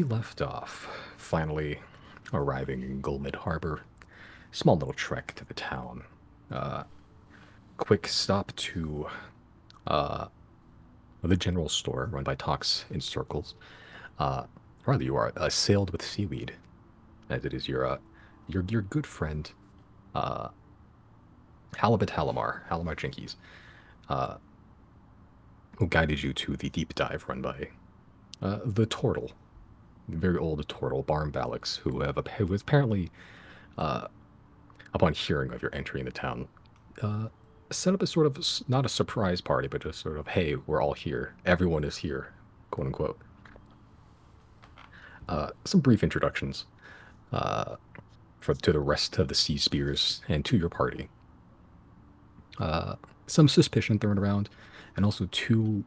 left off, finally arriving in Gulmid Harbor, small little trek to the town. Uh, Quick stop to uh, the general store run by Talks in Circles. Uh, Rather, you are assailed with seaweed, as it is your good friend uh, Halibut Halamar Jinkies, uh, who guided you to the deep dive run by the Turtle, the very old Turtle Barn Balix, who was apparently uh, upon hearing of your entry in the town, uh, set up a sort of not a surprise party, but just sort of, hey, we're all here, everyone is here, quote unquote. Some brief introductions uh, to the rest of the Sea Spears and to your party. Some suspicion thrown around, and also two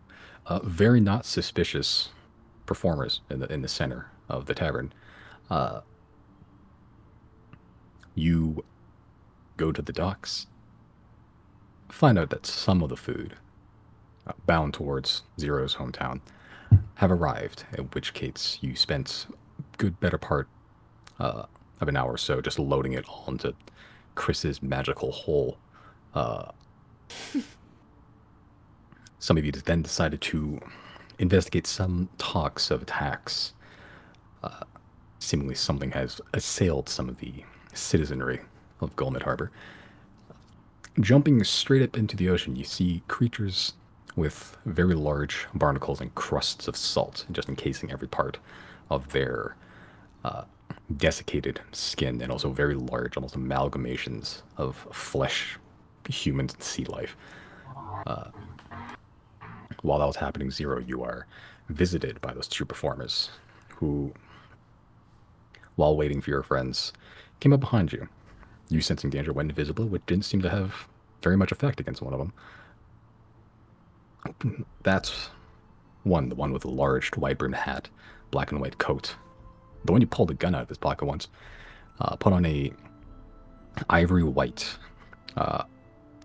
very not suspicious performers in the center of the tavern. Uh, you go to the docks, find out that some of the food bound towards Zero's hometown have arrived, in which case you spent good better part of an hour or so just loading it all into Chris's magical hole. Uh, some of you then decided to investigate some talks of attacks. Seemingly something has assailed some of the citizenry of Gulmid Harbor. Jumping straight up into the ocean, you see creatures with very large barnacles and crusts of salt just encasing every part of their desiccated skin, and also very large, almost amalgamations of flesh, humans, and sea life. While that was happening, Zero, you are visited by those two performers who, while waiting for your friends, came up behind you. You, sensing danger, went invisible, which didn't seem to have very much effect against one of them. That's the one with a large white-brimmed hat, black and white coat. The one you pulled a gun out of his pocket once. Put on a ivory white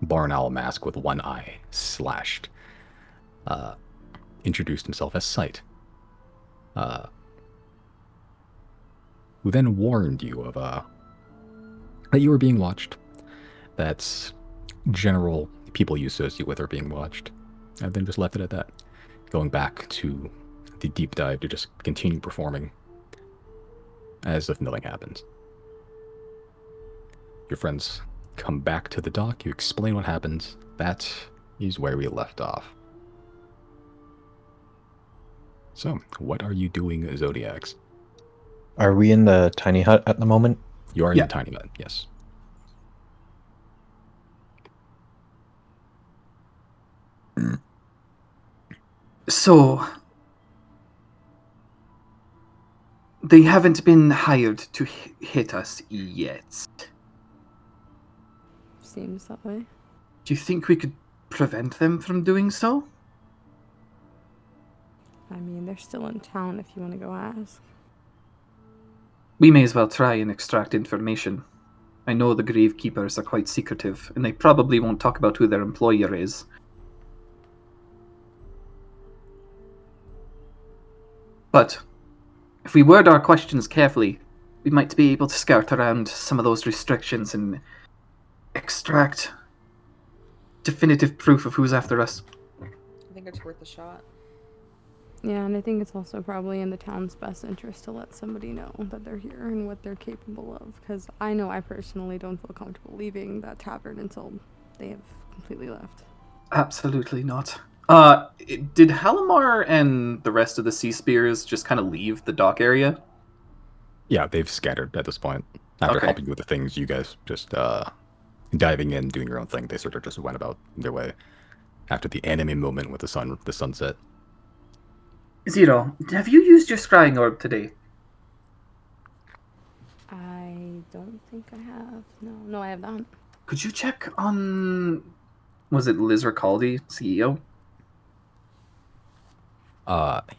barn owl mask with one eye slashed. Introduced himself as Sight. Who then warned you of that you were being watched. That general people you associate with are being watched. And then just left it at that. Going back to the deep dive to just continue performing as if nothing happened. Your friends come back to the dock, you explain what happened. That is where we left off. So, what are you doing, Xodiacs? Are we in the tiny hut at the moment? You are in the tiny hut, yes. So, they haven't been hired to hit us yet. Seems that way. Do you think we could prevent them from doing so? I mean, they're still in town if you want to go ask. We may as well try and extract information. I know the Gravekeepers are quite secretive, and they probably won't talk about who their employer is. But if we word our questions carefully, we might be able to skirt around some of those restrictions and extract definitive proof of who's after us. I think it's worth a shot. Yeah, and I think it's also probably in the town's best interest to let somebody know that they're here and what they're capable of. Because I know I personally don't feel comfortable leaving that tavern until they have completely left. Absolutely not. Did Halamar and the rest of the Sea Spears just kind of leave the dock area? Yeah, they've scattered at this point. After helping you with the things, you guys just diving in, doing your own thing. They sort of just went about their way after the anime moment with the sunset. Zero, have you used your scrying orb today? I don't think I have. No, I have not. Could you check on... Was it Liz Ricaldi, CEO?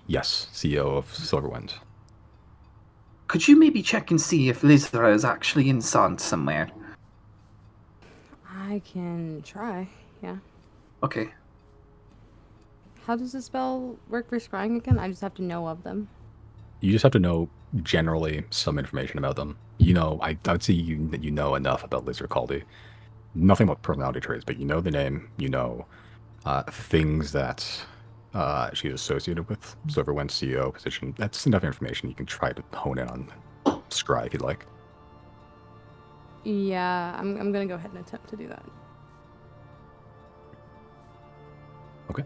Yes, CEO of Silverwind. Could you maybe check and see if Lizra is actually in Saant somewhere? I can try, yeah. Okay. How does the spell work for scrying again? I just have to know of them. You just have to know generally some information about them. You know, I would say that you know enough about Lizard Caldy. Nothing about personality traits, but you know the name. You know things that she's associated with. So if it went CEO position, that's enough information. You can try to hone in on Scry if you'd like. Yeah, I'm gonna go ahead and attempt to do that. Okay.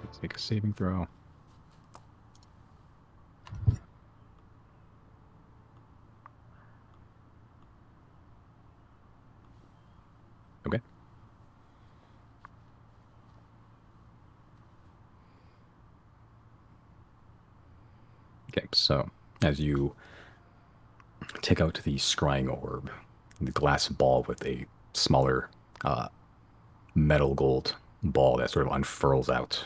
Let's make a saving throw. Okay. Okay, so as you take out the scrying orb, the glass ball with a smaller metal gold ball that sort of unfurls out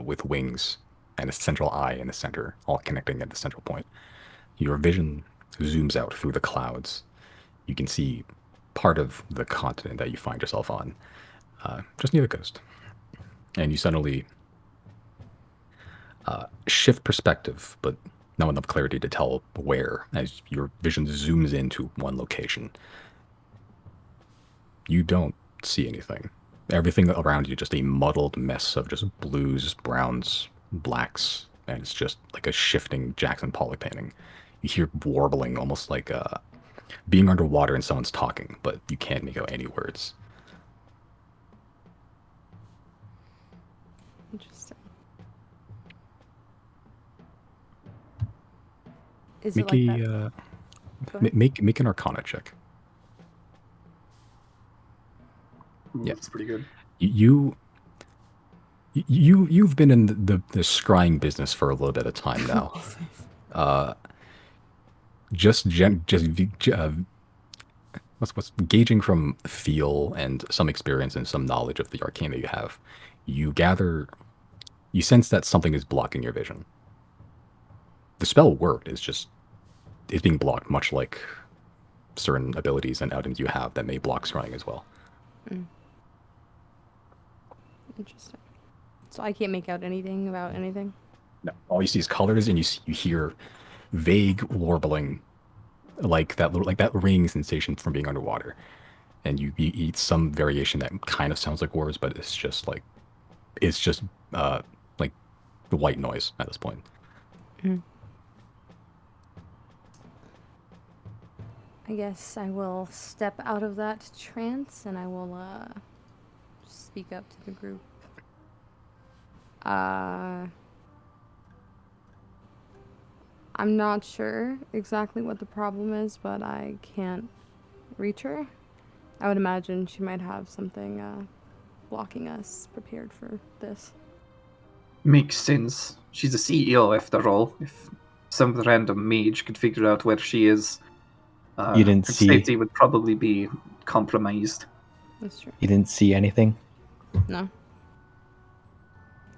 with wings and a central eye in the center, all connecting at the central point. Your vision zooms out through the clouds. You can see part of the continent that you find yourself on, just near the coast. And you suddenly shift perspective, but not enough clarity to tell where, as your vision zooms into one location. You don't see anything. Everything around you just a muddled mess of just blues, browns, blacks, and it's just like a shifting Jackson Pollock painting. You hear warbling, almost like being underwater and someone's talking, but you can't make out any words. Interesting. Is it Make like that? a Go ahead. make an Arcana check. Ooh, Yeah. that's pretty good. You've been in the scrying business for a little bit of time now. What's gauging from feel and some experience and some knowledge of the arcane that you have, you sense that something is blocking your vision. The spell worked, it's being blocked, much like certain abilities and items you have that may block scrying as well. Interesting. So I can't make out anything about anything. No, all you see is colors, and you hear vague warbling, like that ringing sensation from being underwater, and you eat some variation that kind of sounds like words, but it's just uh, like the white noise at this point. I guess I will step out of that trance and I will speak up to the group. I'm not sure exactly what the problem is, but I can't reach her. I would imagine she might have something blocking us prepared for this. Makes sense. She's a CEO after all. If some random mage could figure out where she is, You didn't her see- safety would probably be compromised. That's true. You didn't see anything? No.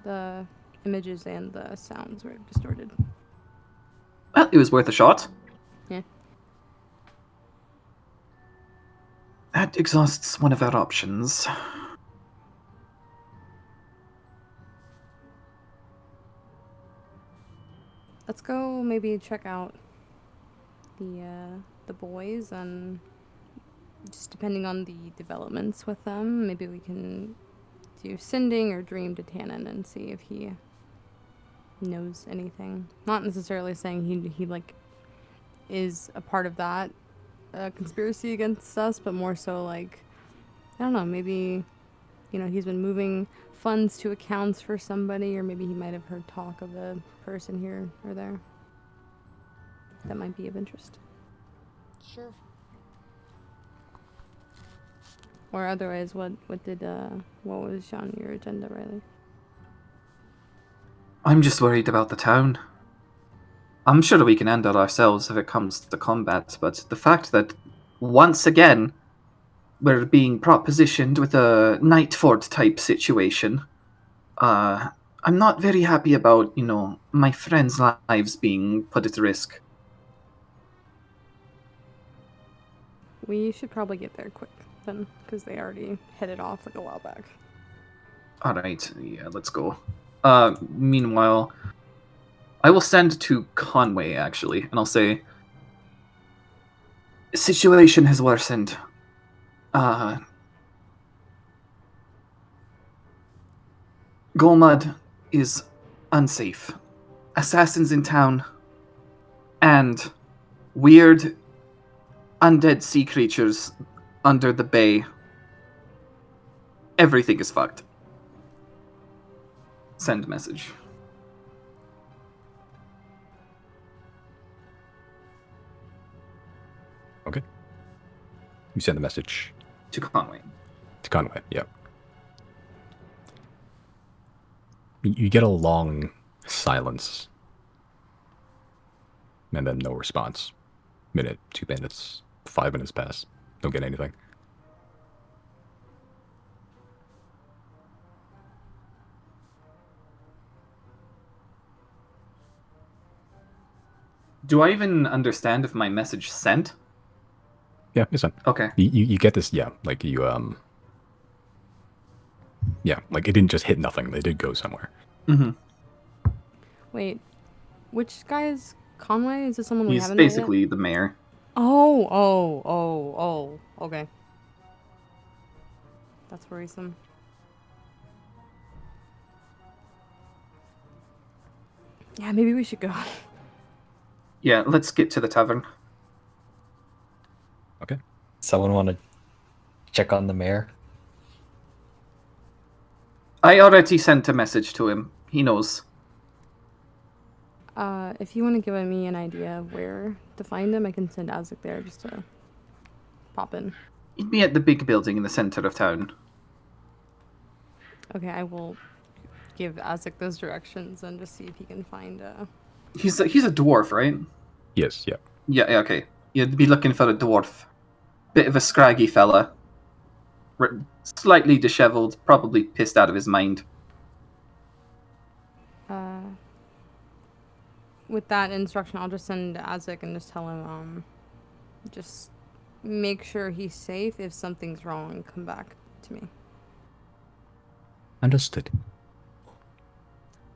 The images and the sounds were distorted. Well, it was worth a shot. Yeah. That exhausts one of our options. Let's go maybe check out the boys, and just depending on the developments with them, maybe we can do sending or dream to Tannen and see if he knows anything. Not necessarily saying he like is a part of that conspiracy against us, but more so like, I don't know, maybe, you know, he's been moving funds to accounts for somebody, or maybe he might have heard talk of a person here or there that might be of interest. Sure. Or otherwise, what was on your agenda, Riley? I'm just worried about the town. I'm sure we can handle ourselves if it comes to combat, but the fact that, once again, we're being propositioned with a night fort type situation, I'm not very happy about, my friends' lives being put at risk. We should probably get there quick then, because they already headed off like a while back. All right, yeah, let's go. Meanwhile, I will send to Conway actually, and I'll say, situation has worsened. Golmud is unsafe. Assassins in town, and weird undead sea creatures under the bay. Everything is fucked. Send message. Okay. You send the message To Conway. to Conway. Yep. You get a long silence. And then no response. Minute, 2 minutes, 5 minutes pass. Don't get anything. Do I even understand if my message sent? Yeah, it's done. Okay. You get this, yeah, like you, yeah, like it didn't just hit nothing. It did go somewhere. Mm-hmm. Wait, which guy is Conway? Is this someone we He's haven't met yet? basically the mayor. Oh, okay. That's worrisome. Yeah, maybe we should go. Yeah, let's get to the tavern. Okay. Someone want to check on the mayor? I already sent a message to him. He knows. If you want to give me an idea of where to find him, I can send Isaac there just to pop in. He'd be at the big building in the center of town. Okay, I will give Isaac those directions and just see if he can find He's a dwarf, right? Yes, yeah. Yeah, okay. You'd be looking for a dwarf. Bit of a scraggy fella. Slightly disheveled, probably pissed out of his mind. With that instruction, I'll just send Isaac and just tell him, just make sure he's safe. If something's wrong, come back to me. Understood.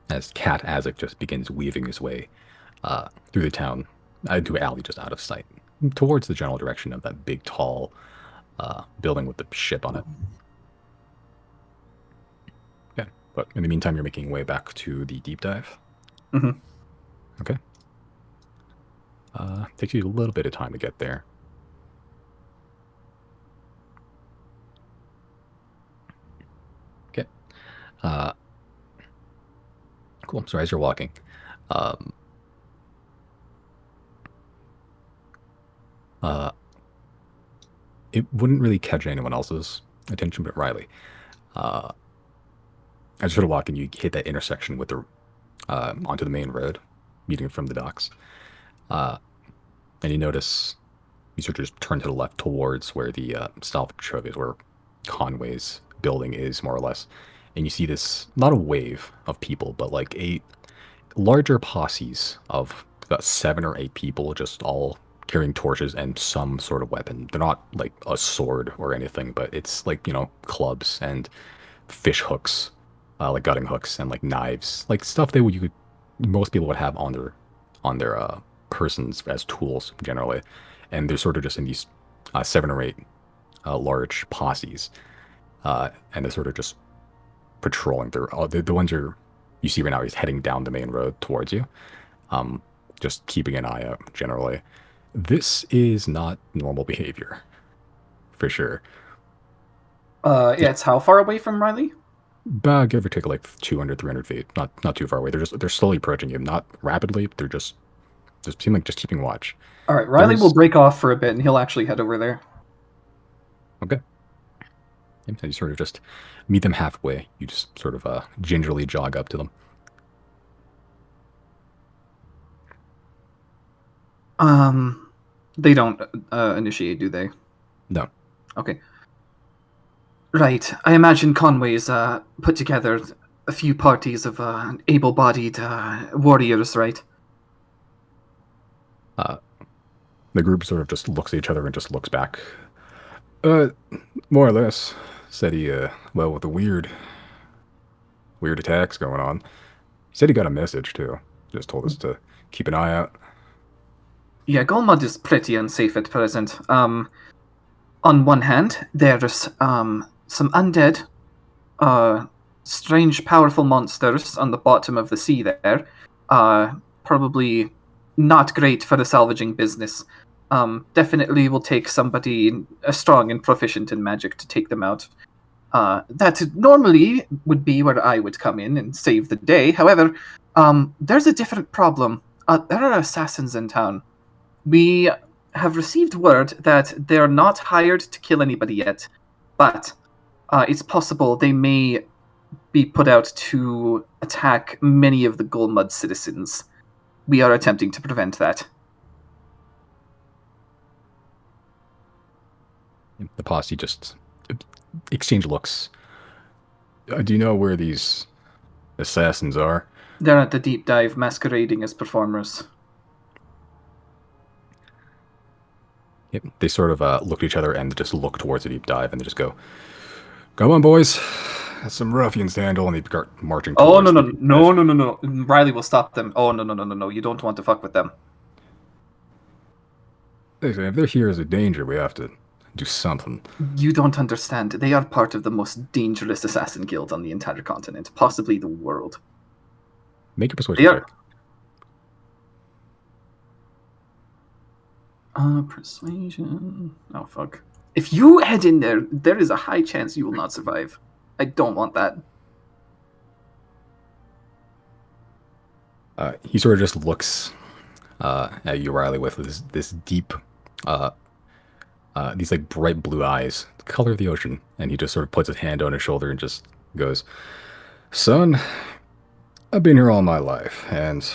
As Cat Isaac just begins weaving his way through the town, to an alley just out of sight, towards the general direction of that big, tall building with the ship on it. Okay, but in the meantime, you're making your way back to the deep dive. Mm-hmm. Okay. Takes you a little bit of time to get there. Okay. Cool. So as you're walking, it wouldn't really catch anyone else's attention but Riley. As you're sort of walking, you hit that intersection with the onto the main road, meeting from the docks. And you notice you sort of just turn to the left towards where the salvage trove is, where Conway's building is, more or less. And you see this, not a wave of people, but like a larger posses of about 7 or 8 people, just all carrying torches and some sort of weapon. They're not like a sword or anything, but it's like, you know, clubs and fish hooks, like gutting hooks and like knives, like stuff that most people would have on their persons as tools generally. And they're sort of just in these 7 or 8 large posses, and they're sort of just patrolling. The ones you see right now is heading down the main road towards you, just keeping an eye out generally. This is not normal behavior, for sure. Yeah, it's how far away from Riley? Give or take like 200, 300 feet. Not too far away. They're slowly approaching you, not rapidly. They're just seem like just keeping watch. All right, Riley will break off for a bit, and he'll actually head over there. Okay. And you sort of just meet them halfway. You just sort of gingerly jog up to them. They don't initiate, do they? No. Okay. Right. I imagine Conway's put together a few parties of able-bodied warriors, right? The group sort of just looks at each other and just looks back. More or less. Said he, well, with the weird weird attacks going on. He said he got a message, too. Just told us to keep an eye out. Yeah, Golmud is pretty unsafe at present. On one hand, there's some undead, strange, powerful monsters on the bottom of the sea there. Probably not great for the salvaging business. Definitely will take somebody strong and proficient in magic to take them out. That normally would be where I would come in and save the day. However, there's a different problem. There are assassins in town. We have received word that they're not hired to kill anybody yet, but it's possible they may be put out to attack many of the Golmud citizens. We are attempting to prevent that. The posse just exchange looks. Do you know where these assassins are? They're at the deep dive masquerading as performers. Yep. They sort of look at each other and just look towards the deep dive and they just go, "Come on, boys. That's some ruffians to handle," and they start marching Oh, towards no. the deep dive. Riley will stop them. Oh, no. You don't want to fuck with them. They say if they're here as a danger, we have to do something. You don't understand. They are part of the most dangerous assassin guild on the entire continent, possibly the world. Make a persuasion They are... check. Persuasion... Oh, fuck. If you head in there, there is a high chance you will not survive. I don't want that. He sort of just looks at you, Riley, with this deep, these like bright blue eyes, the color of the ocean, and he just sort of puts his hand on his shoulder and just goes, "Son, I've been here all my life, and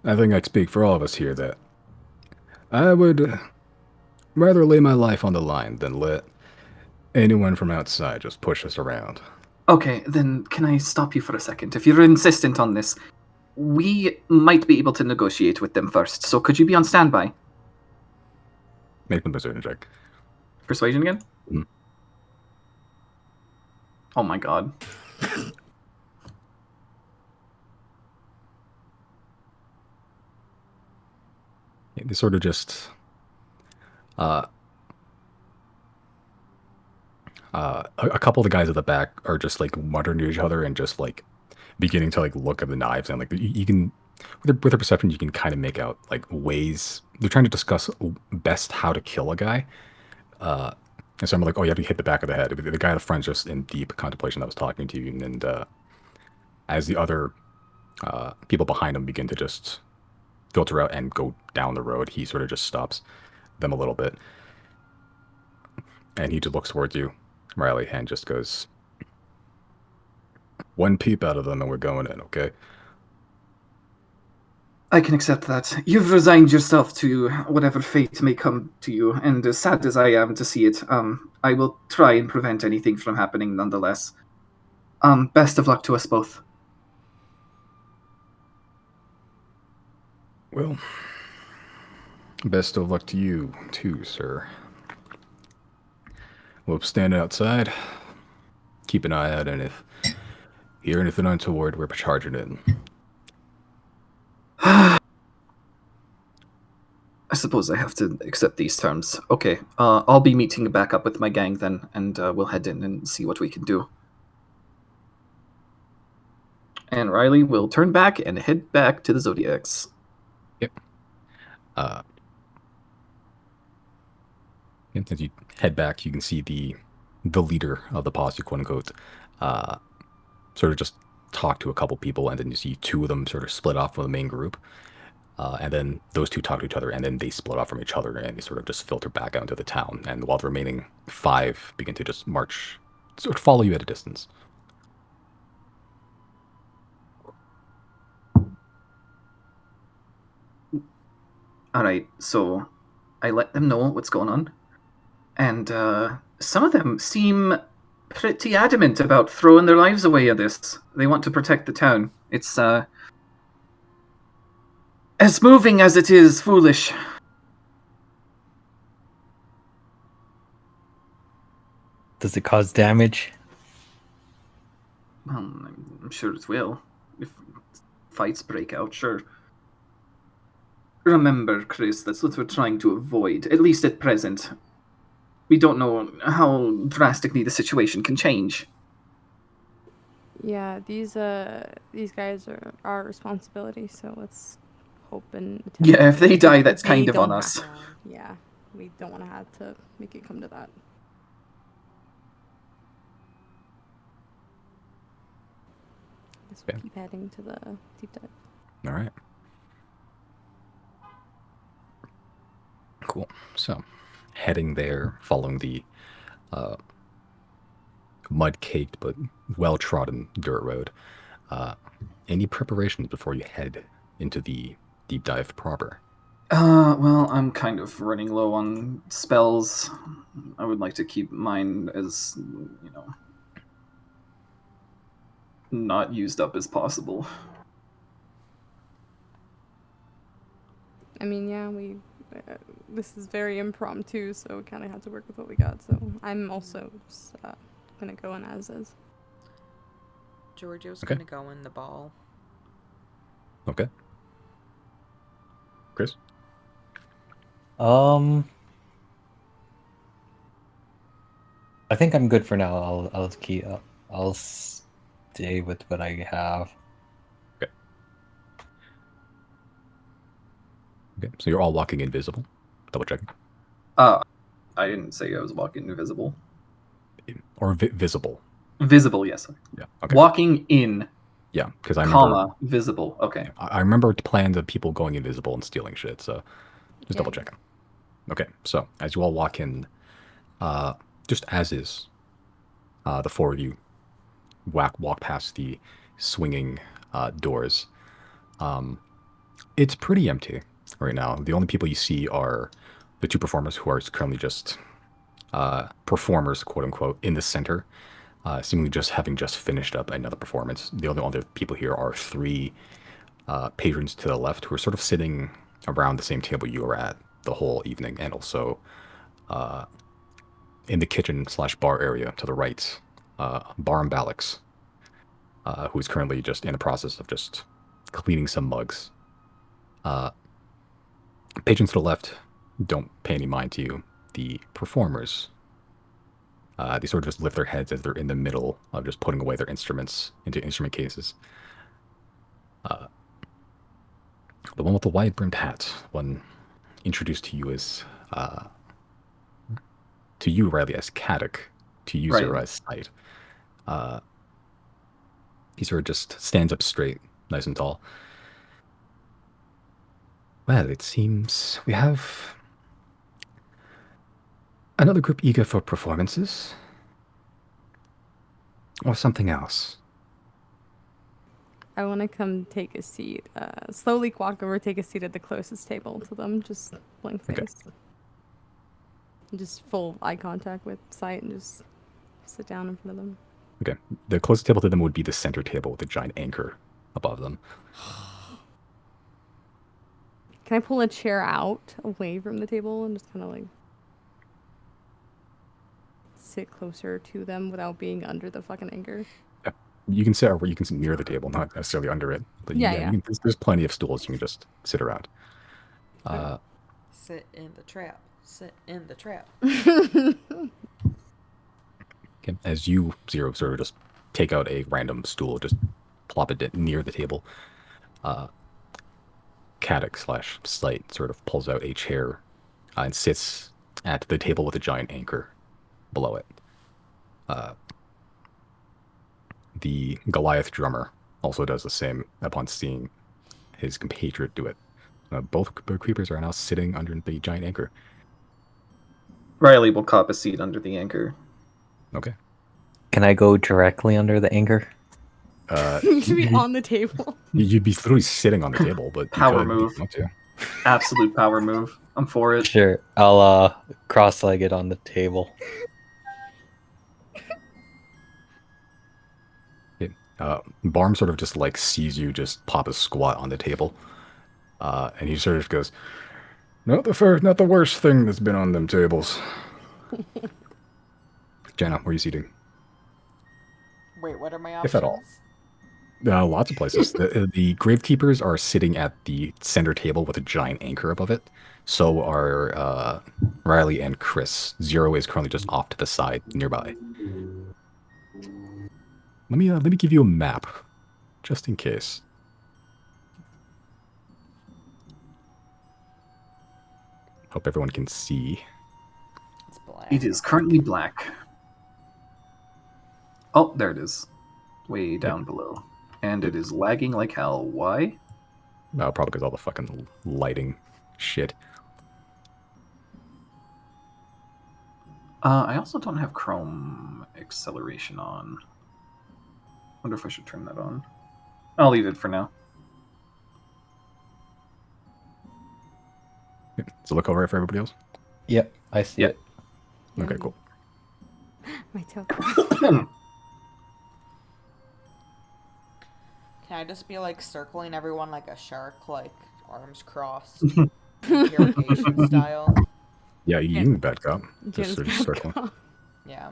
I think I speak for all of us here that I would rather lay my life on the line than let anyone from outside just push us around." Okay, then can I stop you for a second? If you're insistent on this, we might be able to negotiate with them first, so could you be on standby? Make them persuasion check. Persuasion again? Mhm. Oh my god. They sort of just a couple of the guys at the back are just like muttering to each other and just like beginning to like look at the knives, and like you can with their perception you can kind of make out like ways they're trying to discuss best how to kill a guy. And so I'm like, oh, you have to hit the back of the head. The guy at the front's just in deep contemplation that was talking to you, and as the other people behind him begin to just filter out and go down the road, he sort of just stops them a little bit. And he just looks towards you, Riley, and just goes, "One peep out of them and we're going in, okay?" I can accept that. You've resigned yourself to whatever fate may come to you, and as sad as I am to see it, I will try and prevent anything from happening nonetheless. Best of luck to us both. Well, best of luck to you, too, sir. We'll stand outside, keep an eye out, and if you hear anything untoward, we're charging in. I suppose I have to accept these terms. Okay, I'll be meeting back up with my gang then, and we'll head in and see what we can do. And Riley will turn back and head back to the Zodiacs. Yep. And as you head back, you can see the leader of the posse, quote unquote, sort of just talk to a couple people, and then you see two of them sort of split off from the main group. And then those two talk to each other, and then they split off from each other, and they sort of just filter back out into the town. And while the remaining five begin to just march, sort of follow you at a distance. Alright, so I let them know what's going on. And some of them seem pretty adamant about throwing their lives away at this. They want to protect the town. It's as moving as it is foolish. Does it cause damage? Well, I'm sure it will. If fights break out, sure. Remember, Chris, that's what we're trying to avoid, at least at present. We don't know how drastically the situation can change. Yeah, these guys are our responsibility, so let's hope and attempt Yeah, if they die, that's they kind of on don't us. have- Yeah, we don't want to have to make it come to that. Guess we'll Okay. keep heading to the deep dive. All right. Cool. So, heading there, following the mud-caked but well-trodden dirt road. Any preparations before you head into the deep dive proper? Well, I'm kind of running low on spells. I would like to keep mine as, not used up as possible. I mean, yeah, this is very impromptu, so we kind of have to work with what we got. So I'm also just gonna go in as is. Giorgio's Okay. gonna go in the ball. Okay. Chris? I think I'm good for now. I'll stay with what I have. Okay. So you're all walking invisible. Double checking. I didn't say I was walking invisible. Or visible. Visible, yes. Yeah. Okay. Walking in, Yeah, because I remember. comma, visible. Okay. I remember plans of people going invisible and stealing shit. So just Yeah. double checking. Okay. So as you all walk in, just as is, the four of you walk past the swinging doors. It's pretty empty right now. The only people you see are the two performers who are currently just performers, quote unquote, in the center, seemingly just having just finished up another performance. The only other people here are three patrons to the left who are sort of sitting around the same table you were at the whole evening, and also in the kitchen/bar area to the right, Bar and Balix, who is currently just in the process of just cleaning some mugs. Patrons to the left don't pay any mind to you. The performers, they sort of just lift their heads as they're in the middle of just putting away their instruments into instrument cases. The one with the wide-brimmed hat, one introduced to you as, to you, Riley, as Caddock, to you, Right. Zero, as Sight. He sort of just stands up straight, nice and tall. Well, it seems we have another group eager for performances. Or something else. I want to come take a seat. Slowly walk over, take a seat at the closest table to them, just blank Okay. face. And just full eye contact with Sight and just sit down in front of them. Okay. The closest table to them would be the center table with the giant anchor above them. Can I pull a chair out away from the table and just kind of like sit closer to them without being under the fucking anchor? You can sit where you can sit near the table, not necessarily under it. But Yeah, you yeah. can, there's plenty of stools you can just sit around. Sit in the trap. Sit in the trap. Okay. As you, Zero, sort of just take out a random stool, just plop it near the table. Caddock/Slight sort of pulls out a chair and sits at the table with a giant anchor below it. The Goliath drummer also does the same upon seeing his compatriot do it. Both creepers are now sitting under the giant anchor. Riley will cop a seat under the anchor. Okay. Can I go directly under the anchor? You should be on the table. You'd be literally sitting on the table, but you Power could if move. you want to. Absolute power move. I'm for it. Sure. I'll cross-legged on the table. Barm sort of just like sees you just pop a squat on the table, and he sort of goes, "Not the worst thing that's been on them tables." Jenna, where are you seating? Wait, what are my If options? at all. Lots of places. The gravekeepers are sitting at the center table with a giant anchor above it. So are Riley and Chris. Zero is currently just off to the side nearby. Let me give you a map, just in case. Hope everyone can see. It's black. It is currently black. Oh, there it is. Way down below. And it is lagging like hell. Why? Probably because all the fucking lighting shit. I also don't have Chrome acceleration on. Wonder if I should turn that on. I'll leave it for now. Does it look alright for everybody else? Yep, I see Yep. it. Okay, Yeah. cool. My toe. Can I just be like circling everyone like a shark, like arms crossed, interrogation style? Yeah, you can bet, cop. Jim's Just bad circling. cop. Yeah.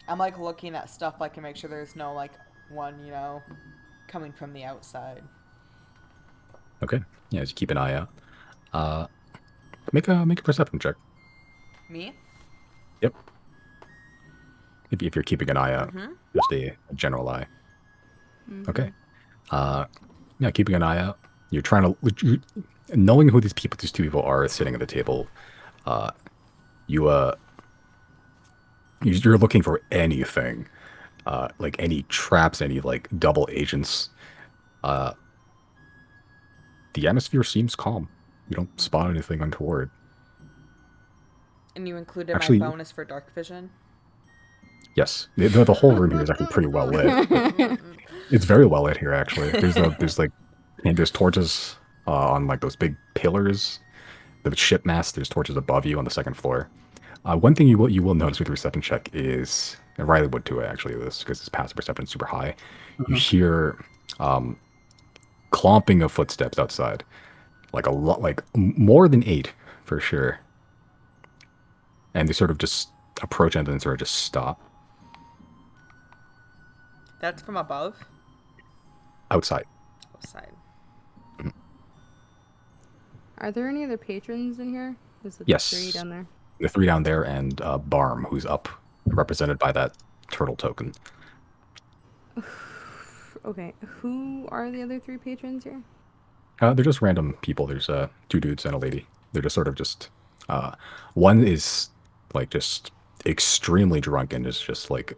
I'm like looking at stuff like to make sure there's no like one, you know, coming from the outside. Okay. Yeah, just keep an eye out. Make a perception check. Me? Yep. If you're keeping an eye out, Mm-hmm. just a general eye. Mhm. Okay. Yeah, keeping an eye out. You're trying to knowing who these two people are sitting at the table. You're looking for anything, like any traps, any like double agents. The atmosphere seems calm. You don't spot anything untoward. And you included Actually- my bonus for dark vision? Yes, the whole room here is actually pretty well lit. It's very well lit here, actually. There's torches on like those big pillars. The ship mast. There's torches above you on the second floor. One thing you will notice with your perception check is, and Riley would too actually, this because his passive perception is super high. You hear clomping of footsteps outside, like a lot, like more than 8 for sure. And they sort of just approach and then sort of just stop That's from above? outside. Outside. Are there any other patrons in here? Is it Yes. 3 down there? The 3 down there and Barm, who's up, represented by that turtle token. Okay, who are the other 3 patrons here? They're just random people. There's 2 dudes and a lady. They're just sort of just one is like just extremely drunk and is just like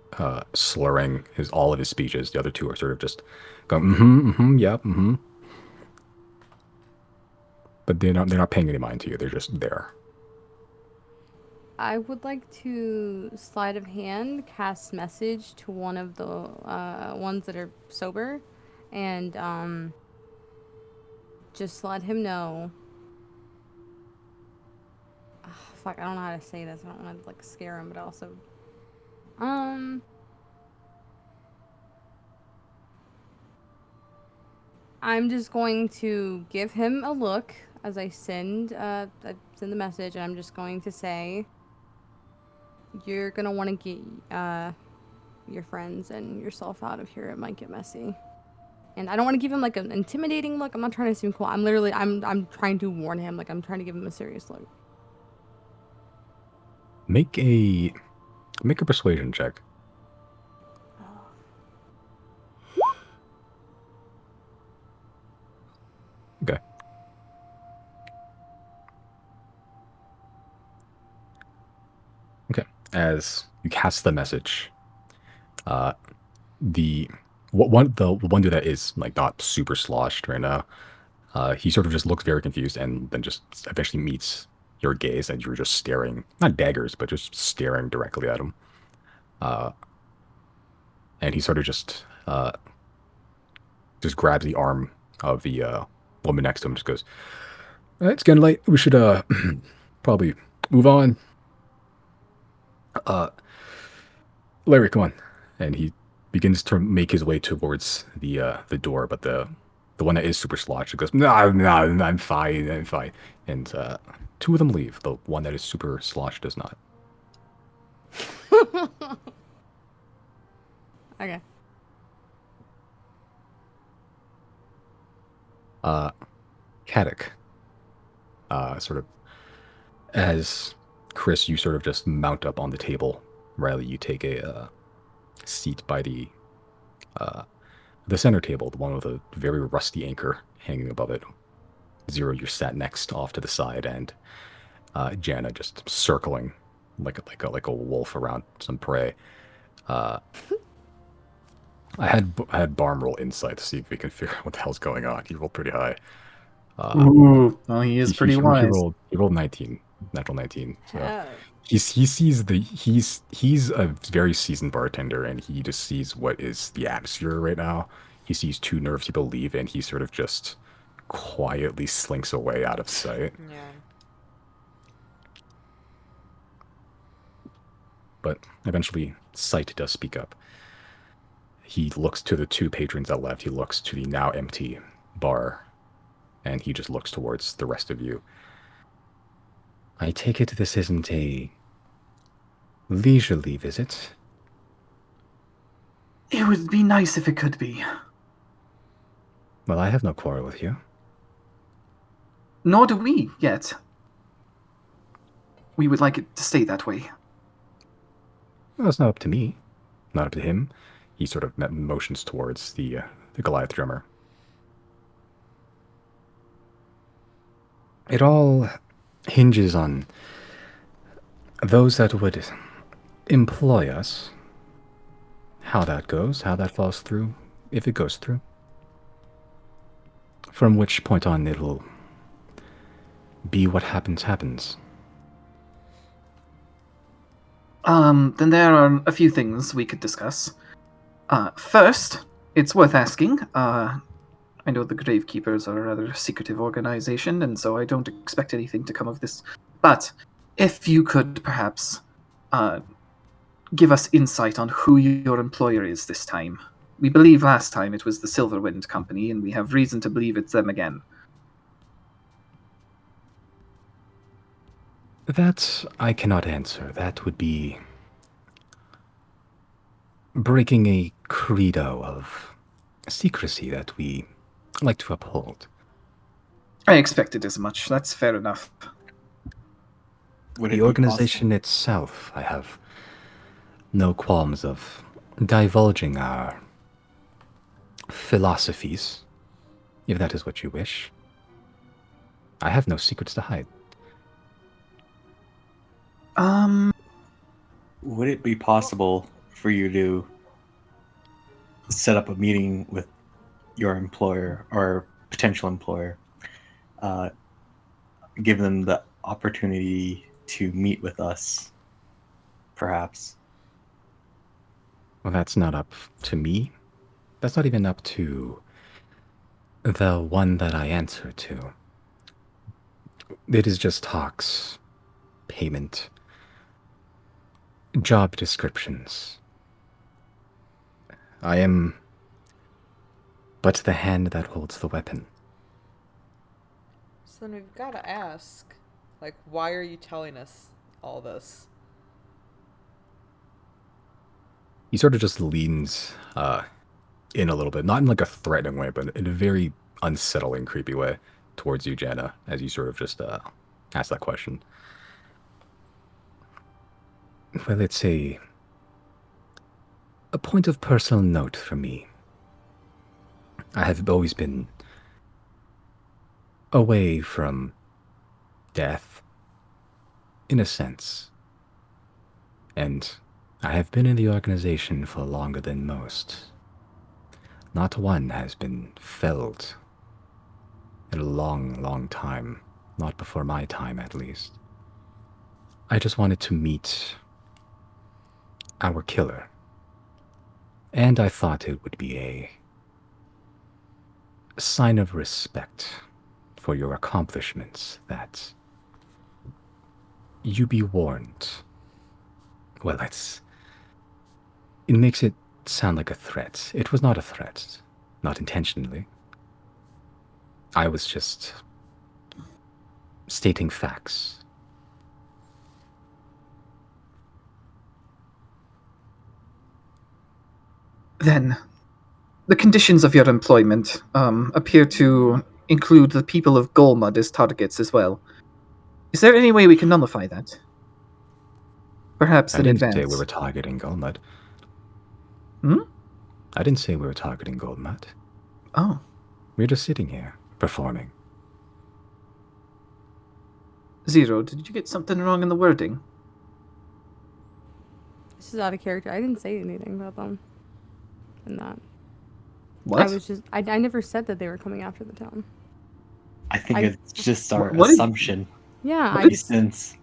slurring all of his speeches. The other 2 are sort of just going yep. But they're not paying any mind to you. They're just there. I would like to sleight of hand cast message to one of the ones that are sober, and just let him know. Fuck, I don't know how to say this. I don't want to like scare him, but also, I'm just going to give him a look as I send the message, and I'm just going to say, you're gonna want to get your friends and yourself out of here. It might get messy. And I don't want to give him like an intimidating look. I'm not trying to seem cool. I'm trying to warn him. Like I'm trying to give him a serious look. Make a persuasion check. Okay. Okay. As you cast the message, the one dude that is like not super sloshed right now, he sort of just looks very confused and then just eventually meets your gaze and you're just staring, not daggers, but just staring directly at him. And he sort of just grabs the arm of the woman next to him and just goes, it's getting late. We should probably move on. Larry, come on. And he begins to make his way towards the door, but the one that is super sloshed goes, no, I'm fine. And 2 of them leave. The one that is super sloshed does not. Okay. Caddick, sort of, as Chris, you sort of just mount up on the table. Riley, you take a seat by the center table, the one with a very rusty anchor hanging above it. Zero, you're sat next off to the side, and Jana just circling like a wolf around some prey. Uh, I had Barm roll insight to see if we can figure out what the hell's going on. He rolled pretty high. Ooh, well, he is pretty wise. He rolled 19, natural 19. So Hell. he sees he's a very seasoned bartender, and he just sees what is the atmosphere right now. He sees two nervous people leave, and he sort of just quietly slinks away out of sight. Yeah. But eventually, sight does speak up. He looks to the two patrons that left. He looks to the now empty bar, and he just looks towards the rest of you. I take it this isn't a leisurely visit. It would be nice if it could be. Well, I have no quarrel with you. Nor do we, yet. We would like it to stay that way. Well, it's not up to me. Not up to him. He sort of motions towards the Goliath drummer. It all hinges on those that would employ us. How that goes, how that falls through, if it goes through. From which point on, it'll be what happens, happens. Then there are a few things we could discuss. First, it's worth asking. I know the Gravekeepers are a rather secretive organization, and so I don't expect anything to come of this. But if you could perhaps give us insight on who your employer is this time. We believe last time it was the Silverwind Company, and we have reason to believe it's them again. That I cannot answer. That would be breaking a credo of secrecy that we like to uphold. I expected as much. That's fair enough. Would The organization itself, I have no qualms of divulging our philosophies, if that is what you wish. I have no secrets to hide. Would it be possible for you to set up a meeting with your employer or potential employer, give them the opportunity to meet with us, perhaps? Well, that's not up to me. That's not even up to the one that I answer to. It is just talks, payment, job descriptions. I am but the hand that holds the weapon. So then we've got to ask, like, why are you telling us all this? He sort of just leans in a little bit, not in like a threatening way, but in a very unsettling, creepy way towards you, Jana, as you sort of just ask that question. Well, it's a point of personal note for me. I have always been away from death, in a sense. And I have been in the organization for longer than most. Not one has been felled in a long, long time. Not before my time, at least. I just wanted to meet our killer. And I thought it would be a sign of respect for your accomplishments that you be warned. Well, it makes it sound like a threat. It was not a threat. Not intentionally. I was just stating facts. Then, the conditions of your employment appear to include the people of Golmud as targets as well. Is there any way we can nullify that? Perhaps I in didn't advance. say we were targeting Goldmud. Hmm? I didn't say we were targeting Goldmud. Oh. We're just sitting here, performing. Zero, did you get something wrong in the wording? This is out of character. I didn't say anything about them. In that. What? I never said that they were coming after the town. I think I- it's just our What did- assumption. Yeah, What I did- just Since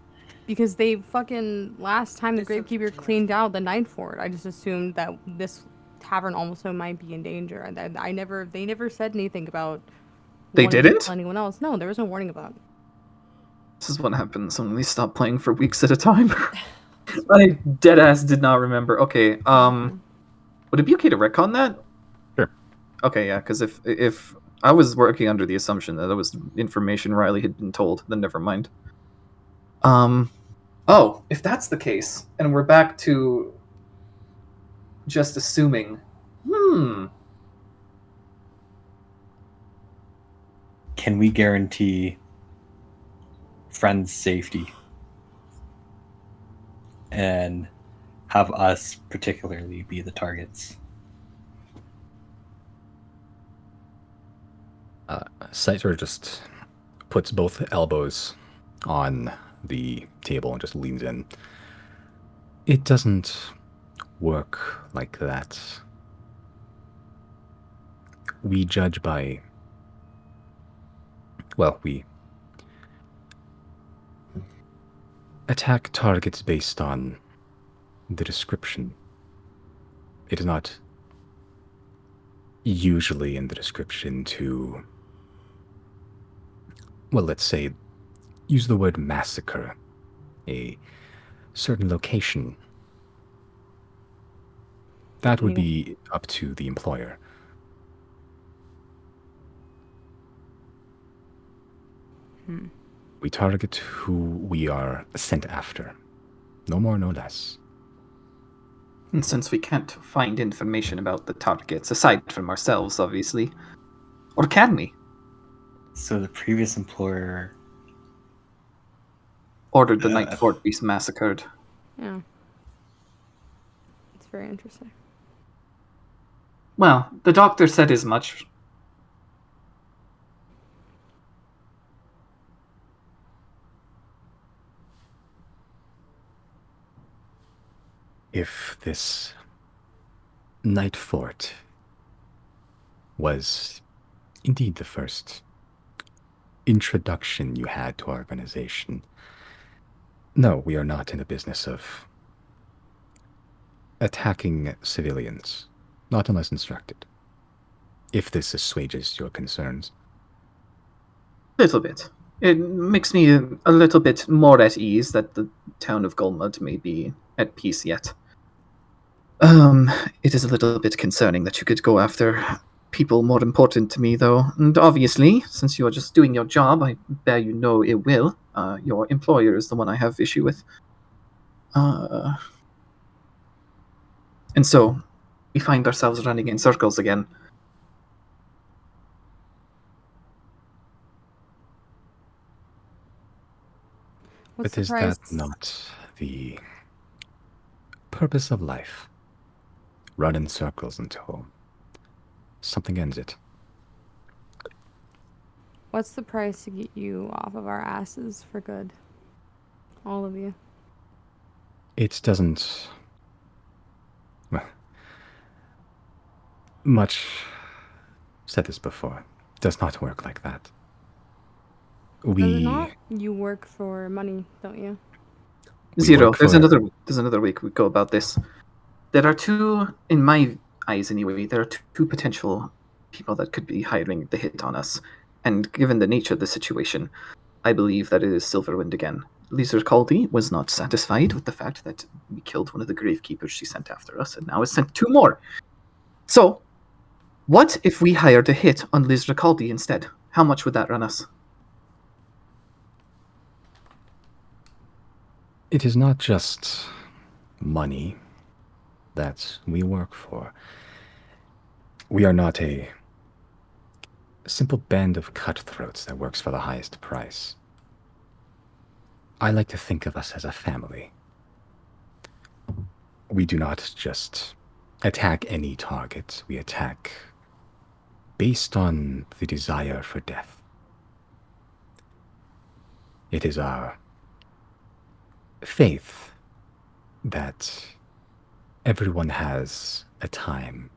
because they fucking last time the This is- Gravekeeper cleaned out the Night Fort, I just assumed that this tavern also might be in danger. And they never said anything about. They wanting to didn't? kill anyone else? No, there was no warning about it. This is what happens when we stop playing for weeks at a time. I deadass did not remember. Okay, would it be okay to retcon that? Sure. Okay, yeah, because if I was working under the assumption that was information Riley had been told, then never mind. Oh, if that's the case, and we're back to just assuming, can we guarantee friends' safety and have us particularly be the targets? Sighter just puts both elbows on the table and just leans in. It doesn't work like that. We judge by... Well, we attack targets based on the description. It is not usually in the description to... Well, let's say, use the word massacre. A certain location. That would be up to the employer. We target who we are sent after. No more, no less. and since we can't find information about the targets aside from ourselves, obviously, or can we? So the previous employer, Ordered the Night Fort be massacred. Yeah. It's very interesting. Well, the doctor said as much. If this Night Fort was indeed the first introduction you had to our organization, no, we are not in the business of attacking civilians, not unless instructed. If this assuages your concerns. Little bit. It makes me a little bit more at ease that the town of Golmud may be at peace yet. It is a little bit concerning that you could go after people more important to me, though. And obviously, since you are just doing your job, I bear you no ill will. Your employer is the one I have issue with. And so, we find ourselves running in circles again. What's But the is price? that not the purpose of life? Run in circles until something ends it. What's the price to get you off of our asses for good? All of you. It doesn't... Well, much said this before. Does not work like that. Does it We... not? You work for money, don't you? We Zero. work There's for- another way we go about this. There are two, in my eyes anyway, there are two potential people that could be hiring the hit on us. And given the nature of the situation, I believe that it is Silverwind again. Lisa Caldy was not satisfied with the fact that we killed one of the gravekeepers she sent after us, and now has sent two more. So, what if we hired a hit on Liz Ricaldi instead? How much would that run us? It is not just money that we work for. We are not a simple band of cutthroats that works for the highest price. I like to think of us as a family. We do not just attack any target, we attack based on the desire for death. It is our faith that everyone has a time.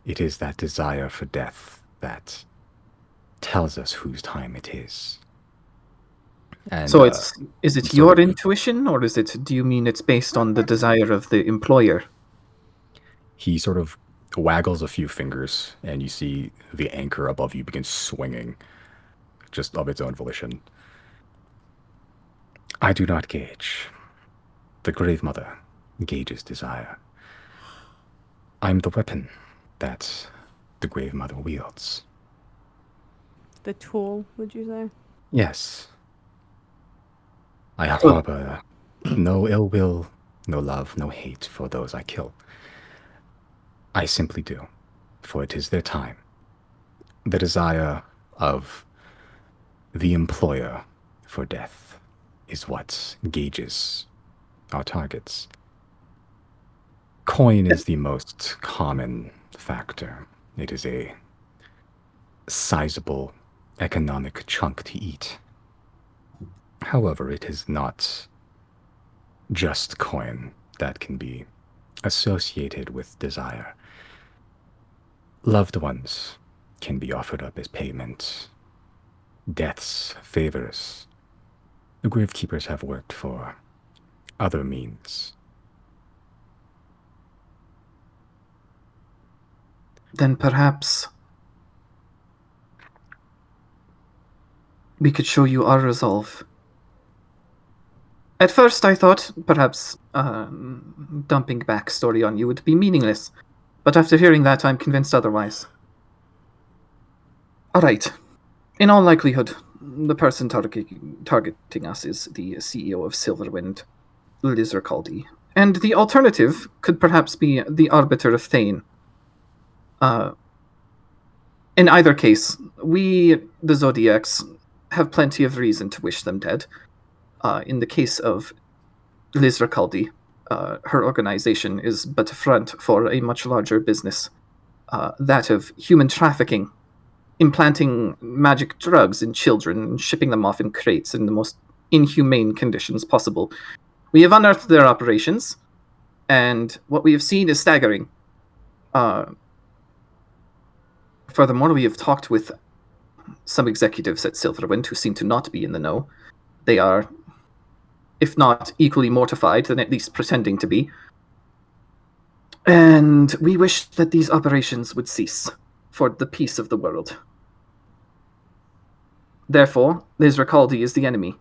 It is that desire for death that tells us whose time it is. And So is it sort your of- intuition, or do you mean it's based on the desire of the employer? he sort of waggles a few fingers, and you see the anchor above you begin swinging, just of its own volition. I do not gauge. The Grave Mother gauges desire. I'm the weapon that the Grave Mother wields. The tool, would you say? Yes. I So- harbor no ill will, no love, no hate for those I kill. I simply do, for it is their time. The desire of the employer for death is what gauges our targets. Coin is the most common factor. It is a sizable economic chunk to eat. However, it is not just coin that can be associated with desire. Loved ones can be offered up as payment. Deaths, favors. The gravekeepers have worked for other means. Then perhaps we could show you our resolve. At first, I thought perhaps dumping backstory on you would be meaningless, but after hearing that, I'm convinced otherwise. All right. In all likelihood, the person targeting us is the CEO of Silverwind, Liz Ricaldi. And the alternative could perhaps be the Arbiter of Thane. In either case, we, the Xodiacs, have plenty of reason to wish them dead. In the case of Liz Ricaldi, her organization is but a front for a much larger business, that of human trafficking, implanting magic drugs in children and shipping them off in crates in the most inhumane conditions possible. We have unearthed their operations, and what we have seen is staggering. Furthermore, we have talked with some executives at Silverwind who seem to not be in the know. They are, if not equally mortified, then at least pretending to be. And we wish that these operations would cease for the peace of the world. Therefore, Liz Ricaldi is the enemy.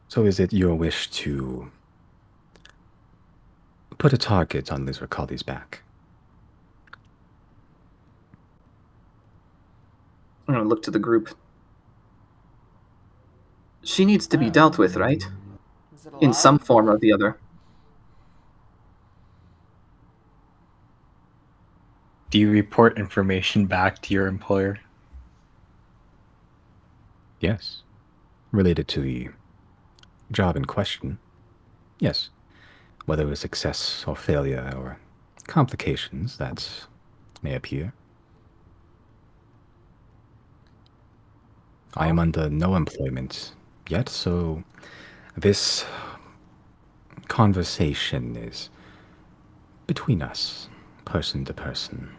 So is it your wish to put a target on Liz Ricaldi's back? I'm going to look to the group. She needs to be dealt with, right? Is it In some allowed? form or the other. Do you report information back to your employer? Yes. Related to the job in question? Yes. Whether it's success or failure or complications that may appear. I am under no employment yet, so this conversation is between us, person to person.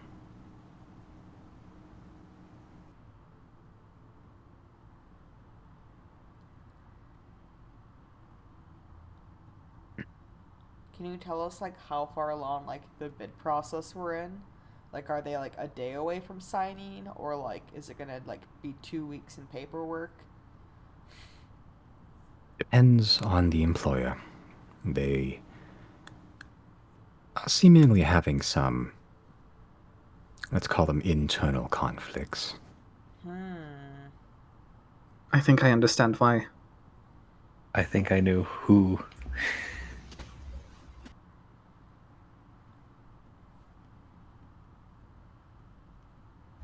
Can you tell us like how far along like the bid process we're in? Like, are they like a day away from signing, or like is it gonna like be 2 weeks in paperwork? Depends on the employer. They are seemingly having some, let's call them internal conflicts. I think I understand why. I think I knew who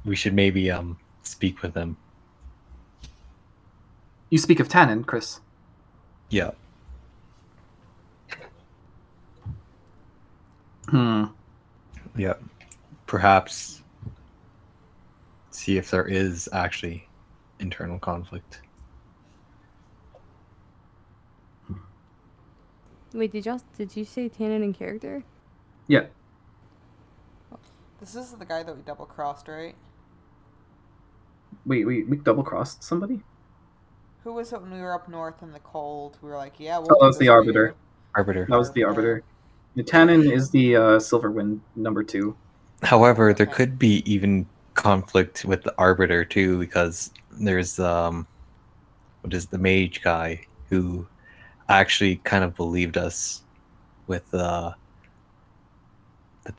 We should maybe speak with him. You speak of Tannen, Chris. Yeah. Hmm. Yeah. Perhaps see if there is actually internal conflict. Wait, did you say Tannen in character? Yeah. This is the guy that we double crossed, right? We double crossed somebody? Who was it when we were up north in the cold? We were like, yeah, Oh, we'll that do was this the for Arbiter. you. Arbiter. That was the Yeah. Arbiter. Tannen is the Silverwind number 2. However, there Okay. could be even conflict with the Arbiter too, because there's what is the mage guy who actually kind of believed us with the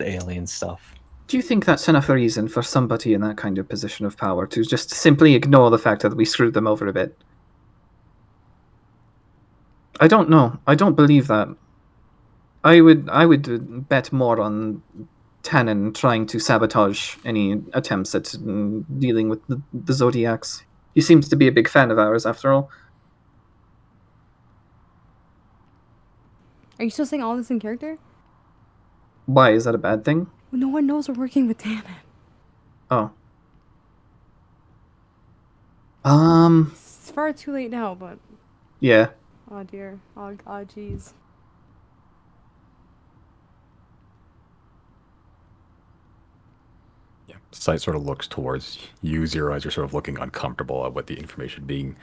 alien stuff. Do you think that's enough reason for somebody in that kind of position of power to just simply ignore the fact that we screwed them over a bit? I don't know. I don't believe that. I would bet more on Tannen trying to sabotage any attempts at dealing with the Zodiacs. He seems to be a big fan of ours, after all. Are you still saying all this in character? Why, is that a bad thing? No one knows we're working with Tannen. Oh. It's far too late now, but Yeah. oh dear. Oh jeez. Yeah. Sight sort of looks towards you, Zero, as you're sort of looking uncomfortable at what the information being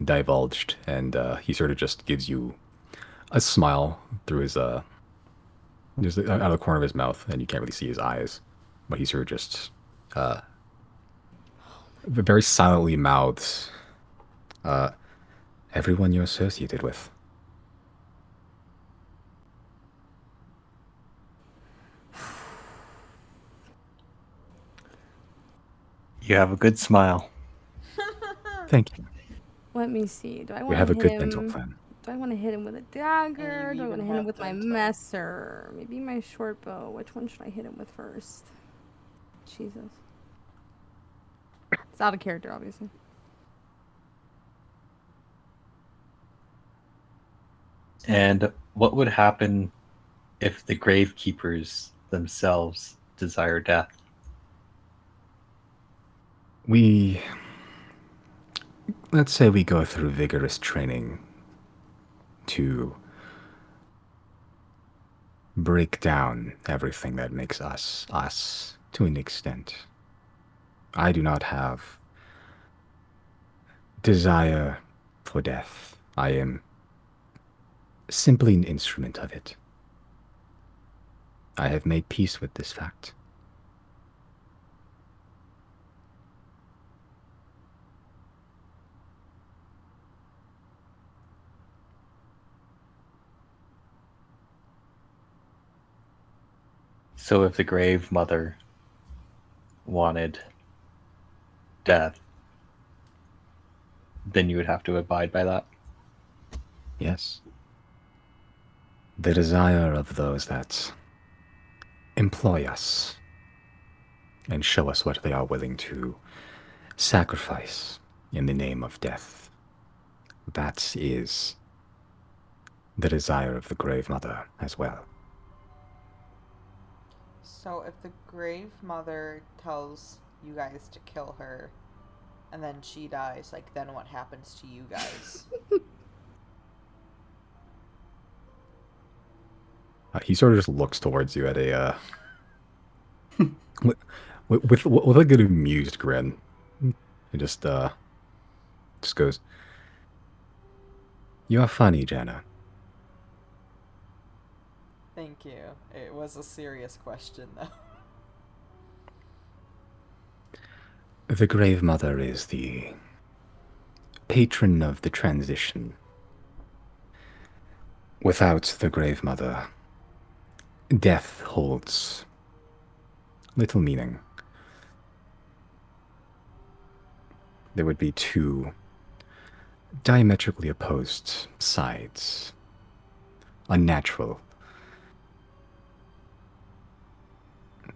divulged, and he sort of just gives you a smile through his just out of the corner of his mouth, and you can't really see his eyes, but he sort of just very silently mouths, "Everyone you're associated with." You have a good smile. Thank you. Let me see. Do I want We to have a hit good him? dental plan. Do I want to hit him with a dagger? And Do you I want to even hit him have with my dental. messer? Maybe my short bow. Which one should I hit him with first? Jesus. It's out of character, obviously. And what would happen if the gravekeepers themselves desire death? Let's say we go through vigorous training to break down everything that makes us us to an extent. I do not have desire for death. I am simply an instrument of it. I have made peace with this fact. So if the grave mother wanted death, then you would have to abide by that. Yes. The desire of those that employ us and show us what they are willing to sacrifice in the name of death. That is the desire of the Grave Mother as well. So if the grave mother tells you guys to kill her, and then she dies, like, then what happens to you guys? He sort of just looks towards you at a with a good amused grin. He just goes, "You are funny, Jenna." Thank you. It was a serious question, though. The Grave Mother is the patron of the transition. Without the Grave Mother, death holds little meaning. There would be two diametrically opposed sides unnatural.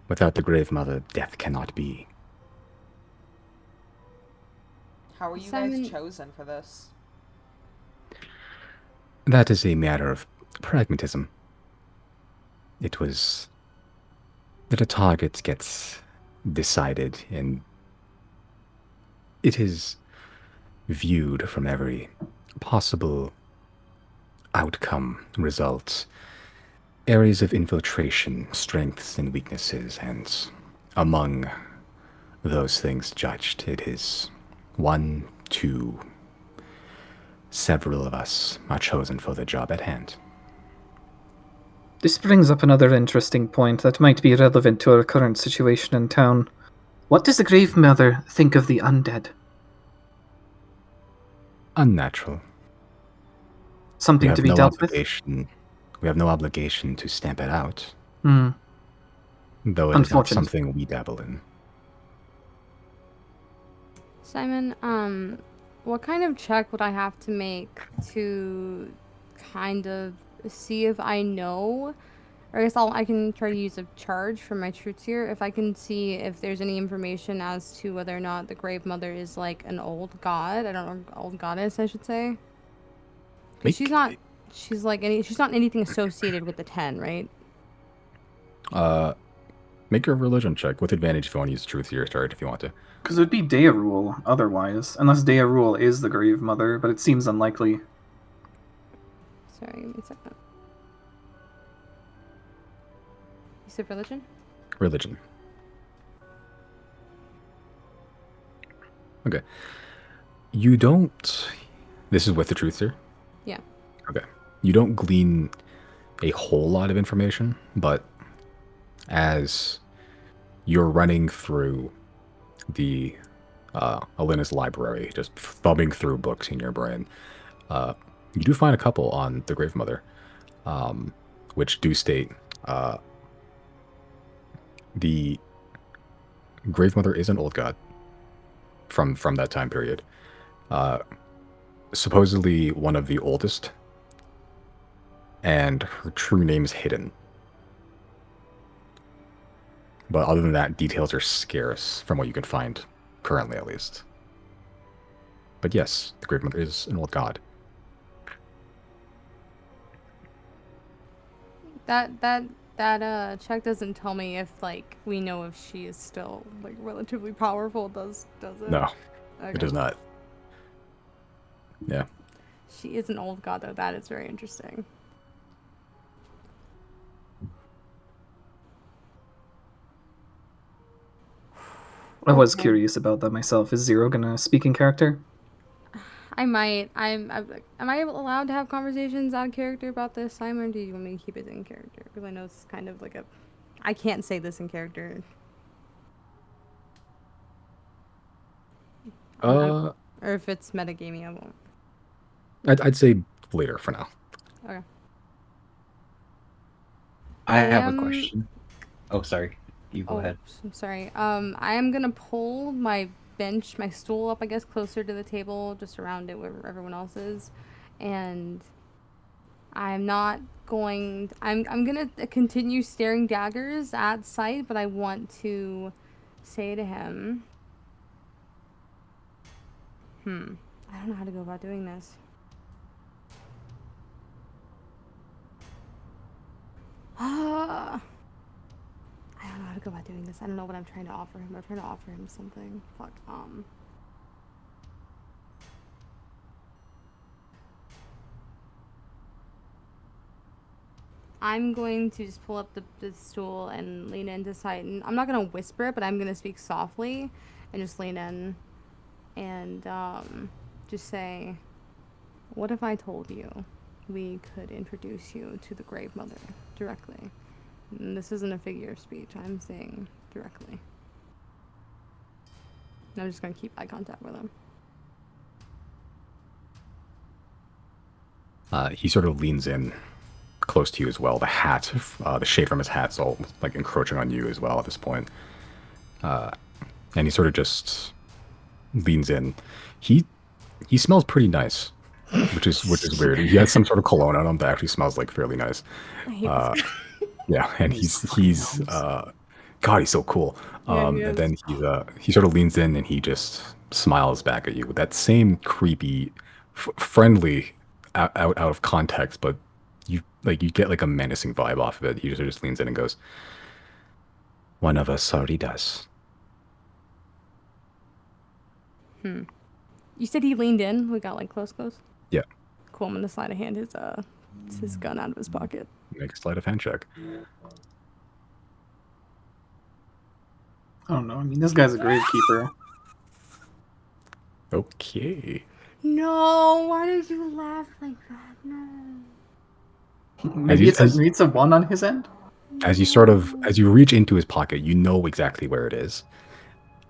Without the Grave Mother, death cannot be. How are you Simon- guys chosen for this? That is a matter of pragmatism. It was that a target gets decided, and it is viewed from every possible outcome, results, areas of infiltration, strengths and weaknesses, and among those things judged, it is one, two, several of us are chosen for the job at hand. This brings up another interesting point that might be relevant to our current situation in town. What does the Grave Mother think of the undead? Unnatural. Something to be dealt with? We have no obligation to stamp it out, Hmm. though it is not Unfortunate. something we dabble in. Simon, what kind of check would I have to make to kind of see if I know, or I guess I can try to use a charge for my truths here, if I can see if there's any information as to whether or not the Grave Mother is like an old god, I don't know, old goddess, I should say. 'Cause she's not anything associated with the 10, right? Make your religion check with advantage if you want to use truth here, start if you want to. Because it would be Dea Rule otherwise, unless Dea Rule is the Grave Mother, but it seems unlikely. Sorry, give me a second. You said religion? Religion. Okay. You don't. This is with the truth here? Yeah. Okay. You don't glean a whole lot of information, but as you're running through the Alina's library, just thumbing through books in your brain, you do find a couple on the Grave Mother, which do state the Grave Mother is an old god from that time period. Supposedly one of the oldest, and her true name is hidden. But other than that, details are scarce from what you can find, currently at least. But yes, the Grave Mother is an old god. That check doesn't tell me if like we know if she is still like relatively powerful. Does it? No, Okay. it does not. Yeah. She is an old god though. That is very interesting. I was Okay. curious about that myself. Is Zero gonna speak in character? I might. Am I allowed to have conversations out of character about this, Simon? Or do you want me to keep it in character? Because I know it's kind of like a. I can't say this in character. Or if it's metagaming, I won't. I'd say later for now. Okay. I have a am- question. Oh, sorry. You go ahead. I'm sorry. I am gonna pull my bench, my stool up, I guess, closer to the table, just around it where everyone else is, and I'm not going. I'm gonna continue staring daggers at sight, but I want to say to him, I don't know how to go about doing this. I don't know how to go about doing this. I don't know what I'm trying to offer him. I'm trying to offer him something. Fuck. I'm going to just pull up the stool and lean into sight. And I'm not going to whisper it, but I'm going to speak softly and just lean in and just say, what if I told you we could introduce you to the Grave Mother directly? And this isn't a figure of speech. I'm saying directly. And I'm just going to keep eye contact with him. He sort of leans in close to you as well. The hat, the shade from his hat's all like encroaching on you as well at this point. And he sort of just leans in. He smells pretty nice. which is weird. He has some sort of cologne on him that actually smells like fairly nice. I hate Uh, this guy. yeah, and he's God, he's so cool. Yeah, he And is. then he sort of leans in and he just smiles back at you with that same creepy, friendly, out of context, but you get like a menacing vibe off of it. He just leans in and goes, "One of us already does." You said he leaned in. We got like close. Yeah, Cool. I'm gonna slide a hand his gun out of his pocket. make a sleight of hand check. I don't know. I mean, this guy's a gravekeeper. Okay. No, why did you laugh like that? No. Maybe it's a 1 on his end? As you reach into his pocket, you know exactly where it is.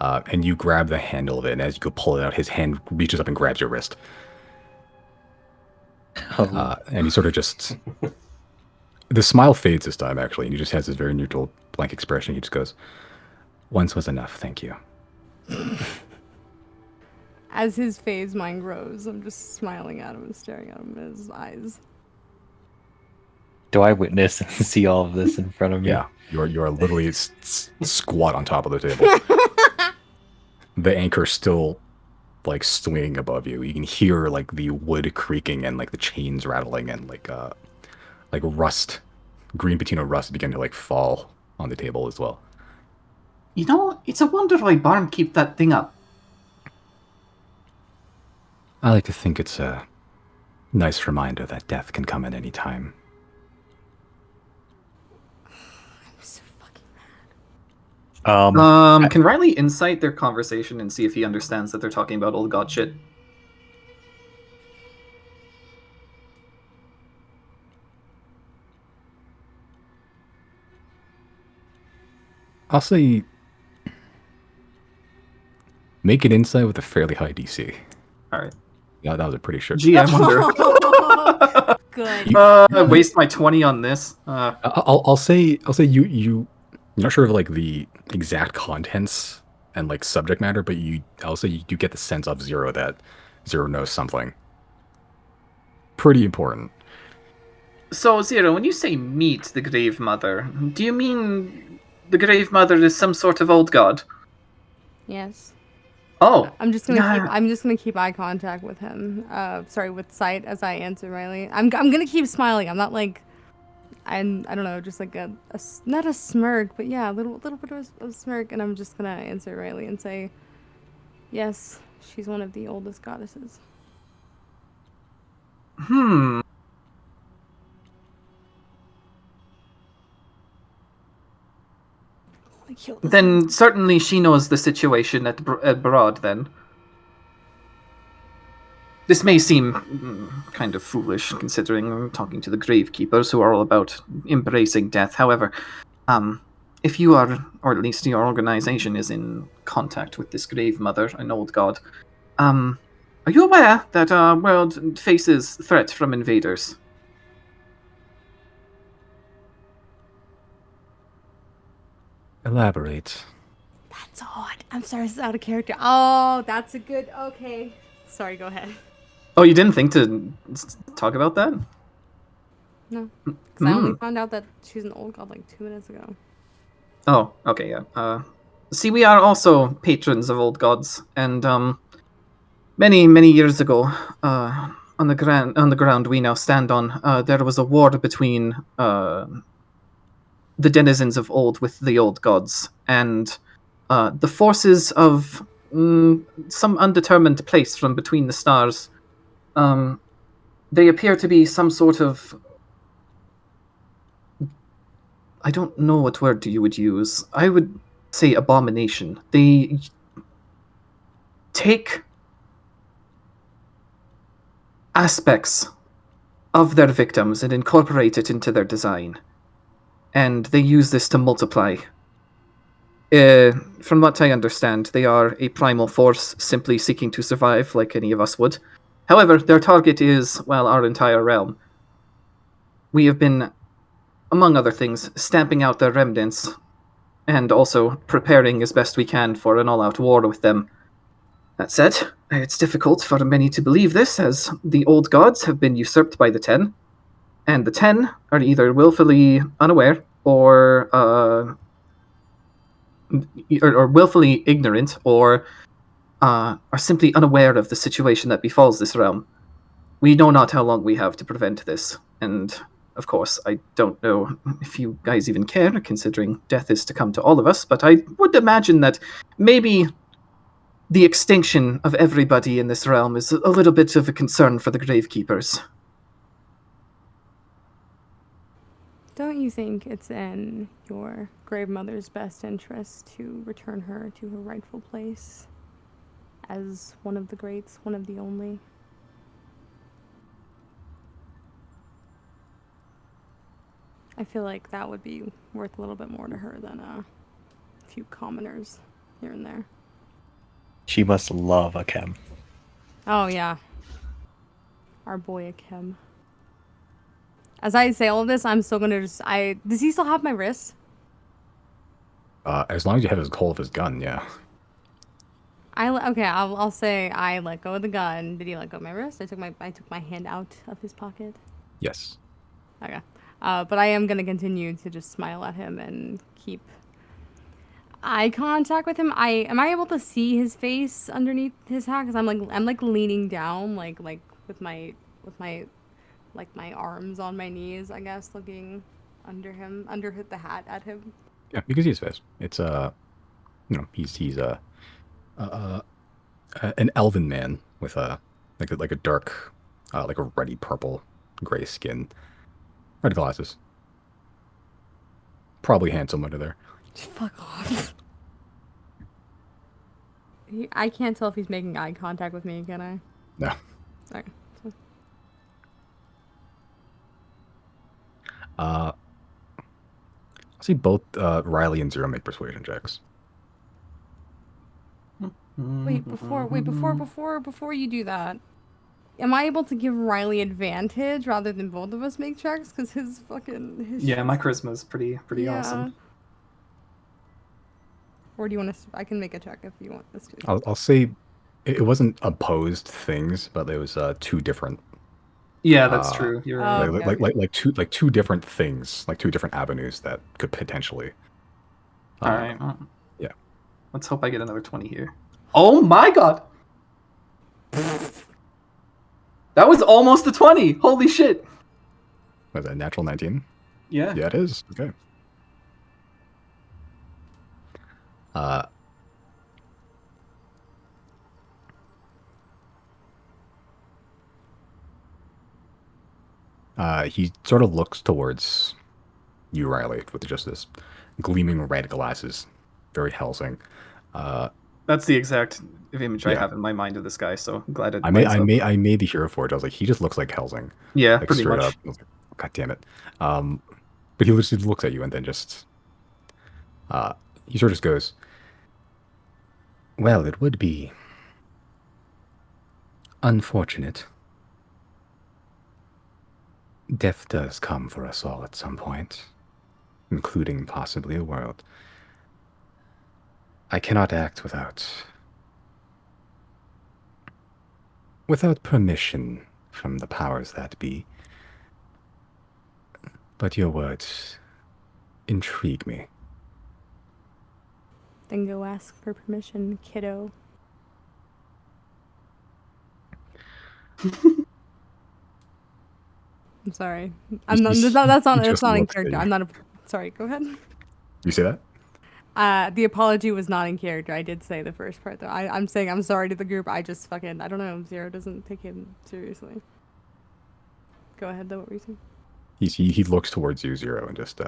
And you grab the handle of it, and as you go pull it out, his hand reaches up and grabs your wrist. And he sort of just... The smile fades this time, actually, and he just has this very neutral, blank expression. He just goes, "Once was enough, thank you." As his phase mine grows, I'm just smiling at him and staring at him in his eyes. Do I witness and see all of this in front of me? Yeah, you're literally squat on top of the table. The anchor still like swinging above you. You can hear like the wood creaking and like the chains rattling and like rust, green patina rust begin to like fall on the table as well. You know, it's a wonder why Barn keep that thing up. I like to think it's a nice reminder that death can come at any time. I'm so fucking mad. Can Riley insight their conversation and see if he understands that they're talking about old god shit? I'll say make an insight with a fairly high DC. Alright. Yeah, that was a pretty sure. Gee, I wonder. Good. Waste my 20 on this. I'll say you're not sure of like the exact contents and like subject matter, but I'll say you do get the sense of Zero that Zero knows something pretty important. So, Zero, when you say meet the Grave Mother, do you mean the Grave Mother is some sort of old god? Yes. Oh, I'm just gonna yeah. I'm just gonna keep eye contact with him. Sorry, with sight as I answer Riley. I'm gonna keep smiling. I'm not like, I don't know, just like not a smirk, but yeah, a little bit of a smirk, and I'm just gonna answer Riley and say, yes, she's one of the oldest goddesses. Then certainly she knows the situation at Broad, then. This may seem kind of foolish, considering I'm talking to the Gravekeepers, who are all about embracing death. However, if you are, or at least your organization is in contact with this Grave Mother, an old god, are you aware that our world faces threat from invaders? Elaborate. That's odd. I'm sorry, this is out of character. Oh, that's a good. Okay. Sorry, go ahead. Oh, you didn't think to talk about that? No, because I only found out that she's an old god like 2 minutes ago. Oh, okay, yeah. See, we are also patrons of old gods, and many years ago, on the ground we now stand on, there was a war between the denizens of old with the old gods, and the forces of some undetermined place from between the stars. They appear to be some sort of... I don't know what word you would use. I would say abomination. They take aspects of their victims and incorporate it into their design. And they use this to multiply. From what I understand, they are a primal force simply seeking to survive like any of us would. However, their target is, well, our entire realm. We have been, among other things, stamping out their remnants, and also preparing as best we can for an all-out war with them. That said, it's difficult for many to believe this, as the old gods have been usurped by the Ten, and the Ten are either willfully unaware or willfully ignorant, or are simply unaware of the situation that befalls this realm. We know not how long we have to prevent this, and of course, I don't know if you guys even care, considering death is to come to all of us, but I would imagine that maybe the extinction of everybody in this realm is a little bit of a concern for the Gravekeepers. Don't you think it's in your grave mother's best interest to return her to her rightful place as one of the greats, one of the only? I feel like that would be worth a little bit more to her than a few commoners here and there. She must love Akem. Oh, yeah. Our boy Akem. As I say all of this, I'm still gonna just... Does he still have my wrist? As long as you have his hold of his gun, yeah. Okay, I'll say I let go of the gun. Did he let go of my wrist? I took my hand out of his pocket. Yes. Okay. But I am gonna continue to just smile at him and keep eye contact with him. Am I able to see his face underneath his hat? Because I'm leaning down, like with my my arms on my knees, I guess, looking under the hat at him. Yeah, you can see his face. It's he's an elven man with like a dark, like a ruddy purple gray skin, red glasses. Probably handsome under there. Fuck off. I can't tell if he's making eye contact with me, can I? No. Okay. I'll see both Riley and Zero make persuasion checks. Wait, before you do that, am I able to give Riley advantage rather than both of us make checks? Because his Yeah, my charisma is pretty yeah. awesome. Or do you want to? I can make a check if you want this to. I'll say it wasn't opposed things, but it was two different. Yeah, that's true. You're right. Like two different things, like two different avenues that could potentially. All right. Yeah. Let's hope I get another 20 here. Oh my god! That was almost a 20! Holy shit! Was that a natural 19? Yeah. Yeah, it is. Okay. He sort of looks towards you, Riley, with just this gleaming red glasses. Very Helsing. That's the exact image I Yeah. have in my mind of this guy, so I'm glad it I made the hero for it. I was like, he just looks like Helsing. Yeah, Like pretty straight much. up. I was like, God damn it. But he looks at you and then just he sort of just goes, well, it would be unfortunate. Death does come for us all at some point, including possibly a world. I cannot act without permission from the powers that be. But your words intrigue me. Then go ask for permission, kiddo. I'm sorry. I'm not. That's not in character. I'm not a. Sorry. Go ahead. You say that? The apology was not in character. I did say the first part though. I'm saying I'm sorry to the group. I just fucking I don't know. Zero doesn't take him seriously. Go ahead though. What were you saying? He looks towards you, Zero, and just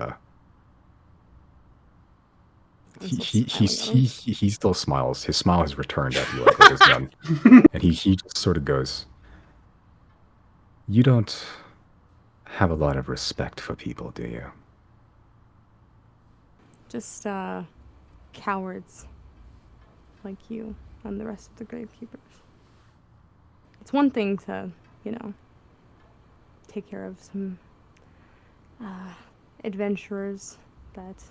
he still smiles. His smile has returned after you like his gun, and he just sort of goes, "You don't have a lot of respect for people, do you?" Just cowards like you and the rest of the gravekeepers. It's one thing to, take care of some adventurers that,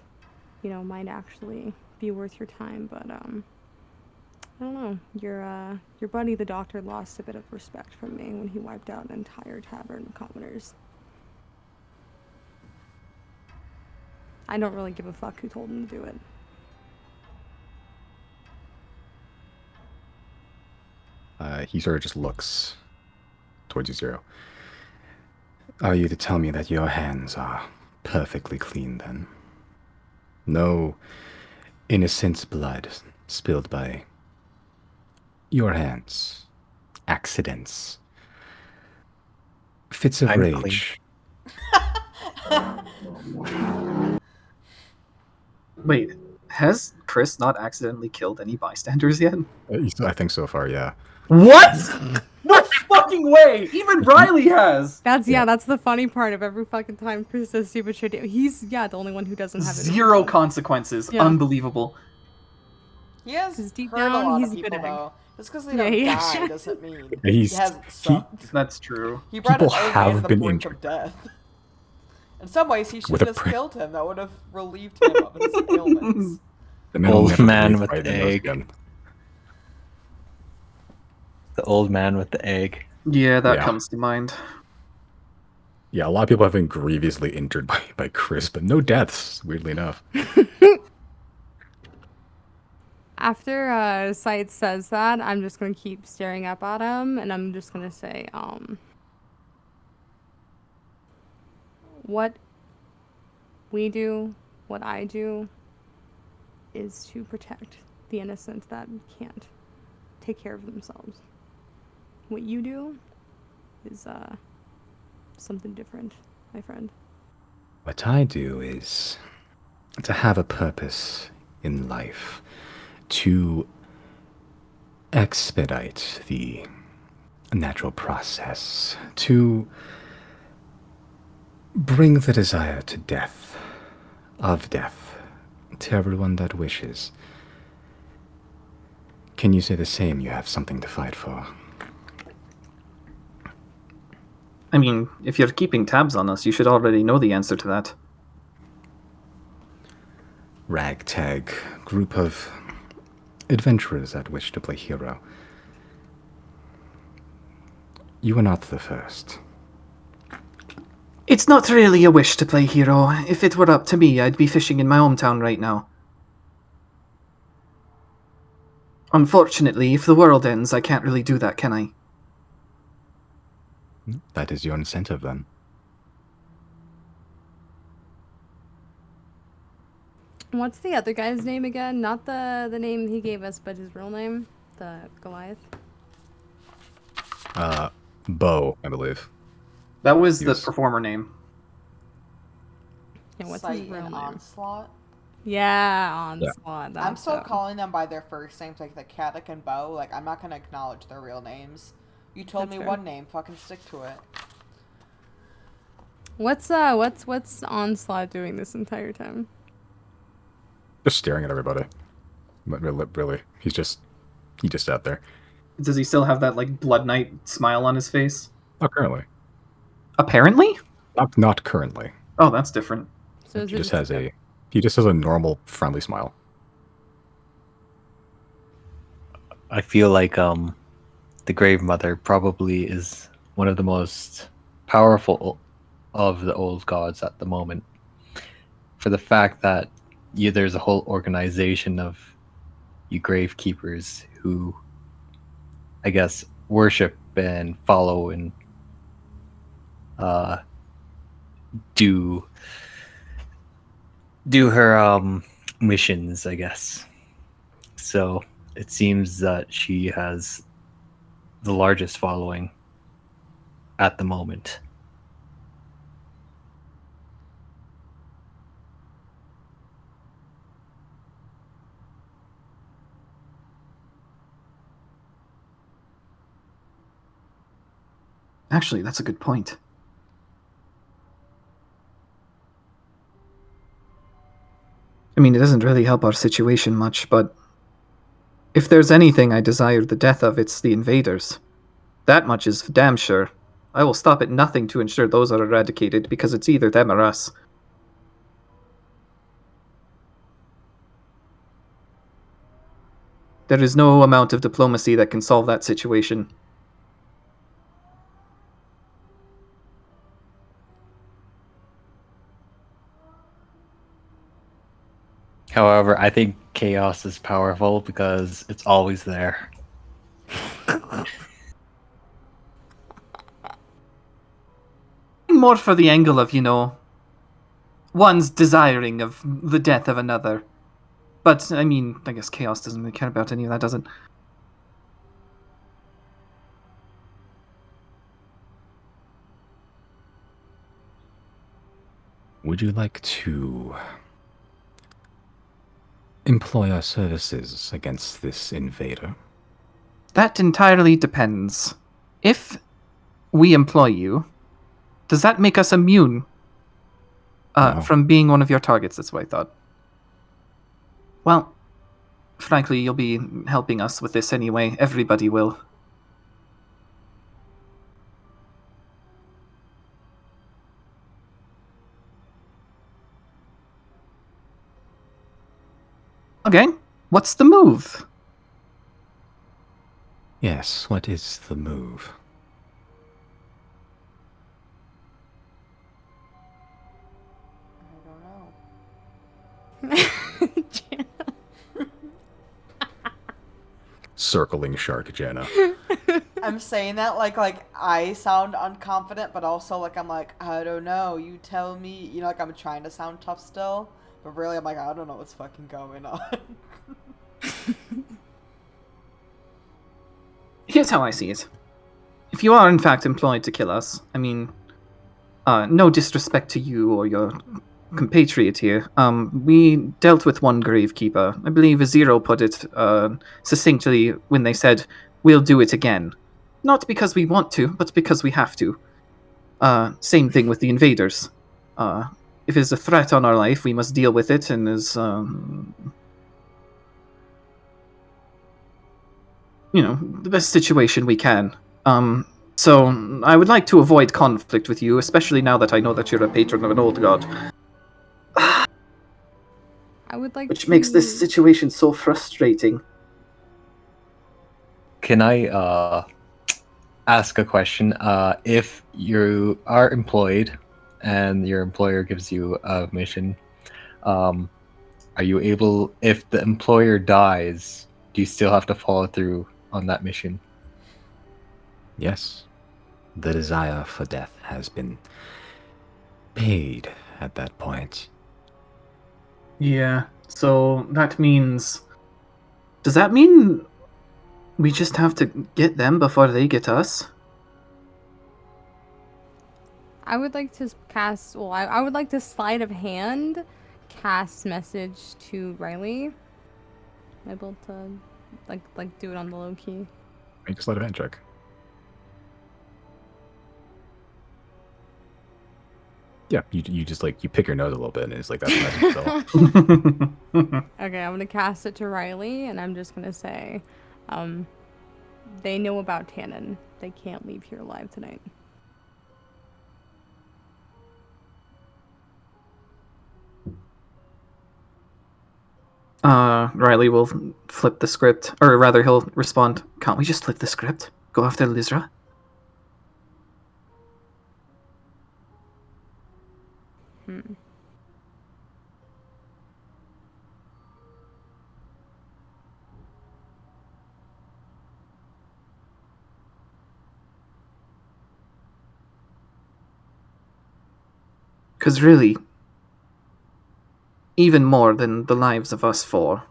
might actually be worth your time, but I don't know. Your buddy, the doctor, lost a bit of respect from me when he wiped out an entire tavern of commoners. I don't really give a fuck who told him to do it. He sort of just looks towards you, Zero. Are you to tell me that your hands are perfectly clean, then? No innocent blood spilled by your hands. Accidents. Fits of I'm rage. Wait, has Chris not accidentally killed any bystanders yet? I think so far, yeah. What? No fucking way! Even Riley has! That's Yeah. that's the funny part of every fucking time Chris says stupid shit. He's the only one who doesn't have it. Zero consequences. Yeah. Unbelievable. He has 'Cause deep hurt down, a lot he's of a good people, egg. though. Just because they Yeah, don't he is. die doesn't mean He's- he hasn't he- sucked. That's true. He brought people his own have man to the been brink injured. of death. In some ways, he should With have a just pri- killed him. That would have relieved him of his ailments. The man will Old never man breathe with right the in those egg. again. The old man with the egg. Yeah, that Yeah. comes to mind. Yeah, a lot of people have been grievously injured by Chris, but no deaths, weirdly enough. After Sight says that, I'm just gonna keep staring up at him, and I'm just gonna say, what we do, what I do, is to protect the innocent that can't take care of themselves. What you do is something different, my friend. What I do is to have a purpose in life, to expedite the natural process, to bring the desire to death, of death, to everyone that wishes. Can you say the same? You have something to fight for. I mean, if you're keeping tabs on us, you should already know the answer to that. Ragtag group of adventurers that wish to play hero. You are not the first. It's not really a wish to play hero. If it were up to me, I'd be fishing in my hometown right now. Unfortunately, if the world ends, I can't really do that, can I? That is your incentive, then. What's the other guy's name again? Not the name he gave us, but his real name, the Goliath. Bo, I believe. That was the Yes. performer name. Yeah, what's Sight his real and name? Onslaught. Yeah, Onslaught. I'm that's still him. calling them by their first names, like the Katic and Bo. Like, I'm not gonna acknowledge their real names. You told That's me fair. one name, fucking stick to it. What's Onslaught doing this entire time? Just staring at everybody. But really, he just sat there. Does he still have that, like, Blood Knight smile on his face? Not currently. Apparently? Not currently. Oh, that's different. So is He it just has a normal, friendly smile. I feel like the Grave Mother probably is one of the most powerful of the old gods at the moment. For the fact that there's a whole organization of you gravekeepers who, I guess, worship and follow and do her missions, I guess. So it seems that she has the largest following at the moment. Actually, that's a good point. I mean, it doesn't really help our situation much, but if there's anything I desire the death of, it's the invaders. That much is damn sure. I will stop at nothing to ensure those are eradicated, because it's either them or us. There is no amount of diplomacy that can solve that situation. However, I think chaos is powerful because it's always there. More for the angle of, one's desiring of the death of another. But, I mean, I guess chaos doesn't really care about any of that, does it? Would you like to employ our services against this invader? That entirely depends. If we employ you, does that make us immune No. from being one of your targets? That's what I thought. Well, frankly, you'll be helping us with this anyway. Everybody will. Okay, what's the move? Yes, what is the move? I don't know. Circling shark, Jenna. I'm saying that like I sound unconfident, but also like I'm like, I don't know. You tell me. Like I'm trying to sound tough still, but really I'm like, I don't know what's fucking going on. Here's how I see it. If you are in fact employed to kill us, I mean, no disrespect to you or your compatriot here. We dealt with one gravekeeper. I believe Azero put it succinctly when they said, "We'll do it again." Not because we want to, but because we have to. Same thing with the invaders. If it's a threat on our life, we must deal with it, and as the best situation we can. So I would like to avoid conflict with you, especially now that I know that you're a patron of an old god. I would like Which makes this situation so frustrating. Can I ask a question? If you are employed and your employer gives you a mission, are you able, if the employer dies, do you still have to follow through on that mission? Yes. The desire for death has been paid at that point. Yeah, so that means... Does that mean we just have to get them before they get us? I would like to cast. Well, I would like to sleight of hand cast message to Riley. Am I able to like do it on the low key? Make a sleight of hand check. Yeah, you just you pick your nose a little bit, and it's like that's the message itself. Okay, I'm gonna cast it to Riley, and I'm just gonna say, they know about Tannen. They can't leave here alive tonight. Riley will flip the script, or rather, he'll respond, "Can't we just flip the script? Go after Lizra?" Because really, even more than the lives of us four,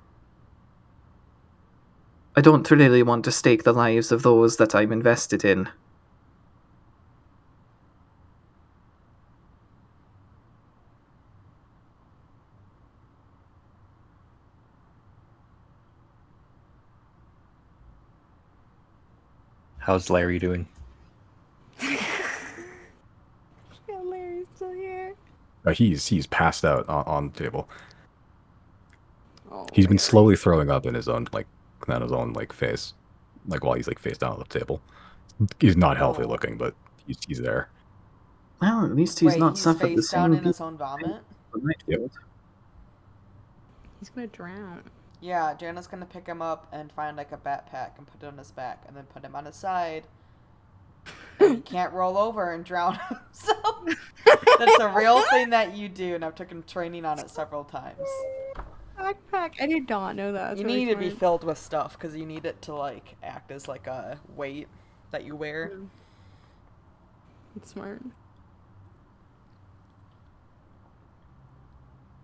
I don't really want to stake the lives of those that I'm invested in. How's Larry doing? Yeah, Larry's still here. He's passed out on the table. Oh, He's been Larry. slowly throwing up in his own face, while he's face down at the table. He's not healthy Oh. looking, but he's there. Well, at least he's Wait, not he's suffered the face down same in his own vomit? Nightfield. He's gonna drown. Yeah, Jana's gonna pick him up and find like a backpack and put it on his back, and then put him on his side. And he can't roll over and drown himself. That's a real thing that you do, and I've taken training on it several times. Backpack. I did not know that. That's You really need to be smart. filled with stuff because you need it to like act as like a weight that you wear. It's smart.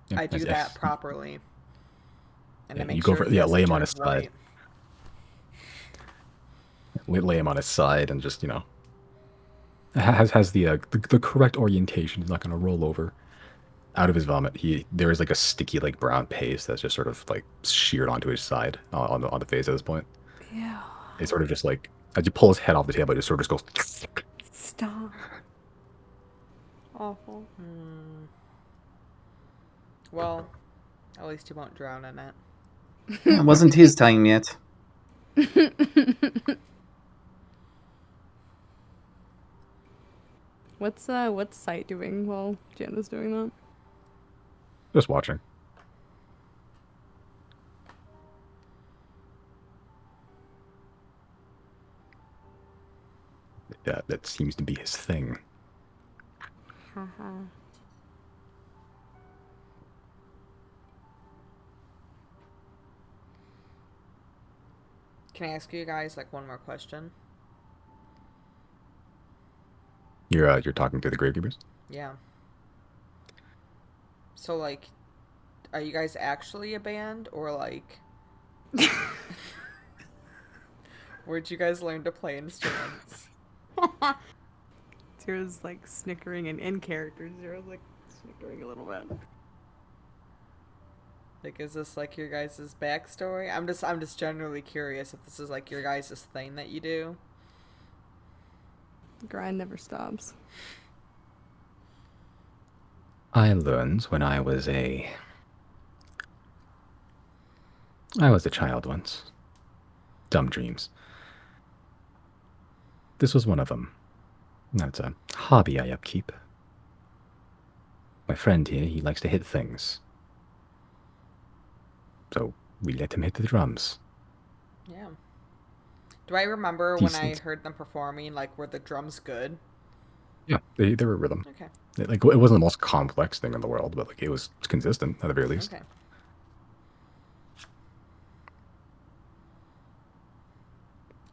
Yeah, I do as- that as- properly. And Yeah, I make you go sure for- he yeah, doesn't lay him on turn his side. right. lay him on his side and just, has the correct orientation. He's not going to roll over. Out of his vomit, there is like a sticky like brown paste that's just sort of like sheared onto his side on the face at this point. Yeah. It's sort of just like as you pull his head off the table, it just sort of just goes. Stop. Awful. Well, at least you won't drown in it. It wasn't his time yet. What's Sight doing while Jana's doing that? Just watching. Yeah, that seems to be his thing. Haha. Can I ask you guys like one more question? You're talking to the Gravekeepers? Yeah. So like, are you guys actually a band or like? Where'd you guys learn to play instruments? Zero's like snickering and in character. Zero's like snickering a little bit. Like, is this like your guys' backstory? I'm just generally curious if this is like your guys' thing that you do. The grind never stops. I learned when I was a child once. Dumb dreams. This was one of them. That's a hobby I upkeep. My friend here, he likes to hit things. So we let him hit the drums. Yeah. Do I remember when I Decent. heard them performing? Like, were the drums good? Yeah, they were rhythm. Okay. It wasn't the most complex thing in the world, but like it was consistent at the very least. Okay.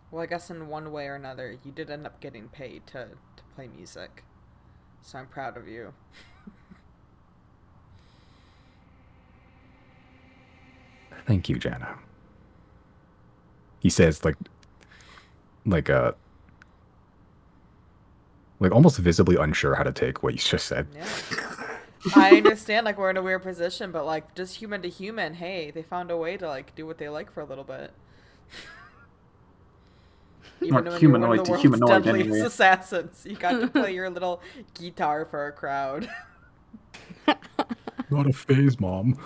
Well, I guess in one way or another, you did end up getting paid to play music. So I'm proud of you. Thank you, Jana. He says like almost visibly unsure how to take what you just said. Yeah. I understand, like, we're in a weird position, but, like, just human to human, hey, they found a way to, like, do what they like for a little bit. Even Not when you're one humanoid of to the world's humanoid, deadliest anyway. assassins, you got to play your little guitar for a crowd. Not a phase, Mom.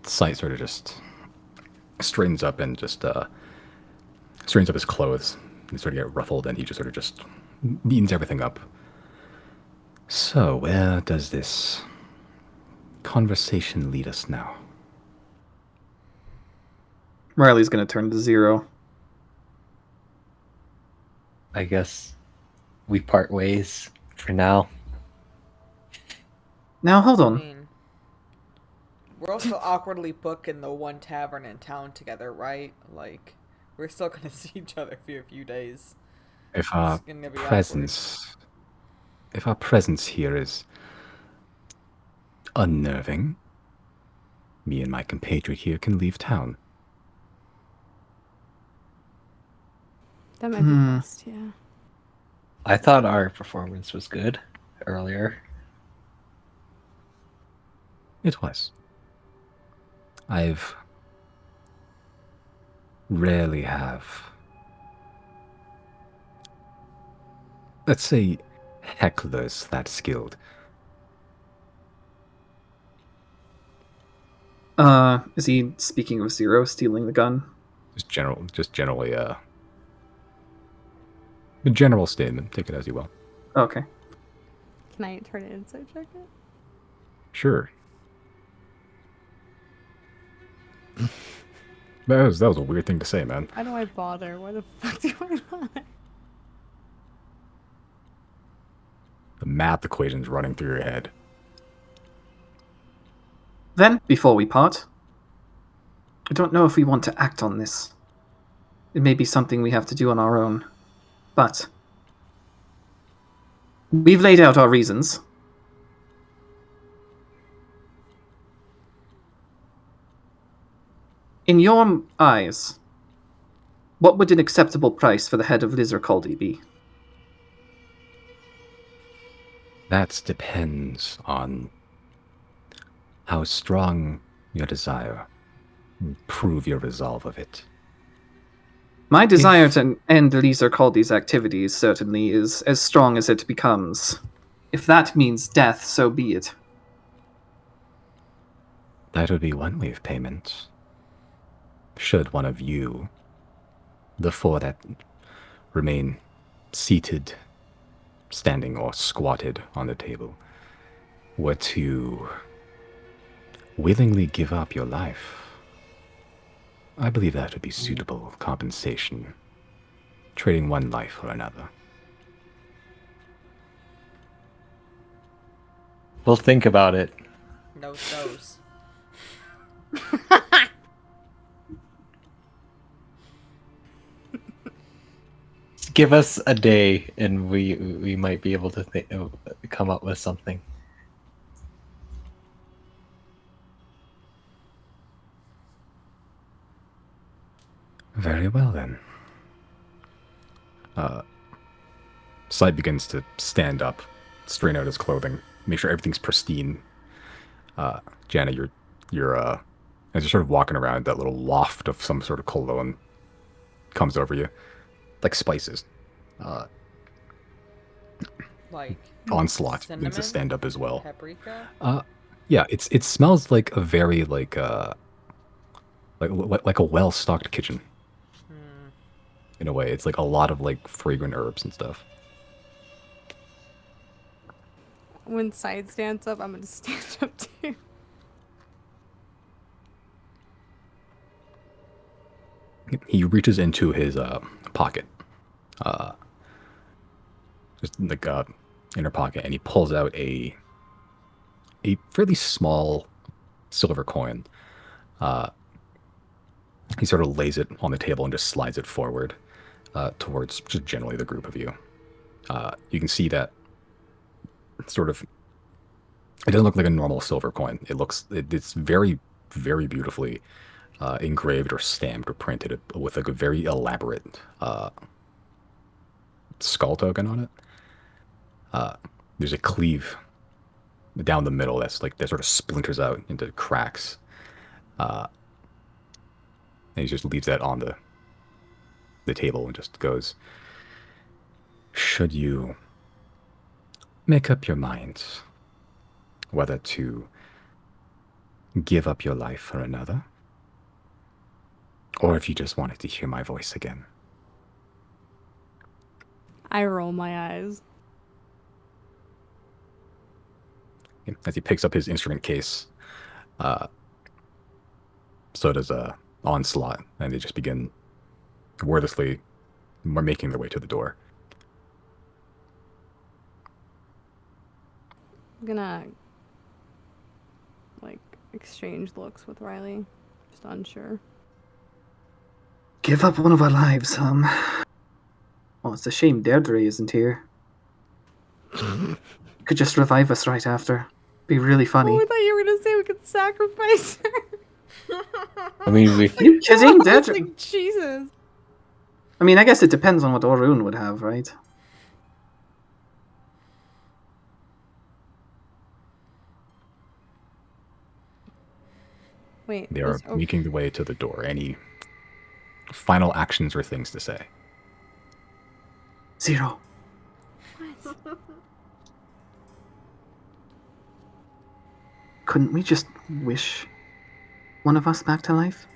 Sight sort of just straightens up and just straightens up his clothes. They sort of get ruffled, and he just sort of just neatens everything up. So, where does this conversation lead us now? Riley's gonna turn to Zero. I guess we part ways for now. Now, hold I on. mean, we're also awkwardly booked in the one tavern in town together, right? Like, we're still gonna see each other for a few days. If our It's gonna be presence, if our presence here is unnerving, me and my compatriot here can leave town. That might be best, yeah. I thought our performance was good earlier. It was. I've rarely have, let's say, hecklers that skilled. Is he speaking of Zero stealing the gun? Just generally, the general statement. Take it as you will. Okay. Can I try to insight check it? Sure. That was a weird thing to say, man. Why do I bother? Why the fuck do I not? The math equation's running through your head. Then, before we part, I don't know if we want to act on this. It may be something we have to do on our own. But we've laid out our reasons. In your eyes, what would an acceptable price for the head of Lizard Caldy be? That depends on how strong your desire. Prove your resolve of it. My desire If- to end Lizard Caldy's activities certainly is as strong as it becomes. If that means death, so be it. That would be one way of payment. Should one of you, the four that remain seated, standing, or squatted on the table, were to willingly give up your life, I believe that would be suitable compensation, trading one life for another. We'll think about it. No shows. Give us a day, and we might be able to come up with something. Very well, then. Slide begins to stand up, straighten out his clothing, make sure everything's pristine. Jana, you're as you're sort of walking around, that little waft of some sort of cologne comes over you, like spices. Like Onslaught begins to cinnamon? stand up as well. Paprika? Yeah, it smells like a very like a well-stocked kitchen. Hmm. In a way, it's like a lot of like fragrant herbs and stuff. When Side stands up, I'm gonna stand up too. He reaches into his pocket, just like inner pocket, and he pulls out a fairly small silver coin. He sort of lays it on the table and just slides it forward towards just generally the group of you. You can see that sort of. It doesn't look like a normal silver coin. It's very, very beautifully engraved or stamped or printed with like a very elaborate skull token on it. There's a cleave down the middle that sort of splinters out into cracks. And he just leaves that on the table and just goes, should you make up your mind whether to give up your life for another, or if you just wanted to hear my voice again. I roll my eyes. As he picks up his instrument case, so does Onslaught, and they just begin wordlessly making their way to the door. I'm gonna like exchange looks with Riley. Just unsure. Give up one of our lives, Well, it's a shame Deirdre isn't here. Could just revive us right after. Be really funny. Oh, I thought you were gonna say we could sacrifice her. I mean, we You kidding, I was Deirdre? like, Jesus. I mean, I guess it depends on what Orun would have, right? They Wait. are making their way to the door. Any final actions or things to say? 0. Couldn't we just wish one of us back to life?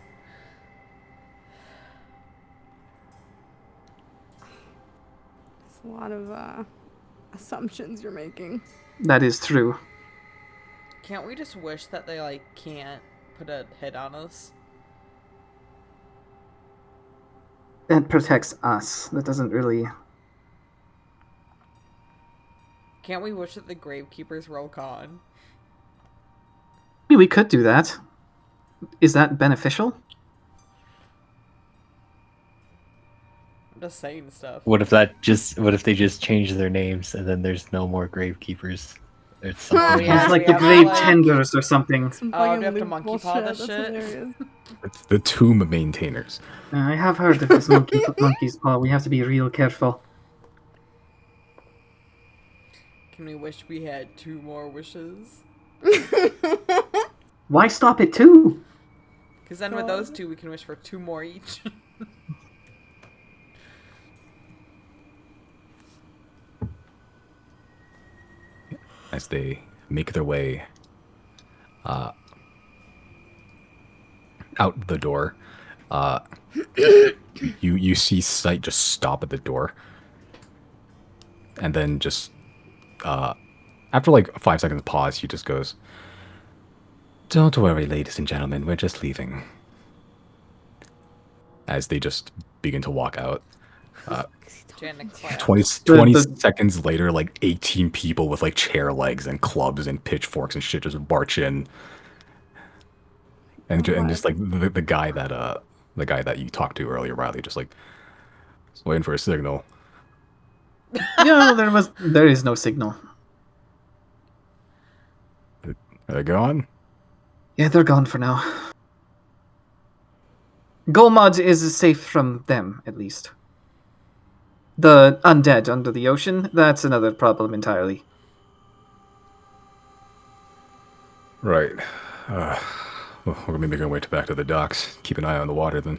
It's a lot of assumptions you're making. That is true. Can't we just wish that they, like, can't put a hit on us? It protects us. That doesn't really... Can't we wish that the Gravekeepers roll con? We could do that. Is that beneficial? I'm just saying stuff. What if they just change their names and then there's no more gravekeepers? It's something yeah. It's like we the have grave like- tenders or something. Some Oh, do fucking you have to loot monkey bullshit. paw this That's shit? hilarious. It's the tomb maintainers. I have heard of this monkey's paw. We have to be real careful. Can we wish we had 2 more wishes? Why stop at 2? Because then with those 2, we can wish for 2 more each. As they make their way out the door, you see Sight just stop at the door, and then just after like a 5 seconds pause, he just goes, "Don't worry, ladies and gentlemen, we're just leaving." As they just begin to walk out. Janet clap. 20 seconds later, like 18 people with like chair legs and clubs and pitchforks and shit just march in, and just like the guy that you talked to earlier, Riley, just like waiting for a signal. Yeah, there is no signal. Are they gone? Yeah, they're gone for now. Golmod is safe from them, at least. The undead under the ocean, that's another problem entirely. Right. Well, we're gonna be making our way back to the docks. Keep an eye on the water, then.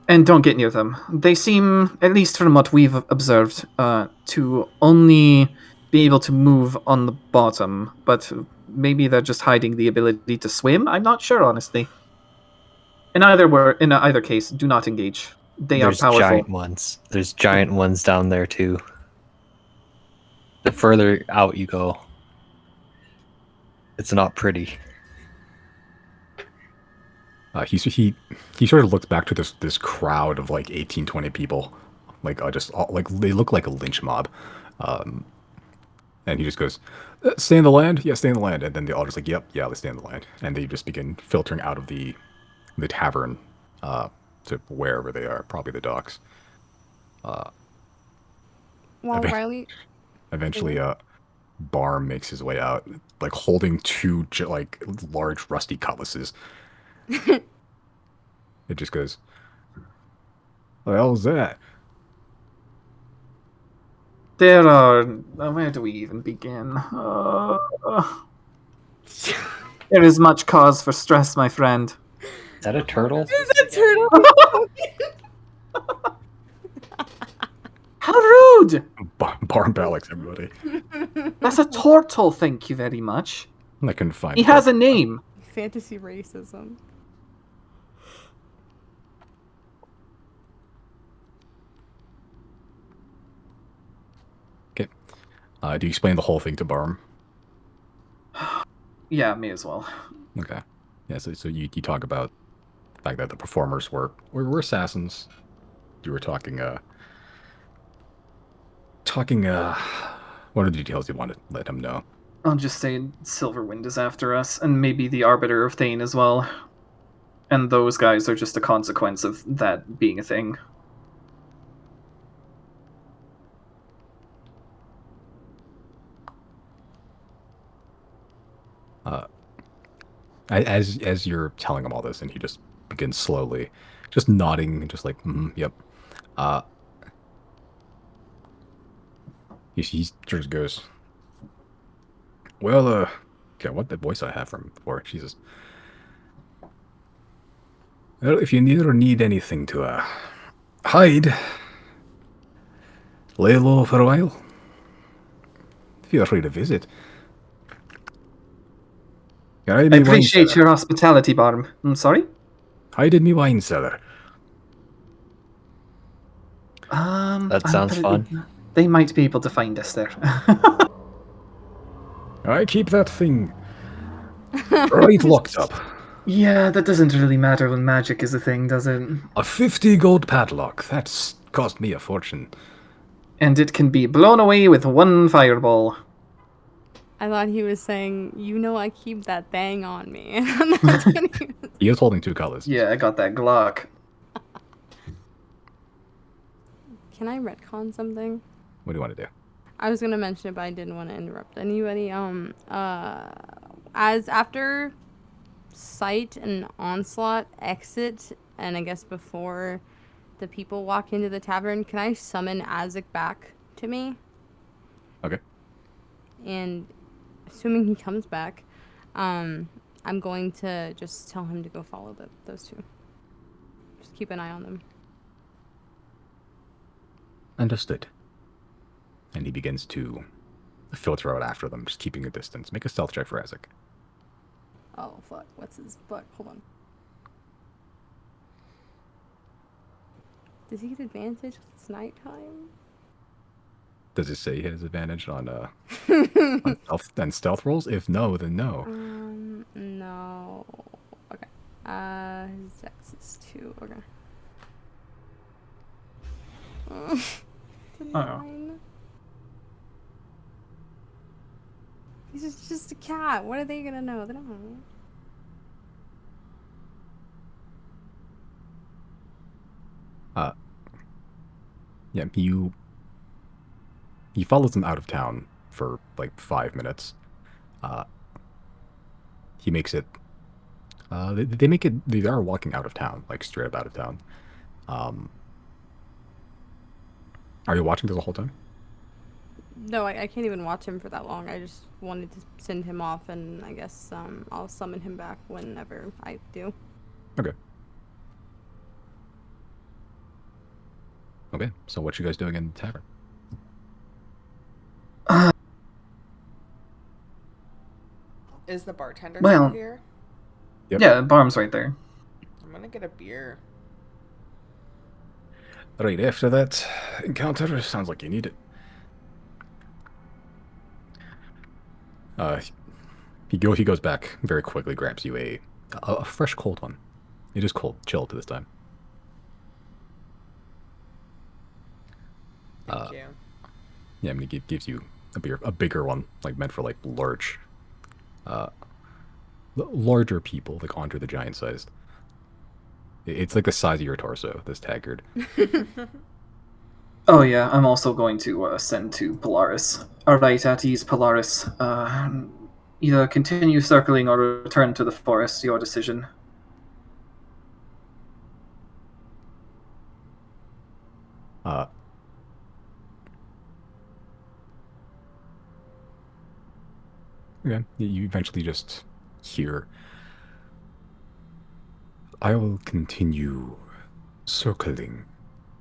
And don't get near them. They seem, at least from what we've observed, to only be able to move on the bottom, but maybe they're just hiding the ability to swim? I'm not sure, honestly. In either case, do not engage. There's are powerful. Giant ones. There's giant ones down there too. The further out you go, it's not pretty. He sort of looks back to this crowd of like 18, 20 people, like like they look like a lynch mob, and he just goes, "Stay in the land, yeah, stay in the land," and then they all just like, "Yep, yeah, let's stay in the land," and they just begin filtering out of the tavern to wherever they are, probably the docks. While Okay. Riley, Eventually, Barm makes his way out, like holding 2 like large rusty cutlasses. It just goes, "What the hell is that?" There are... where do we even begin? There is much cause for stress, my friend. Is that a turtle? How rude! Barm Alex, everybody. That's a turtle, thank you very much. I couldn't find. He has a name. fantasy racism. Okay. Do you explain the whole thing to Barm? Yeah, may as well. Okay. Yeah. So you talk about the fact that the performers were assassins. You were talking. What are the details you want to let him know? I'll just say Silverwind is after us, and maybe the Arbiter of Thane as well. And those guys are just a consequence of that being a thing. As you're telling him all this, and he just begins slowly, just nodding, just like, yep. He just goes, well, okay, what the voice I have from before, Jesus. Well, if you need anything to hide, lay low for a while. Feel free to visit. I appreciate your hospitality, Barm. I'm sorry? Hide in me wine cellar. That sounds fun. They might be able to find us there. I keep that thing right locked up. Yeah, that doesn't really matter when magic is a thing, does it? A 50 gold padlock. That's cost me a fortune. And it can be blown away with one fireball. I thought he was saying, you know, I keep that thing on me. And that's what he was. He is holding 2 colors. Yeah, I got that Glock. Can I retcon something? What do you want to do? I was gonna mention it, but I didn't want to interrupt anybody. As after Sight and Onslaught exit, and I guess before the people walk into the tavern, can I summon Azek back to me? Okay. And assuming he comes back, I'm going to just tell him to go follow those two. Just keep an eye on them. Understood. And he begins to filter out after them, just keeping a distance. Make a stealth check for Isaac. Oh, fuck. What's his butt? Hold on. Does he get advantage? It's nighttime? Does it say he has advantage on, on stealth rolls? If no, then no. No. Okay. His dex is 2. Okay. It's a 9. He's just a cat. What are they gonna know? They don't know. Yeah, he follows them out of town for like 5 minutes. He makes it. They make it. They are walking out of town, like straight up out of town. Are you watching this the whole time? No, I can't even watch him for that long. I just wanted to send him off, and I guess I'll summon him back whenever I do. Okay. Okay, so what you guys doing in the tavern? Is the bartender Well- still here? Yep. Yeah, Barm's right there. I'm gonna get a beer. Right after that encounter, sounds like you need it. He goes back very quickly, grabs you a fresh cold one. It is cold, chilled to this time. Thank you. Yeah, I mean, he gives you a beer, a bigger one, like meant for like larger people, like Andre the Giant sized. It's like the size of your torso, this taggart. Oh yeah, I'm also going to send to Polaris. Alright, at ease, Polaris. Either continue circling or return to the forest, your decision. Yeah, you eventually just hear. I will continue circling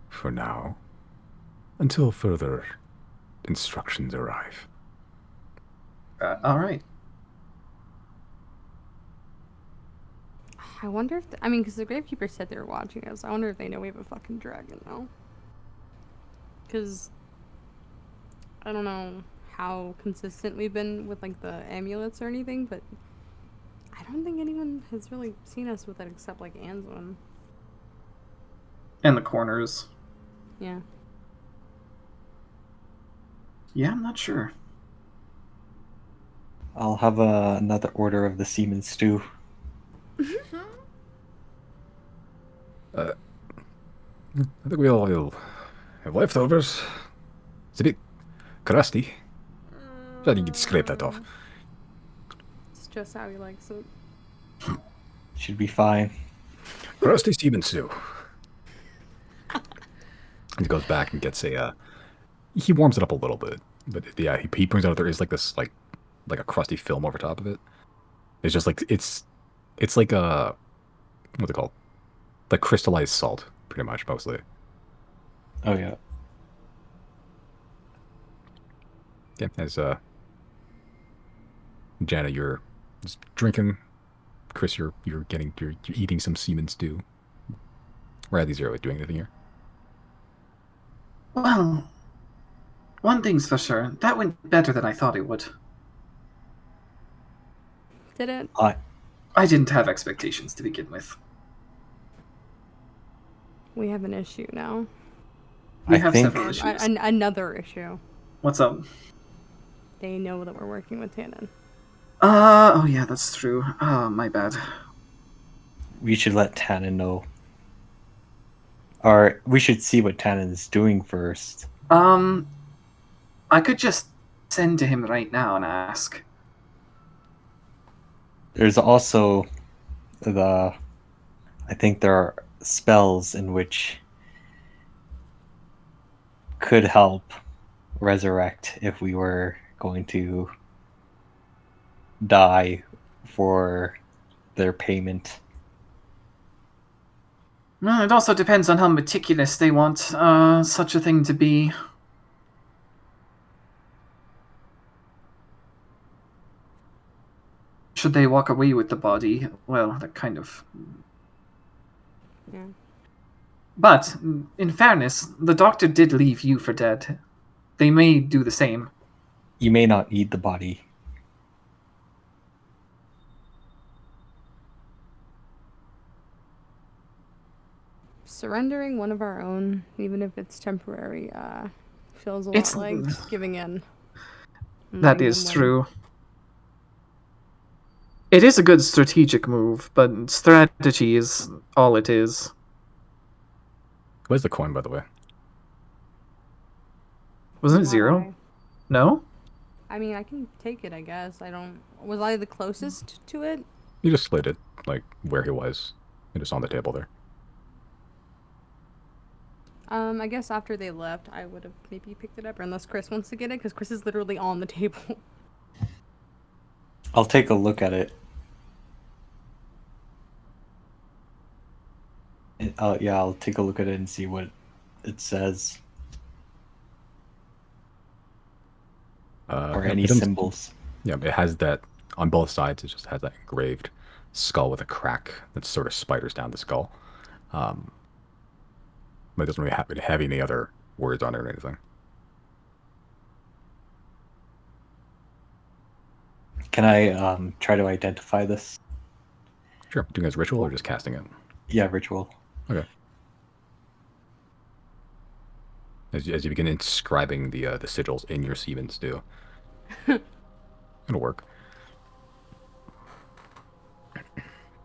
for now until further instructions arrive. Alright. I wonder if... I mean, because the Gravekeeper said they were watching us. I wonder if they know we have a fucking dragon now. Because... I don't know how consistent we've been with, like, the amulets or anything, but... I don't think anyone has really seen us with it except, like, Anzwin. And the corners. Yeah. Yeah, I'm not sure. I'll have another order of the seaman stew. I think we all will have leftovers. It's a bit crusty. So you can scrape that off. It's just how he likes it. Should be fine. Crusty seaman stew. And he goes back and gets a. He warms it up a little bit, but yeah, he brings out there is like this like a crusty film over top of it. It's just like it's like a what's it called? Like crystallized salt, pretty much mostly. Oh yeah. Yeah, as Jana, you're just drinking. Chris, you're eating some seaman stew. Riley's here, doing anything here? Well, One thing's for sure, that went better than I thought it would. Did it? I didn't have expectations to begin with. We have an issue now. We I have think- several issues. Another issue. What's up? They know that we're working with Tannen. Oh yeah, that's true. Oh, my bad. We should let Tannen know. Or we should see what Tannen is doing first. I could just send to him right now and ask. There's also I think there are spells in which could help resurrect if we were going to die for their payment. No, it also depends on how meticulous they want such a thing to be. Should they walk away with the body? Well, that kind of... Yeah. But, in fairness, the doctor did leave you for dead. They may do the same. You may not need the body. Surrendering one of our own, even if it's temporary, feels a It's- lot like giving in. And That letting is them win. true. It is a good strategic move, but strategy is all it is. Where's the coin, by the way? Wasn't it zero? Why? No? I mean, I can take it, I guess. I don't... Was I the closest to it? You just slid it, like, where he was. And just on the table there. I guess after they left, I would have maybe picked it up, or unless Chris wants to get it, because Chris is literally on the table. I'll take a look at it. Yeah, I'll take a look at it and see what it says. Or any it doesn't- symbols. Yeah, it has that on both sides. It just has that engraved skull with a crack that sort of spiders down the skull. But it doesn't really have any other words on it or anything. Can I try to identify this? Sure. Doing it as ritual or just casting it? Yeah, ritual. Okay. As you begin inscribing the sigils in your Siemens do. It'll work.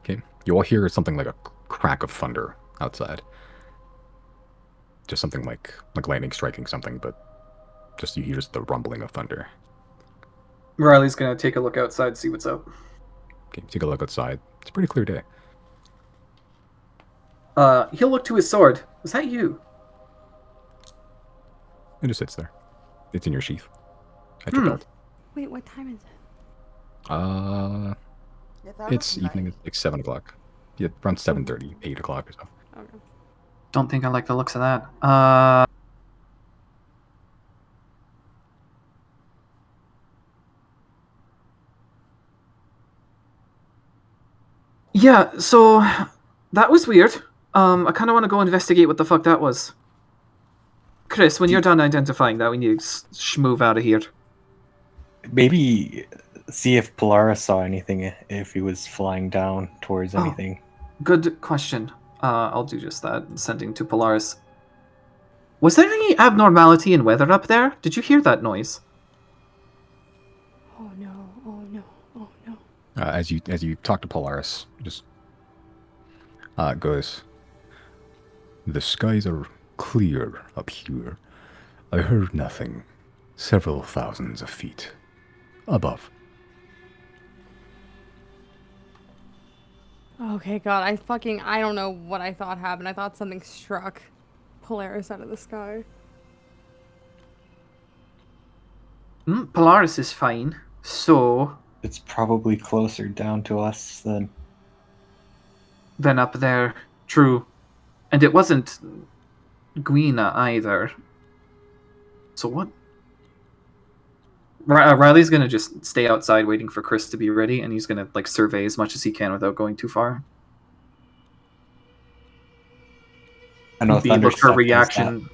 Okay. You all hear something like a crack of thunder outside. Just something like lightning striking something, but just you hear just the rumbling of thunder. Riley's gonna take a look outside, see what's up. Okay, take a look outside. It's a pretty clear day. He'll look to his sword. Was that you? It just sits there. It's in your sheath. At your Hmm. belt. Wait, what time is it? Yeah, that It's was evening. nice. It's like 7 o'clock. Yeah, around 7:30, 8 o'clock or so. Okay. Don't think I like the looks of that. Yeah, so that was weird. I kind of want to go investigate what the fuck that was. Chris, when you're done identifying that, we need to schmove out of here. Maybe see if Polaris saw anything, if he was flying down towards Oh. anything. Good question. I'll do just that. Sending to Polaris. Was there any abnormality in weather up there? Did you hear that noise? Oh no, oh no, oh no. As you talk to Polaris, just goes. The skies are clear up here. I heard nothing. Several thousands of feet above. Okay, God, I don't know what I thought happened. I thought something struck Polaris out of the sky. Polaris is fine. So, It's probably closer down to us than. then up there. True. And it wasn't Guina either. So what? Riley's gonna just stay outside waiting for Chris to be ready, and he's gonna like survey as much as he can without going too far. I know Be Thunder look for Step does that.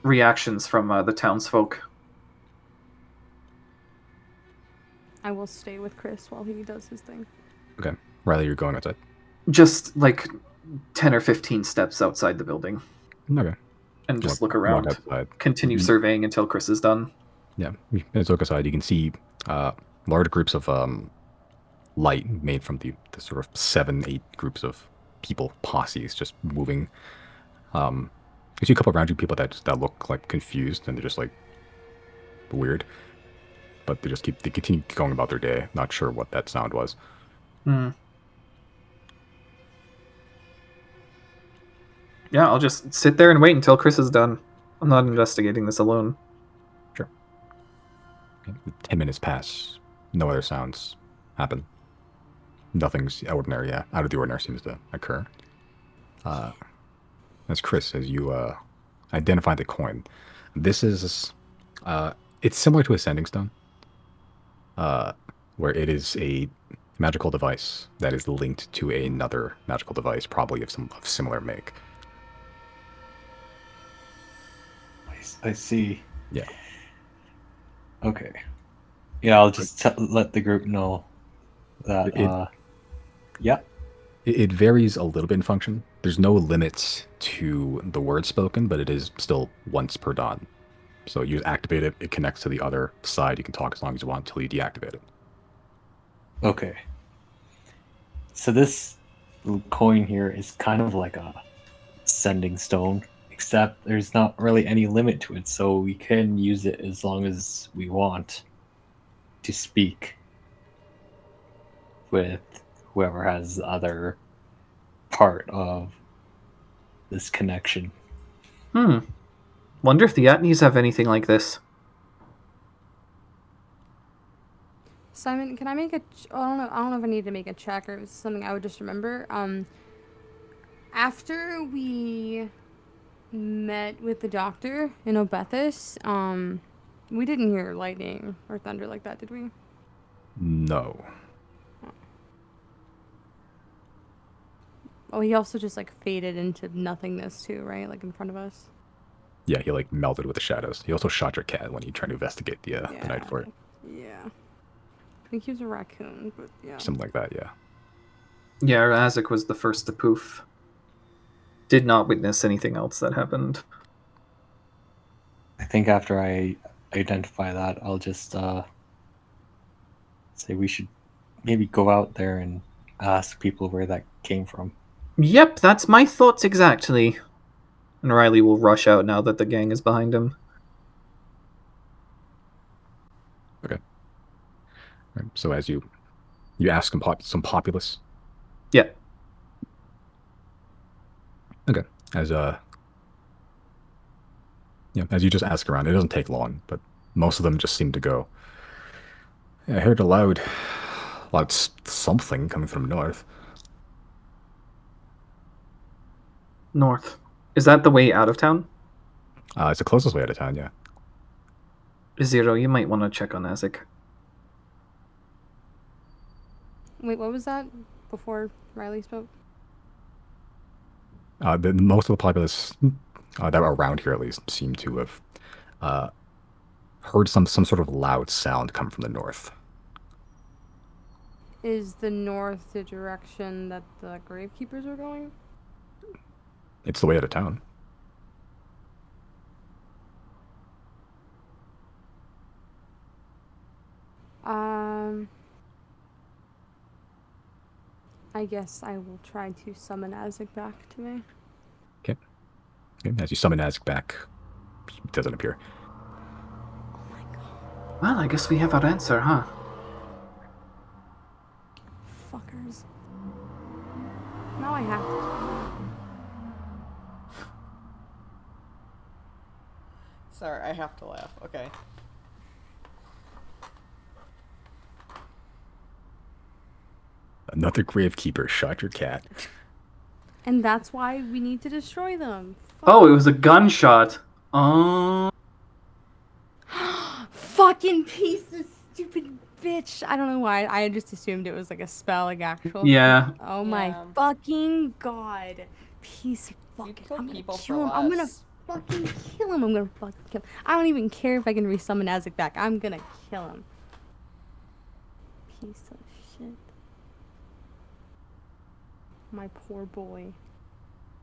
reactions from the townsfolk. I will stay with Chris while he does his thing. Okay. Riley, you're going outside. Just like 10 or 15 steps outside the building. Okay. And just Walk look around. outside. Continue You- surveying until Chris is done. Yeah. As you look outside, you can see large groups of light made from the sort of 7, 8 groups of people, posses, just moving. You see a couple around you people that look like confused and they're just like weird, but they continue going about their day, not sure what that sound was. Hmm. Yeah, I'll just sit there and wait until Chris is done. I'm not investigating this alone. Sure. Okay. 10 minutes pass. No other sounds happen. Nothing's ordinary. Yeah, out of the ordinary seems to occur. That's Chris, as you identify the coin. This is it's similar to a sending stone, where it is a magical device that is linked to another magical device, probably of similar make. I see. Yeah. Okay. Yeah, I'll just let the group know that. Yeah. It varies a little bit in function. There's no limits to the word spoken, but it is still once per dawn. So you activate it, it connects to the other side. You can talk as long as you want until you deactivate it. Okay. So this little coin here is kind of like a sending stone, except there's not really any limit to it, so we can use it as long as we want to speak with whoever has the other part of this connection. Wonder if the Atneys have anything like this. Simon, can I make a? I don't know if I need to make a check or if it's something I would just remember. After we met with the doctor in Obethus, we didn't hear lightning or thunder like that, did we? No. Oh, he also just like faded into nothingness too, right? Like in front of us. Yeah, he like melted with the shadows. He also shot your cat when he tried to investigate the night fort. Yeah. I think he was a raccoon, but yeah. Something like that, yeah. Yeah, Azek was the first to poof. Did not witness anything else that happened. I think after I identify that, I'll just say we should maybe go out there and ask people where that came from. Yep, that's my thoughts exactly. And Riley will rush out now that the gang is behind him. Okay. Right, so as you ask some populace. Yeah. Okay. As as you just ask around, it doesn't take long, but most of them just seem to go. Yeah, I heard a loud something coming from north. North. Is that the way out of town? It's the closest way out of town, yeah. Zero, you might want to check on Azek. Wait, what was that before Riley spoke? Most of the populace that were around here, at least, seem to have heard some sort of loud sound come from the north. Is the north the direction that the gravekeepers are going? It's the way out of town. I guess I will try to summon Azek back to me. Okay. As you summon Azek back, he doesn't appear. Oh my god. Well, I guess we have our answer, huh? Fuckers. Now I have to. Sorry, I have to laugh. Okay. Another gravekeeper shot your cat. And that's why we need to destroy them. Oh, it was a gunshot. Oh. Fucking piece of stupid bitch. I don't know why. I just assumed it was like a spell, like actual. Yeah. Oh my Yeah. fucking god. Piece of You fucking. kill I'm gonna people kill for him. I'm gonna less. fucking kill him. I'm gonna fucking kill him. I don't even care if I can resummon Azek back. I'm gonna kill him. Shit. My poor boy.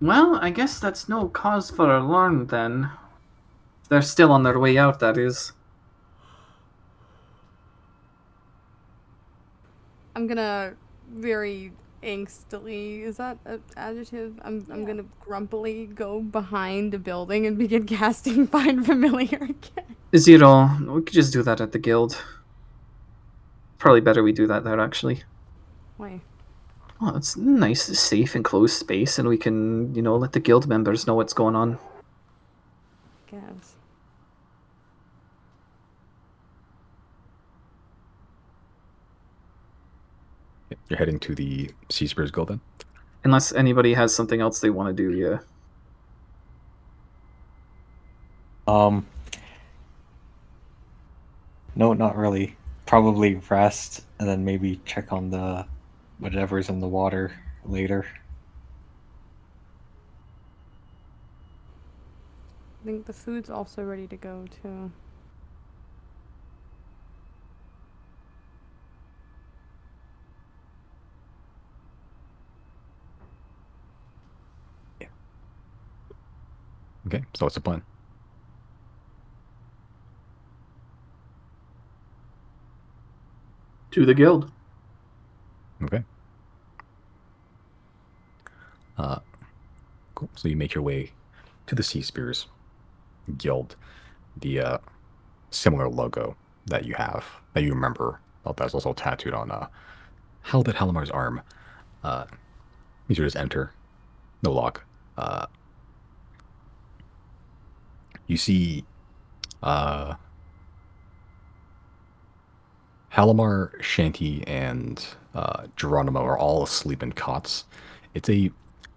Well, I guess that's no cause for alarm then. They're still on their way out, that is. I'm gonna very angstily, is that an adjective? I'm Yeah. gonna grumpily go behind a building and begin casting Find Familiar again. Zero, we could just do that at the guild. Probably better we do that there, actually. Why? Well, it's nice, safe, and closed space, and we can, let the guild members know what's going on. Guess. You're heading to the Sea Spears Guild then? Unless anybody has something else they want to do, yeah. No, not really. Probably rest and then maybe check on the whatever's in the water later. I think the food's also ready to go too. Okay, so what's the plan? To the guild. Okay. Cool. So you make your way to the Sea Spears Guild. The similar logo that you have, that you remember, that's also tattooed on Halbert Halamar's arm. You should just enter. No lock. You see Halamar, Shanty, and Geronimo are all asleep in cots. It's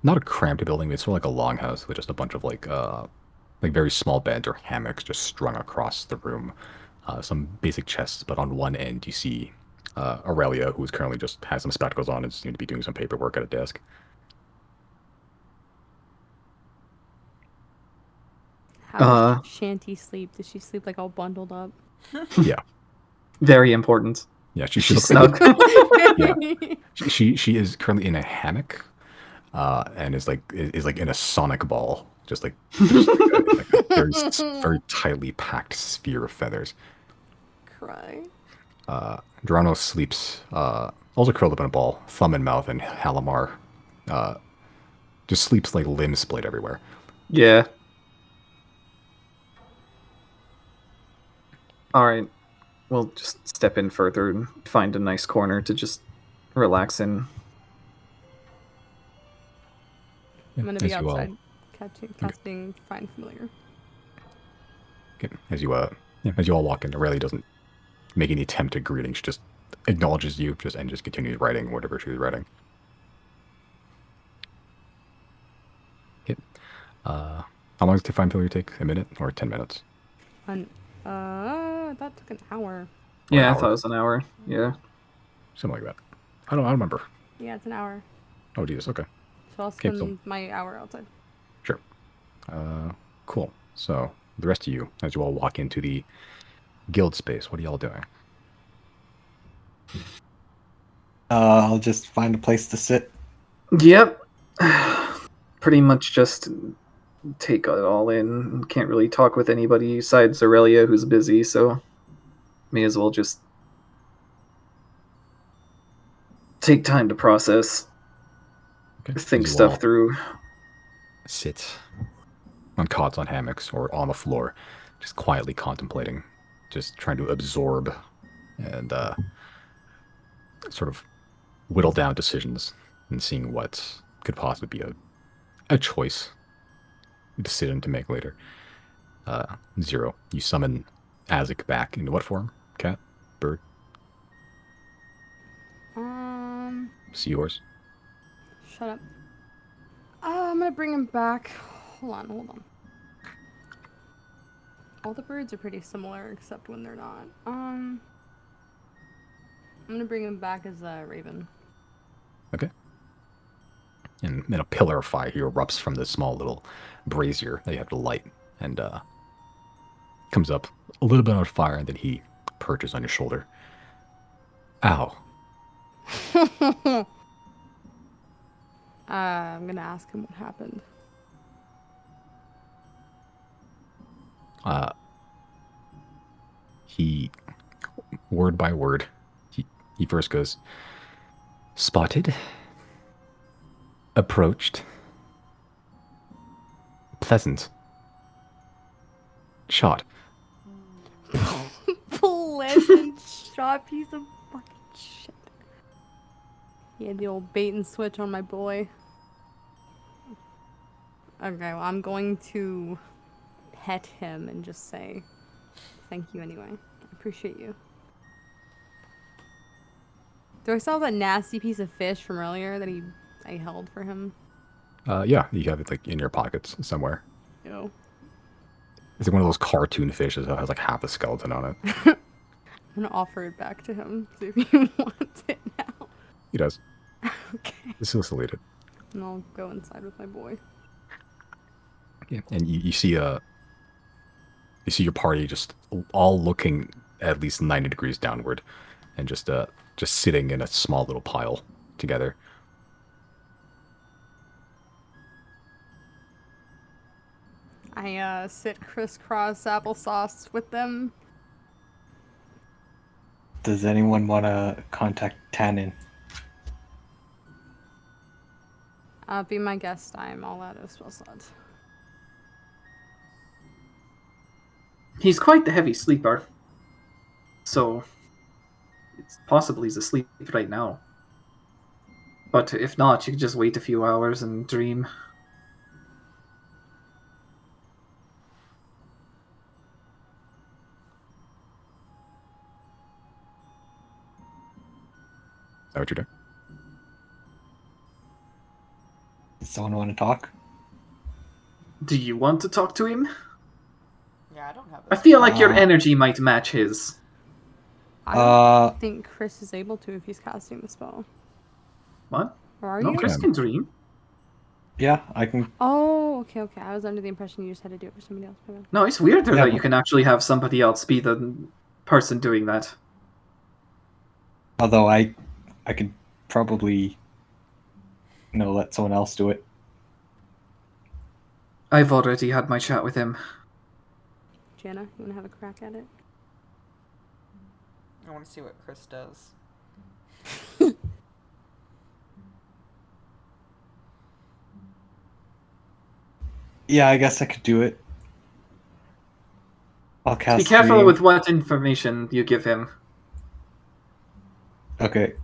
not a cramped building, but it's sort of like a longhouse with just a bunch of like very small beds or hammocks just strung across the room. Some basic chests, but on one end you see Aurelia, who's currently just has some spectacles on and seems to be doing some paperwork at a desk. How does Shanty sleep? Does she sleep like all bundled up? Yeah. Very important. Yeah, she She's looks like snug. she is currently in a hammock, and is like in a sonic ball, just like a very tightly packed sphere of feathers. Cry. Geronimo sleeps also curled up in a ball, thumb in mouth, and Halamar just sleeps like limbs splayed everywhere. Yeah. Alright. We'll just step in further and find a nice corner to just relax in. I'm gonna be As you all- outside casting Find Familiar. Okay. As you all walk in, Aurelia doesn't make any attempt at greeting. She just acknowledges you, and just continues writing whatever she was writing. Okay. How long does to find failure take? A minute or 10 minutes? That took an hour. Yeah, I hour. thought it was an hour. Yeah. Something like that. I don't remember. Yeah, it's an hour. Oh, Jesus. Okay. So I'll Okay, spend my hour outside. Sure. Cool. So the rest of you, as you all walk into the guild space, what are y'all doing? I'll just find a place to sit. Yep. Pretty much just take it all in. Can't really talk with anybody besides Aurelia, who's busy, so may as well just take time to process, Okay. think As you stuff all through. sit on cots, on hammocks, or on the floor, just quietly contemplating, just trying to absorb and sort of whittle down decisions and seeing what could possibly be a choice, a decision to make later. Zero. You summon Azik back into what form? Cat? Bird? Seahorse? Shut up. I'm gonna bring him back. Hold on. All the birds are pretty similar, except when they're not. I'm gonna bring him back as a raven. Okay. And then a pillar of fire here erupts from the small little brazier that you have to light, and comes up a little bit on fire, and then he perches on your shoulder. Ow. I'm gonna ask him what happened. He, word by word, he first goes, spotted, approached, pleasant, shot. Pleasant shot, piece of fucking shit. He had the old bait and switch on my boy. Okay, well, I'm going to pet him and just say thank you anyway. I appreciate you. Do I still have that nasty piece of fish from earlier that I held for him? Yeah, you have it like in your pockets somewhere. Ew. It's like one of those cartoon fishes that has like half a skeleton on it. I'm gonna offer it back to him, see if he wants it now. He does. Okay. It's still deleted. And I'll go inside with my boy. Yeah, and you see your party just all looking at least 90 degrees downward, and just sitting in a small little pile together. I sit crisscross applesauce with them. Does anyone want to contact Tannen? Be my guest. I'm all out of spell slots. He's quite the heavy sleeper. So, it's possible he's asleep right now. But if not, you could just wait a few hours and dream. Is that what you're doing? Does someone want to talk? Do you want to talk to him? Yeah, I don't have I this. feel like your energy might match his. I don't think Chris is able to if he's casting the spell. What? Or are No, you? Chris can dream. Yeah, I can. Oh, okay. I was under the impression you just had to do it for somebody else. My bad. No, it's weirder Yeah, that you can actually have somebody else be the person doing that. Although I could probably, let someone else do it. I've already had my chat with him. Jana, you want to have a crack at it? I want to see what Chris does. Yeah, I guess I could do it. I'll cast. Be careful Dream. with what information you give him. Okay.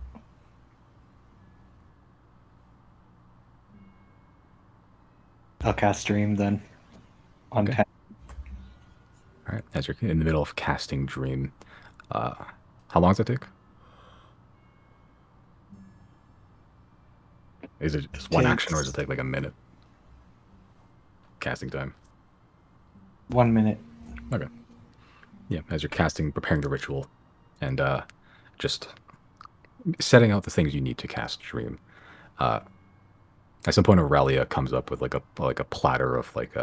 I'll cast Dream then. On Okay. 10. All right. As you're in the middle of casting Dream, how long does it take? Is it just one action, or does it take like a minute? Casting time. 1 minute. Okay. Yeah, as you're casting, preparing the ritual, and just setting out the things you need to cast Dream. At some point, Aurelia comes up with like a platter of like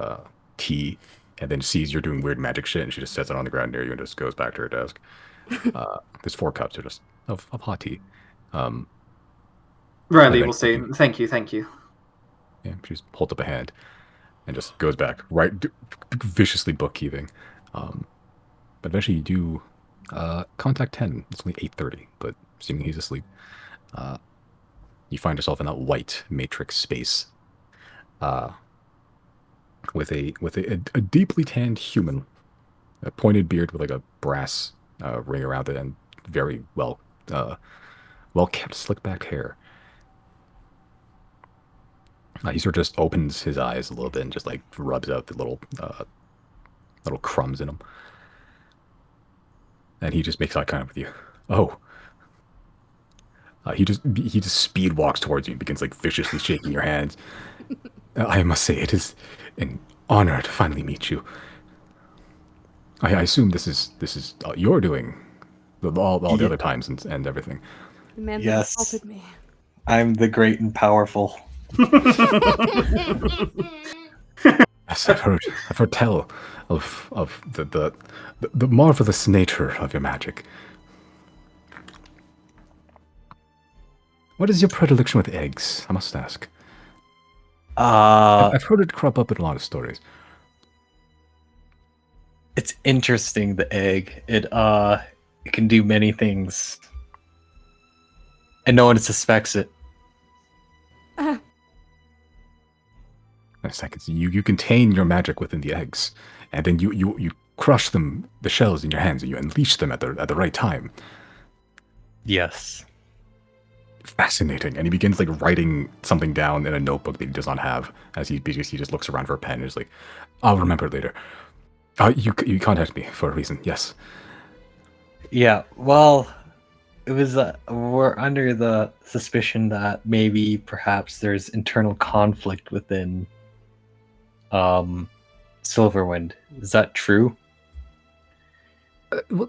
tea, and then sees you're doing weird magic shit, and she just sets it on the ground near you and just goes back to her desk. There's 4 cups of hot tea. Riley then will say, thank you. Yeah, she just holds up a hand and just goes back, right, viciously bookkeeping. But eventually you do contact 10. It's only 8:30, but assuming he's asleep, you find yourself in that white matrix space with a deeply tanned human, a pointed beard with like a brass ring around it, and very well kept slick back hair. He sort of just opens his eyes a little bit and just like rubs out the little crumbs in them, and he just makes eye contact with you. Oh. He just speed walks towards you and begins like viciously shaking your hands. I must say, it is an honor to finally meet you. I assume this is you're doing all the other times and everything. The man that Yes. assaulted me. I'm the great and powerful. Yes, I've heard tell of the marvelous nature of your magic. What is your predilection with eggs? I must ask. Uh, I've heard it crop up in a lot of stories. it's interesting, the egg. It can do many things. And no one suspects it. Nice. You contain your magic within the eggs, and then you crush them, the shells in your hands, and you unleash them at the right time. Yes. Fascinating. And he begins like writing something down in a notebook that he does not have, as he just looks around for a pen and is like, "I'll remember later." You contact me for a reason. Yes. Yeah, well, it was we're under the suspicion that maybe perhaps there's internal conflict within Silverwind. Is that true? Well,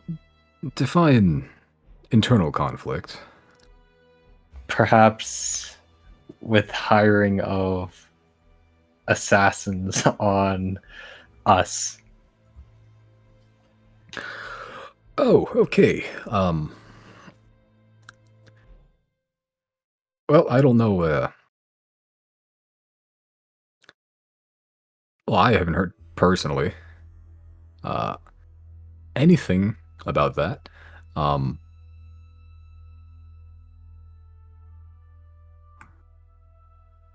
define internal conflict. Perhaps with hiring of assassins on us. Oh, okay. Well, I don't know. Well, I haven't heard personally uh, anything about that. Um,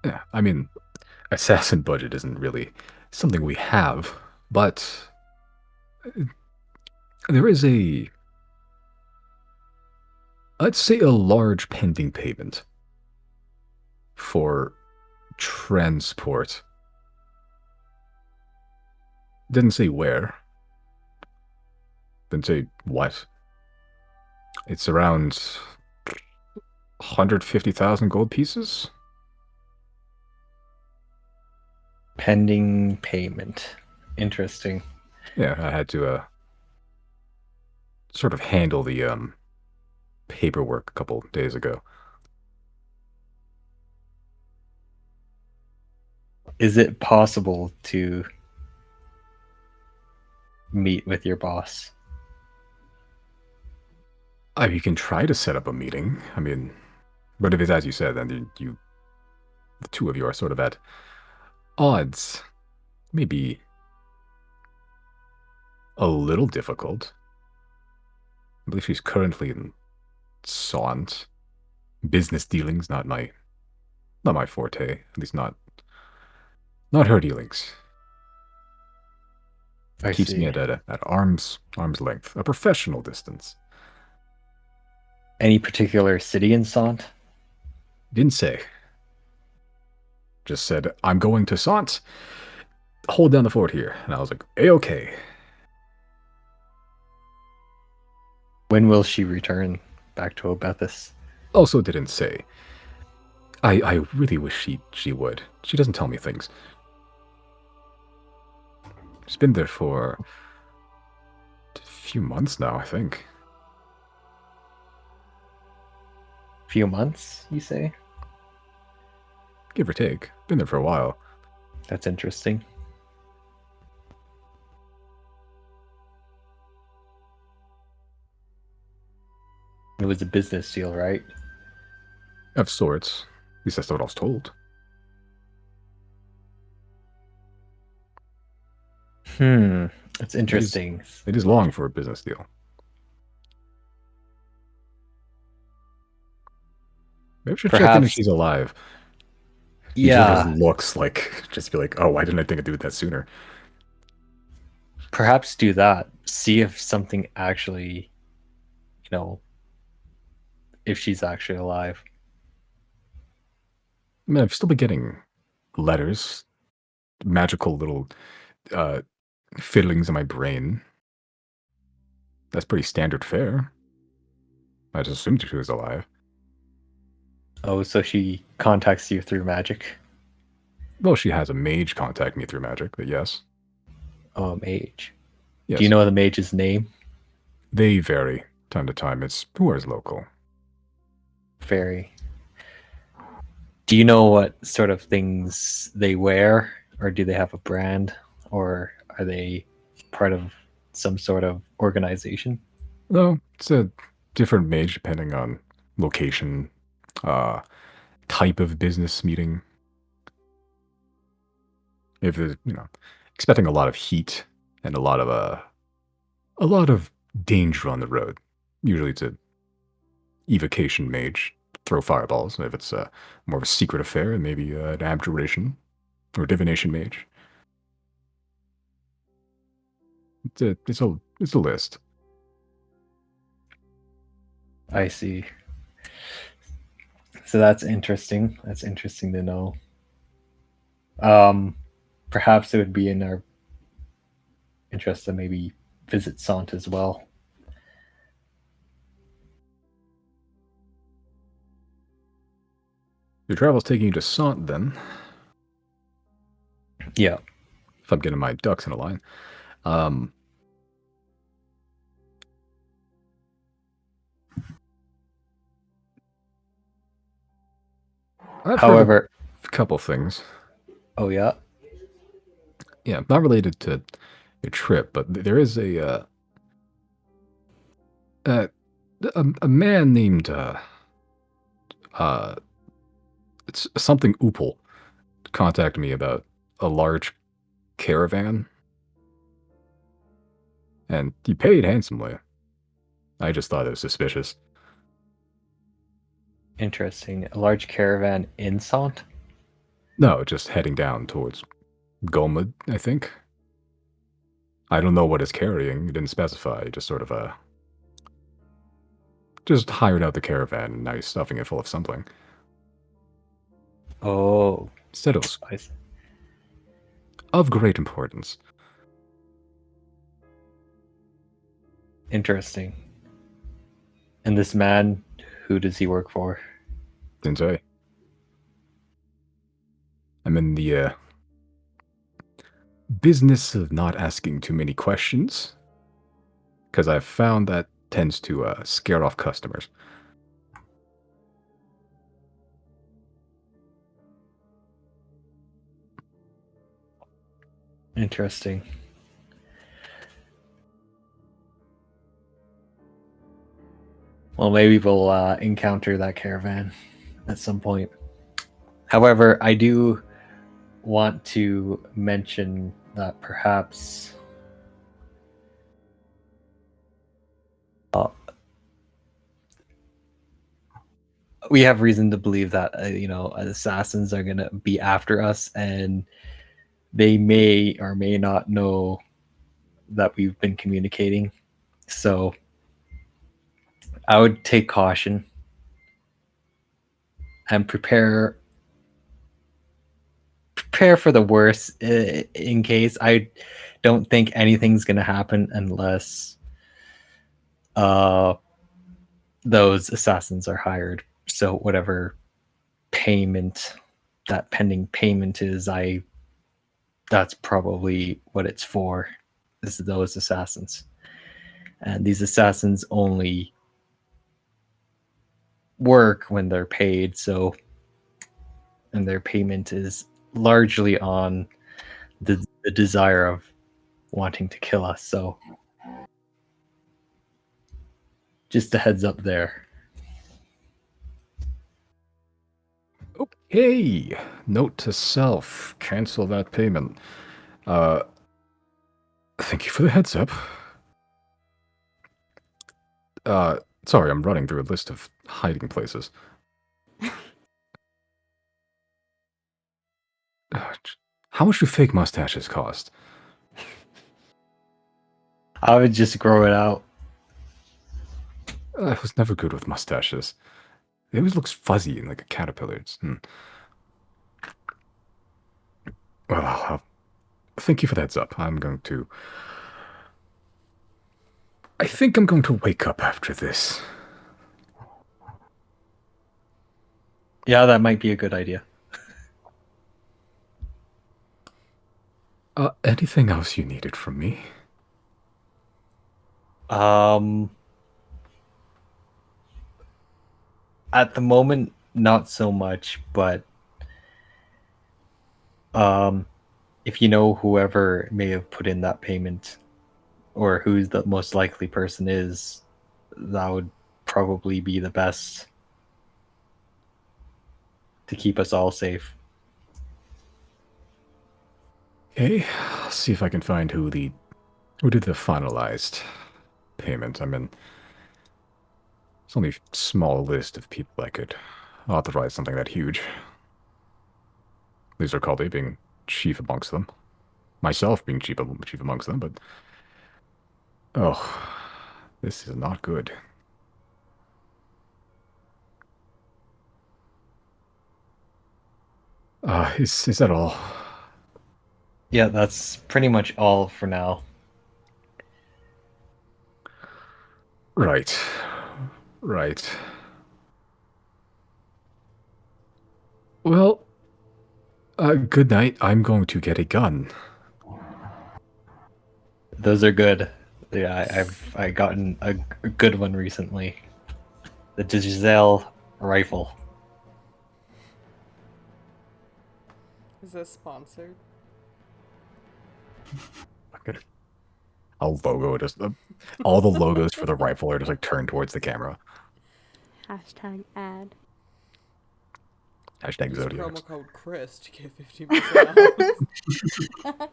yeah, I mean, assassin budget isn't really something we have, but there is let's say a large pending payment for transport. Didn't say where. Didn't say what. It's around 150,000 gold pieces. Pending payment. Interesting. Yeah, I had to sort of handle the paperwork a couple days ago. Is it possible to meet with your boss? You can try to set up a meeting. I mean, but if it's as you said, then the two of you are sort of at odds. Maybe a little difficult. I believe she's currently in Saant. Business dealings, not my forte. At least not her dealings. I Keeps me see. at arm's length, a professional distance. Any particular city in Sant? Didn't say. Just said, I'm going to Sant. Hold down the fort here. And I was like, A-okay. When will she return back to Obethus? Also didn't say. I really wish she would. She doesn't tell me things. She's been there for a few months now, I think. Few months, you say? Give or take. Been there for a while. That's interesting. It was a business deal, right? Of sorts. At least that's what I was told. That's interesting. It is long for a business deal. Maybe we should check in if Perhaps- she's alive. He sort Yeah, of looks like, just be like, oh, why didn't I think I'd do that sooner? perhaps do that. See if something actually, if she's actually alive. I mean, I've still been getting letters, magical little fiddlings in my brain. That's pretty standard fare. I just assumed she was alive. Oh, so she contacts you through magic? Well, she has a mage contact me through magic, but yes. Oh, mage. Yes. Do you know the mage's name? They vary time to time. It's whoever's local. Very. Do you know what sort of things they wear, or do they have a brand, or are they part of some sort of organization? No, it's a different mage depending on location, type of business meeting. If there's, expecting a lot of heat and a lot of danger on the road. Usually it's a evocation mage, throw fireballs. If it's more of a secret affair, maybe an abjuration or divination mage. It's a list. I see. So that's interesting. That's interesting to know. Perhaps it would be in our interest to maybe visit Sant as well. Your travel's taking you to Sant, then, Yeah. if I'm getting my ducks in a line. I've heard However, a couple things. oh yeah, Yeah, not related to your trip, but there is a man named it's something Upal contacted me about a large caravan, and he paid handsomely. I just thought it was suspicious. interesting. A large caravan in Sant? No, just heading down towards Gomad, I think. I don't know what it's carrying. He didn't specify. He just sort of just hired out the caravan, and now he's stuffing it full of something. Oh, Said it was I see. of great importance. Interesting. And this man, who does he work for? Didn't say. I'm in the business of not asking too many questions, because I've found that tends to scare off customers. Interesting. Well, maybe we'll encounter that caravan at some point. However, I do want to mention that perhaps we have reason to believe that assassins are gonna be after us, and they may or may not know that we've been communicating. So I would take caution and prepare for the worst in case. I don't think anything's gonna happen unless those assassins are hired. So whatever payment that pending payment is, that's probably what it's for, is those assassins. And these assassins only work when they're paid, so, and their payment is largely on the desire of wanting to kill us. So just a heads up there. Okay, note to self, cancel that payment. Thank you for the heads up. Sorry, I'm running through a list of hiding places. How much do fake mustaches cost? I would just grow it out. I was never good with mustaches. It always looks fuzzy and like a caterpillar. Well, thank you for the heads up. I think I'm going to wake up after this. Yeah, that might be a good idea. Anything else you needed from me? At the moment, not so much, but if you know whoever may have put in that payment, or who the most likely person is, that would probably be the best to keep us all safe. Okay, I'll see if I can find who did the finalized payment. I mean, it's only a small list of people that could authorize something that huge. These are called they being chief amongst them. Myself being chief amongst them, but oh, this is not good. Is that all? Yeah, that's pretty much all for now. Right. Right. Well, good night. I'm going to get a gun. Those are good. Yeah, I gotten a good one recently. The Giselle rifle. Is this sponsored? Fucking- I'll logo it. Just all the logos for the rifle are just like turned towards the camera. Hashtag ad. Hashtag Use Zodiacs. promo code Chris to get 15% off.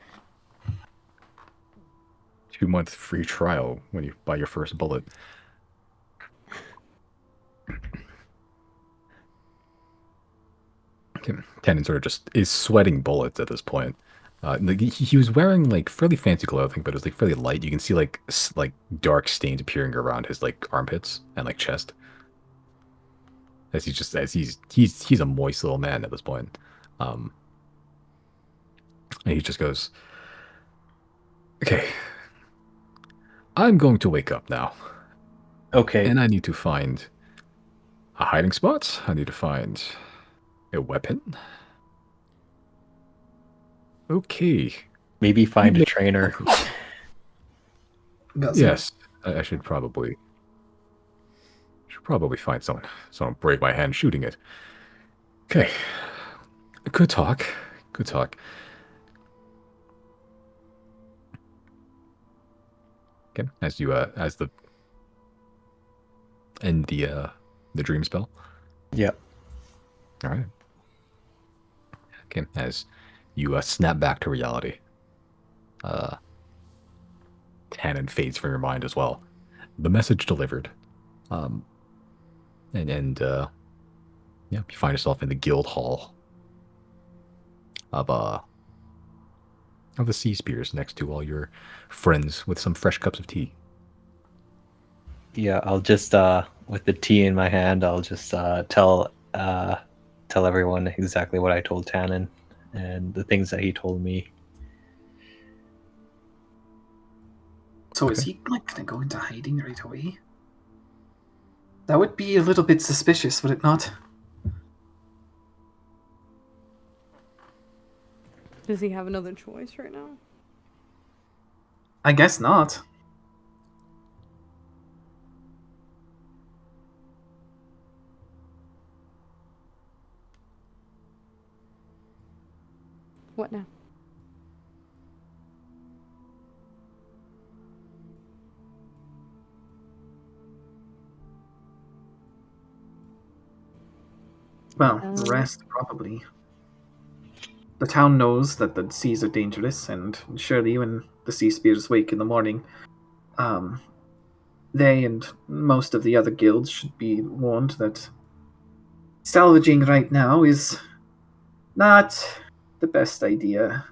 2-month free trial when you buy your first bullet. Tannen sort of just is sweating bullets at this point. He was wearing like fairly fancy clothing, but it was like fairly light. You can see like like dark stains appearing around his like armpits and like chest. As he's a moist little man at this point. And he just goes, "Okay, I'm going to wake up now, Okay, and I need to find a hiding spot. I need to find a weapon. Okay, maybe find a may- trainer. Got some- yes, I should probably find someone. Someone break my hand shooting it. Okay, good talk. Good talk. Okay, as you as the end the dream spell. Yep. All right. Okay, as you snap back to reality, Tannen fades from your mind as well. The message delivered, and yeah, you find yourself in the guild hall of the Sea Spears, next to all your friends with some fresh cups of tea. Yeah, I'll just with the tea in my hand, I'll just tell everyone exactly what I told Tannen and the things that he told me. So is Okay. he like gonna go into hiding right away? That would be a little bit suspicious, would it not? Does he have another choice right now? I guess not. What now? Well, Um, rest probably. The town knows that the seas are dangerous, and surely when the Sea Spears wake in the morning, they and most of the other guilds should be warned that salvaging right now is not the best idea.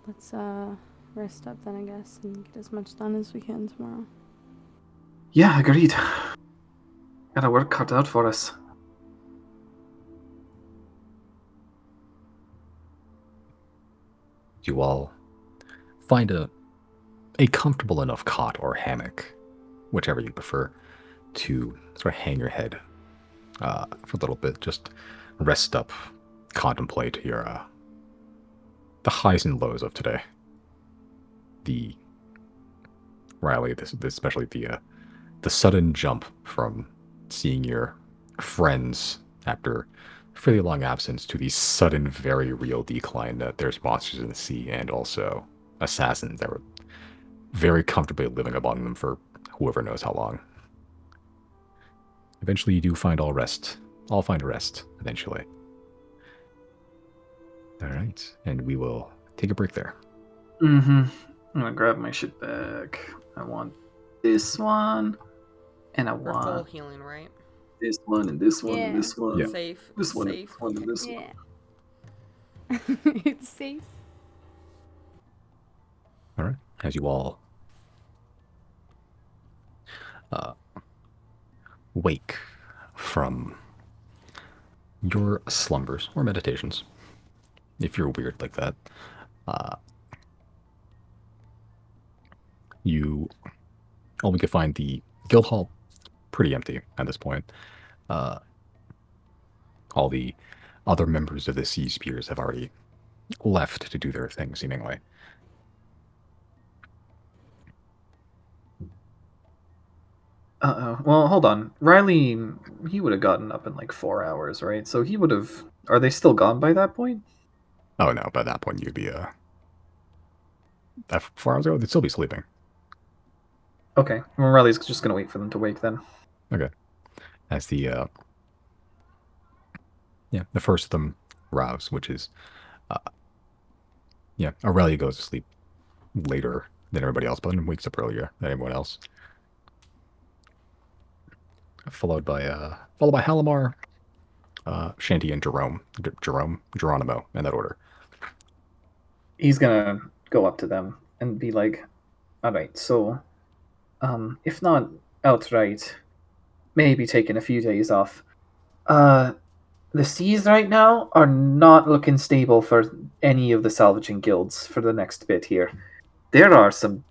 Let's rest up then, I guess, and get as much done as we can tomorrow. Yeah, agreed. Got our work cut out for us. You all find a comfortable enough cot or hammock, whichever you prefer, to sort of hang your head for a little bit. Just rest up, contemplate your the highs and lows of today. The Riley, this especially the sudden jump from seeing your friends after a fairly long absence to the sudden, very real decline that there's monsters in the sea and also assassins that were very comfortably living among them for whoever knows how long. Eventually, you do find all rest. All find rest, eventually. All right, and we will take a break there. Mm-hmm. I'm gonna grab my shit back. I want this one, and I We're full want healing, right? this one, and this one, Yeah. and this one, Yeah. Safe. this one, and Safe. this one, and this one. Yeah. It's safe. All right, as you all wake from your slumbers or meditations, if you're weird like that, you only can find the guild hall pretty empty at this point. All the other members of the Sea Spears have already left to do their thing, seemingly. Well, hold on. Riley, he would have gotten up in like 4 hours, right? So he would have. Are they still gone by that point? Oh no, by that point you'd be 4 hours ago, they'd still be sleeping. Okay. Well, Riley's just gonna wait for them to wake then. Okay. As the the first of them rouse, which is Aurelia goes to sleep later than everybody else, but then wakes up earlier than everyone else. Followed by Halimar, Shanty, and Geronimo, in that order. He's gonna go up to them and be like, "All right, so, if not outright, maybe taking a few days off. The seas right now are not looking stable for any of the salvaging guilds for the next bit here. There are some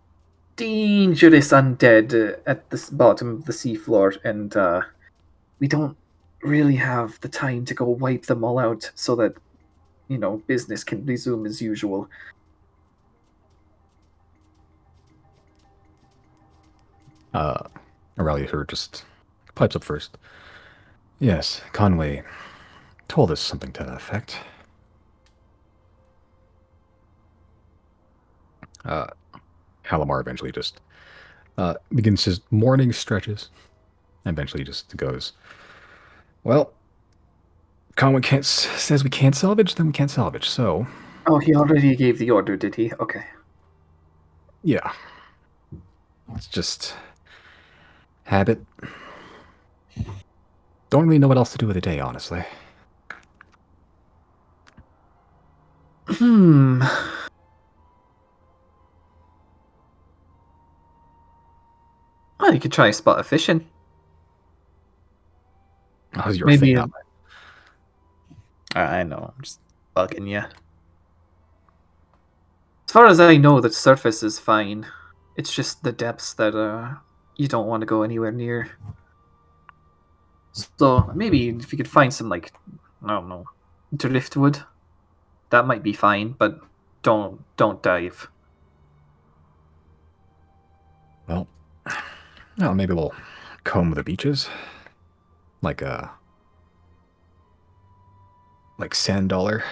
dangerous undead at the bottom of the seafloor, and we don't really have the time to go wipe them all out so that, business can resume as usual." Aurelia her just pipes up first. Yes, Conway told us something to that effect. Halimar eventually just begins his morning stretches, and eventually just goes, well, Conway says we can't salvage, then we can't salvage, so... Oh, he already gave the order, did he? Okay. Yeah. It's just... habit. Don't really know what else to do with the day, honestly. Well, you could try spot fishing. How's your Maybe thing up? I know, I'm just bugging you. As far as I know, the surface is fine. It's just the depths that you don't want to go anywhere near. So maybe if you could find some, like, I don't know, driftwood, that might be fine. But don't dive. Well, maybe we'll comb the beaches. Like sand dollar.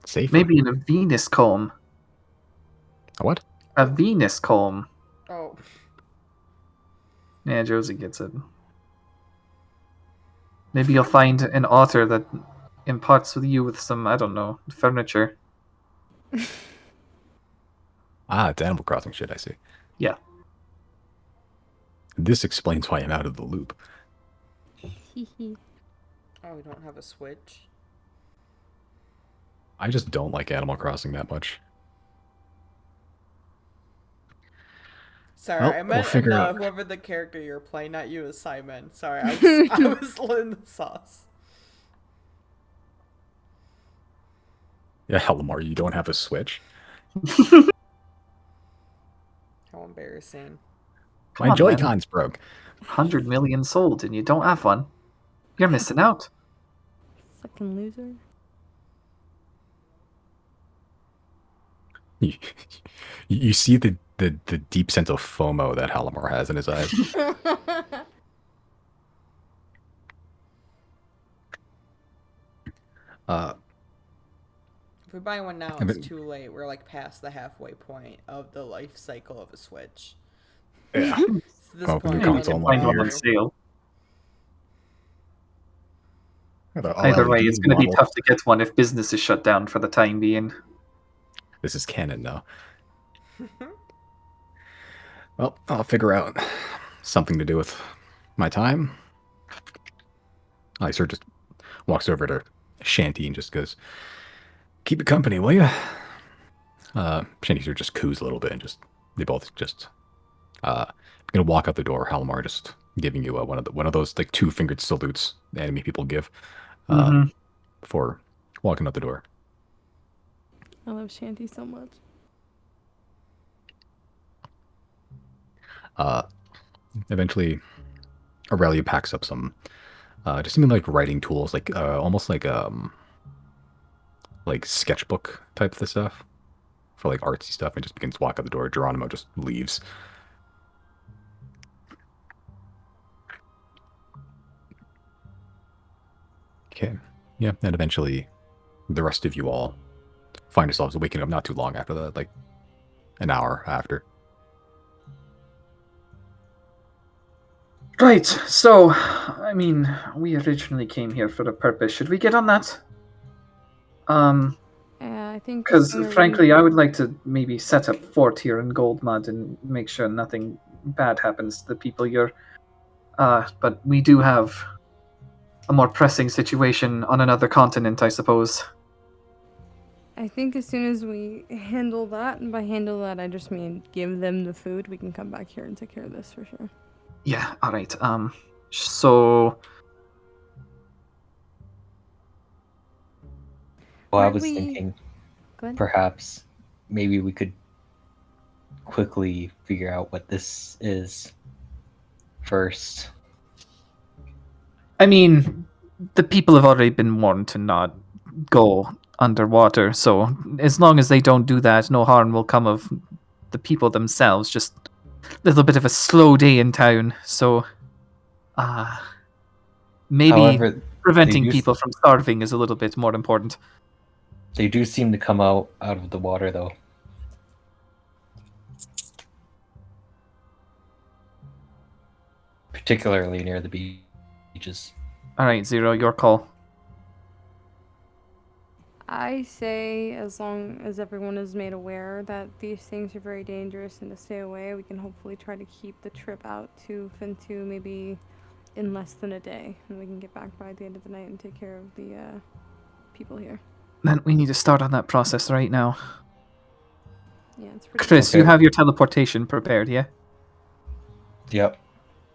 Safer. Maybe in a Venus comb. A what? A Venus comb. Oh. Yeah, Josie gets it. Maybe you'll find an otter that imparts with you with some, I don't know, furniture. It's Animal Crossing shit, I see. Yeah. This explains why I'm out of the loop. Oh, we don't have a Switch? I just don't like Animal Crossing that much. Sorry, Well, I we'll meant figure out. whoever the character you're playing, not you, is Simon. Sorry, I was in the sauce. Yeah, Lamar, you don't have a Switch? How embarrassing. My on, Joy-Cons broke. 100 million sold and you don't have one. You're missing out. Fucking loser. You see the deep sense of FOMO that Halimar has in his eyes. If we buy one now, I it's mean- too late. We're like past the halfway point of the life cycle of a Switch. Yeah. So this Come up with a point, new we console only in one Find one on year. bother. sale. The Either way, OLED it's going to be model. tough to get one if business is shut down for the time being. This is canon now. Well, I'll figure out something to do with my time. Sir just walks over to Shanty and just goes, "Keep it company, will you?" Shanty sort of just coos a little bit and they both just gonna walk out the door. Halmar just giving you one of those like 2-fingered salutes the enemy people give Mhm. before walking out the door. I love Shanty so much. Eventually, Aurelia packs up some just something like writing tools, like almost like sketchbook type of stuff for like artsy stuff, and just begins to walk out the door. Geronimo just leaves. Okay. Yeah, and eventually the rest of you all find yourselves waking up not too long after that, like an hour after. Right, so, I mean, we originally came here for a purpose. Should we get on that? Yeah, I think. the Because, sooner we frankly, I would like to maybe set up fort here in Goldmud and make sure nothing bad happens to the people here. But we do have a more pressing situation on another continent, I suppose. I think as soon as we handle that, and by handle that, I just mean give them the food, we can come back here and take care of this for sure. Yeah, alright, so... Well, I Weren't was we- thinking Go ahead. perhaps maybe we could quickly figure out what this is first. I mean, the people have already been warned to not go underwater, so as long as they don't do that, no harm will come of the people themselves. Just a little bit of a slow day in town, so maybe However, preventing they do- people from starving is a little bit more important. They do seem to come out of the water, though. Particularly near the beaches. Alright, Zero, your call. I say as long as everyone is made aware that these things are very dangerous and to stay away, we can hopefully try to keep the trip out to Fintu maybe in less than a day, and we can get back by the end of the night and take care of the people here. Then we need to start on that process right now. Yeah, it's pretty. Chris, you Okay. have your teleportation prepared, yeah? Yep.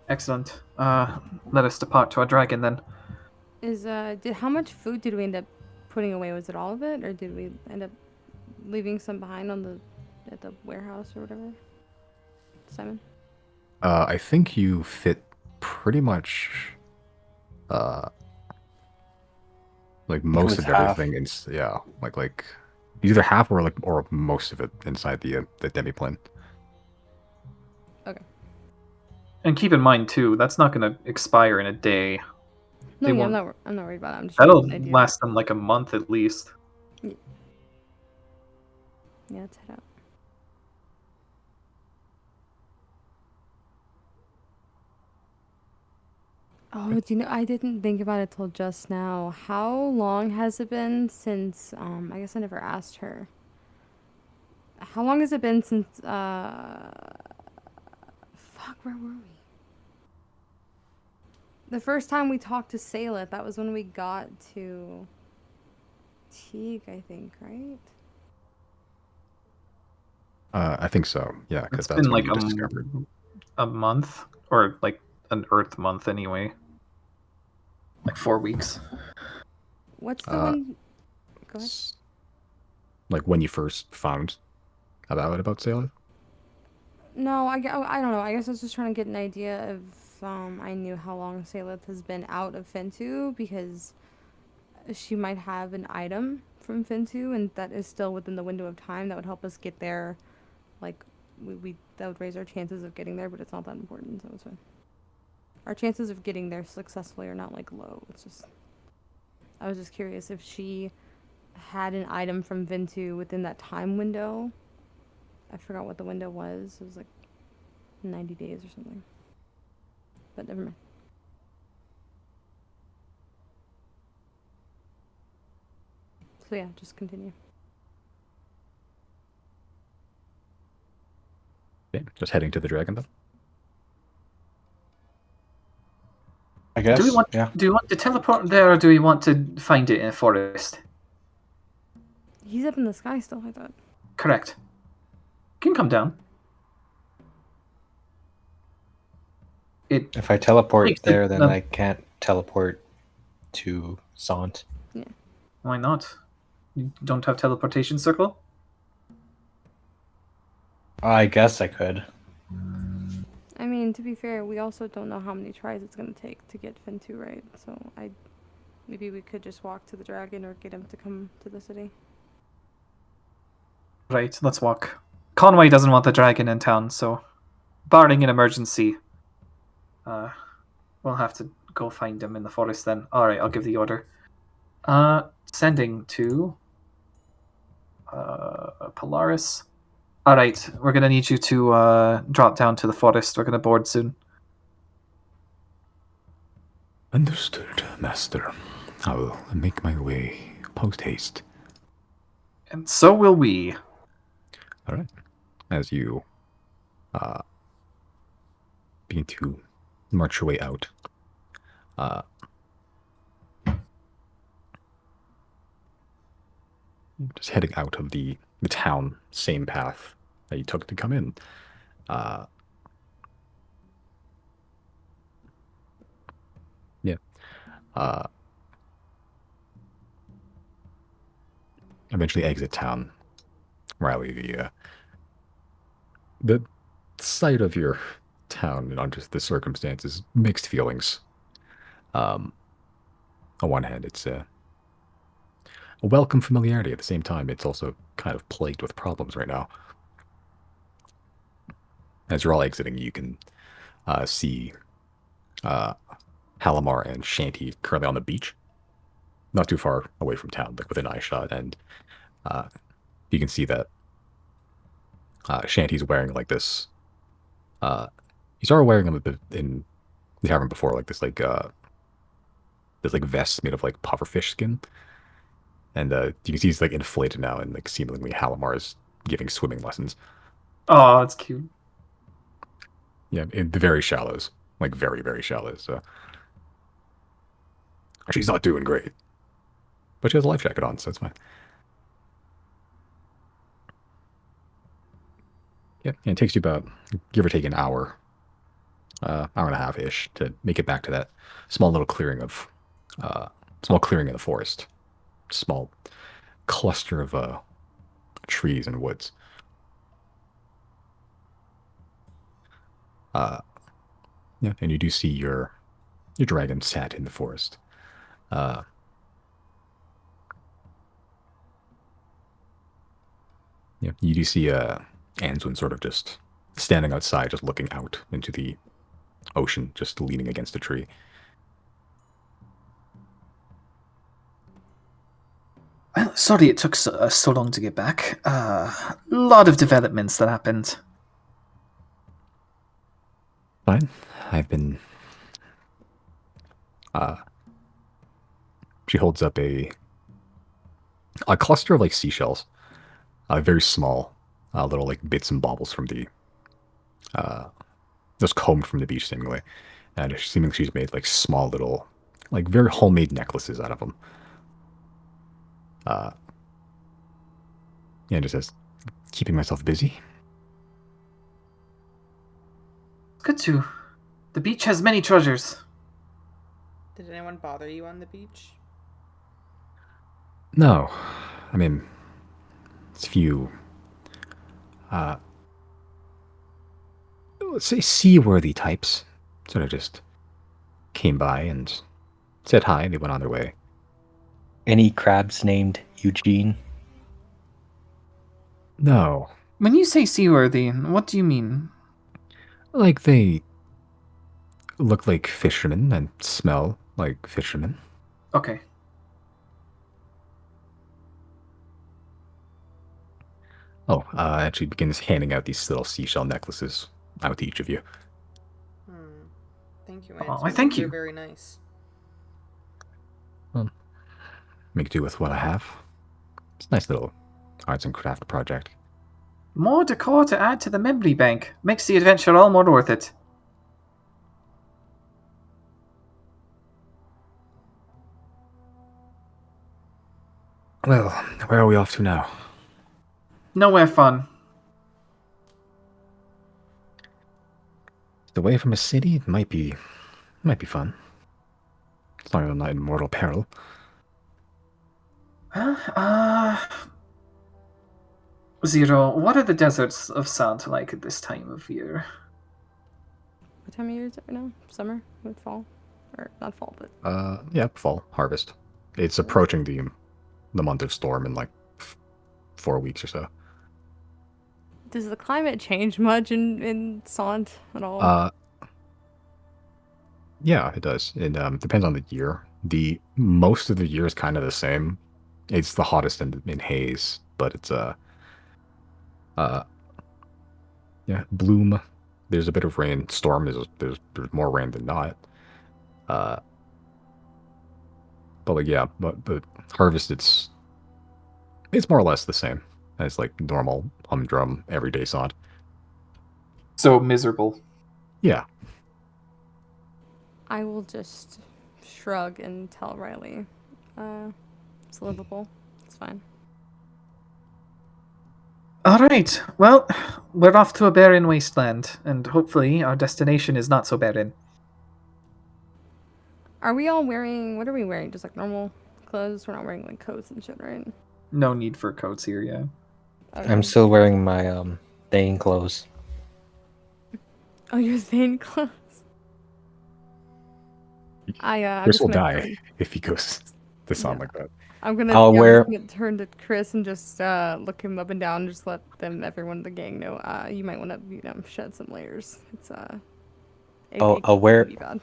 Excellent. Let us depart to our dragon then. How much food did we end up putting away? Was it all of it, or did we end up leaving some behind at the warehouse or whatever? Simon? I think you fit pretty much like most was of half. everything like either half or most of it inside the demiplane. And keep in mind, too, that's not going to expire in a day. No, They yeah, won't- I'm not worried about it. I'm just That'll trying to get an idea. last them like a month at least. Yeah, let's head out. Oh, do you know, I didn't think about it till just now. How long has it been since, I guess I never asked her. How long has it been since, fuck, where were we? The first time we talked to Saleth, that was when we got to Teague, I think, right? I think so. Yeah, because It's that's been when like you discovered. a month, or like an Earth month anyway. Like 4 weeks. What's the Uh, one? Go ahead. Like when you first found about Sailor. No, I don't know. I guess I was just trying to get an idea of I knew how long Saleth has been out of Fintu, because she might have an item from Fintu, and that is still within the window of time that would help us get there. Like, we that would raise our chances of getting there, but it's not that important, so it's fine. Our chances of getting there successfully are not like low. It's just, I was just curious if she had an item from Vintu within that time window. I forgot what the window was. It was like 90 days or something. But never mind. So yeah, just continue. Okay, just heading to the dragon then. I guess. Do we want Yeah. do we want to teleport there, or do we want to find it in a forest? He's up in the sky still, I thought. Correct. Can come down. It If I teleport Makes there, it- then I can't teleport to Sant. why not? You don't have teleportation circle? I guess I could. I mean, to be fair, we also don't know how many tries it's gonna take to get Vintu right. So maybe we could just walk to the dragon or get him to come to the city. Right, let's walk. Conway doesn't want the dragon in town, so barring an emergency, we'll have to go find him in the forest then. Alright, I'll give the order. Sending to Polaris. Alright, we're gonna need you to drop down to the forest. We're gonna board soon. Understood, master. I will make my way post haste. And so will we. All right. As you begin to march your way out, just heading out of the town, same path that you took to come in. Yeah. Eventually exit town. Riley, the sight of your town and under the circumstances, mixed feelings. On one hand, it's a welcome familiarity. At the same time, it's also kind of plagued with problems right now. As you're all exiting, you can see Halamar and Shanty currently on the beach, not too far away from town, like within eyeshot, and you can see that Shanty's wearing like this. He started wearing them in the tavern before, like this vest made of like pufferfish skin, and you can see he's like inflated now, and like seemingly Halamar is giving swimming lessons. Oh, that's cute. Yeah, in the very shallows, like very very shallows. So she's not doing great, but she has a life jacket on, so it's fine. Yeah, and it takes you about, give or take, an hour, hour and a half ish, to make it back to that small little clearing in the forest, small cluster of trees and woods. Yeah, and you do see your dragon sat in the forest. Yeah, you do see Answin sort of just standing outside, just looking out into the ocean, just leaning against a tree. Well, sorry it took so long to get back. A lot of developments that happened. Fine. I've been... she holds up a cluster of, like, seashells. Very small. Little, like, bits and baubles from the... just combed from the beach, seemingly. And seemingly she's made, like, small little... like, very homemade necklaces out of them. Yeah, it just says, keeping myself busy. Good too. The beach has many treasures. Did anyone bother you on the beach? No. I mean, it's few, let's say seaworthy types. Sort of just came by and said hi, and they went on their way. Any crabs named Eugene? No. When you say seaworthy, what do you mean? Like, they look like fishermen and smell like fishermen. Okay. Actually begins handing out these little seashell necklaces out to each of you. Thank you, Oh, Aunt. I thank They're you. very nice. Make do with what I have. It's a nice little arts and craft project. More decor to add to the memory bank. Makes the adventure all more worth it. Well, where are we off to now? Nowhere fun. Away from a city might be fun. As long as I'm not in mortal peril. Zero, what are the deserts of Saant like at this time of year? What time of year is it right now? Summer? With fall? Or not fall, but Yeah, fall harvest. It's approaching the month of storm in like 4 weeks or so. does the climate change much in Sant at all? Yeah, it does. It depends on the year. The most of the year is kind of the same. It's the hottest in Haze, but it's yeah, bloom. There's a bit of rain. Storm is there's more rain than not. But like yeah, but the harvest it's more or less the same as like normal humdrum everyday sod. So miserable. Yeah. I will just shrug and tell Riley. It's livable. It's fine. Alright, well, we're off to a barren wasteland, and hopefully our destination is not so barren. Are we all wearing, what are we wearing? Just like normal clothes? We're not wearing like coats and shit, right? No need for coats here, yeah. Okay. I'm still wearing my Thane clothes. Oh, your Thane clothes? I'm Chris just will gonna die turn. if he goes to sound Yeah. like that. I'm gonna, I'll yeah, wear- I'm just gonna turn to Chris and just look him up and down and just let everyone in the gang know, you might want to, shed some layers. It's, I'll wear- pretty bad.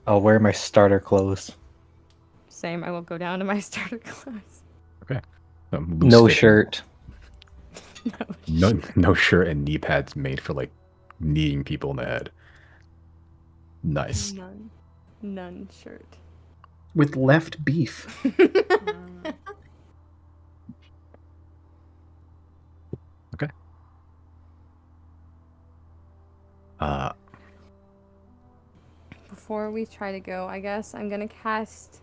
I'll wear my starter clothes. Same, I will go down to my starter clothes. Okay. Loose No fitting. shirt. No shirt and knee pads made for like kneeing people in the head. Nice. None shirt. With left beef. Okay. Before we try to go, I guess I'm gonna cast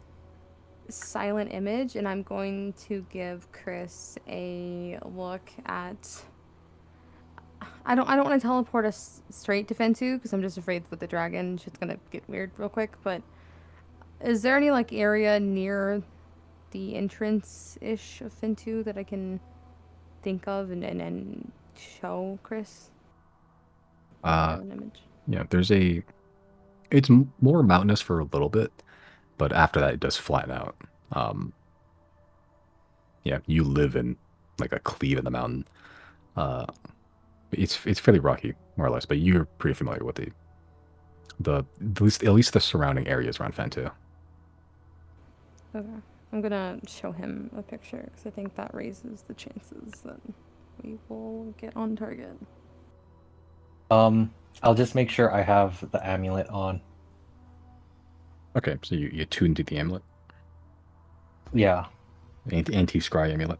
Silent Image, and I'm going to give Chris a look at. I don't want to teleport us straight to Fentu because I'm just afraid with the dragon shit's gonna get weird real quick. But is there any like area near the entrance ish of Fentu that I can think of and show Chris? Silent Image. Yeah, it's more mountainous for a little bit, but after that it does flatten out. Yeah, you live in like a cleave in the mountain. It's fairly rocky, more or less, but you're pretty familiar with at least the surrounding areas around Fentu. Okay. I'm gonna show him a picture because I think that raises the chances that we will get on target. I'll just make sure I have the amulet on. Okay, so you tune to the amulet, Yeah. anti-scry amulet.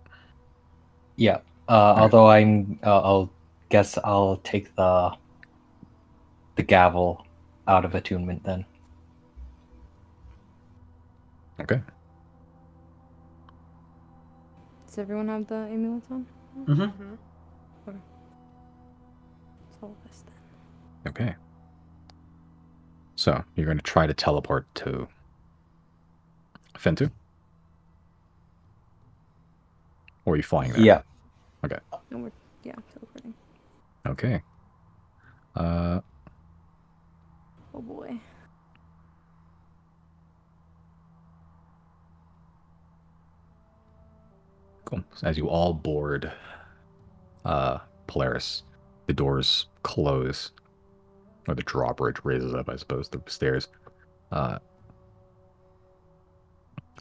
Yeah. Although I'll guess I'll take the gavel out of attunement then. Okay. Does everyone have the amulets on? Mm-hmm. It's all of us then. Okay. So you're going to try to teleport to Fentu? Or are you flying there? Yeah. Okay. No, we're teleporting. Okay. Oh boy. Cool. So as you all board Polaris, the doors close, or the drawbridge raises up, I suppose, the stairs.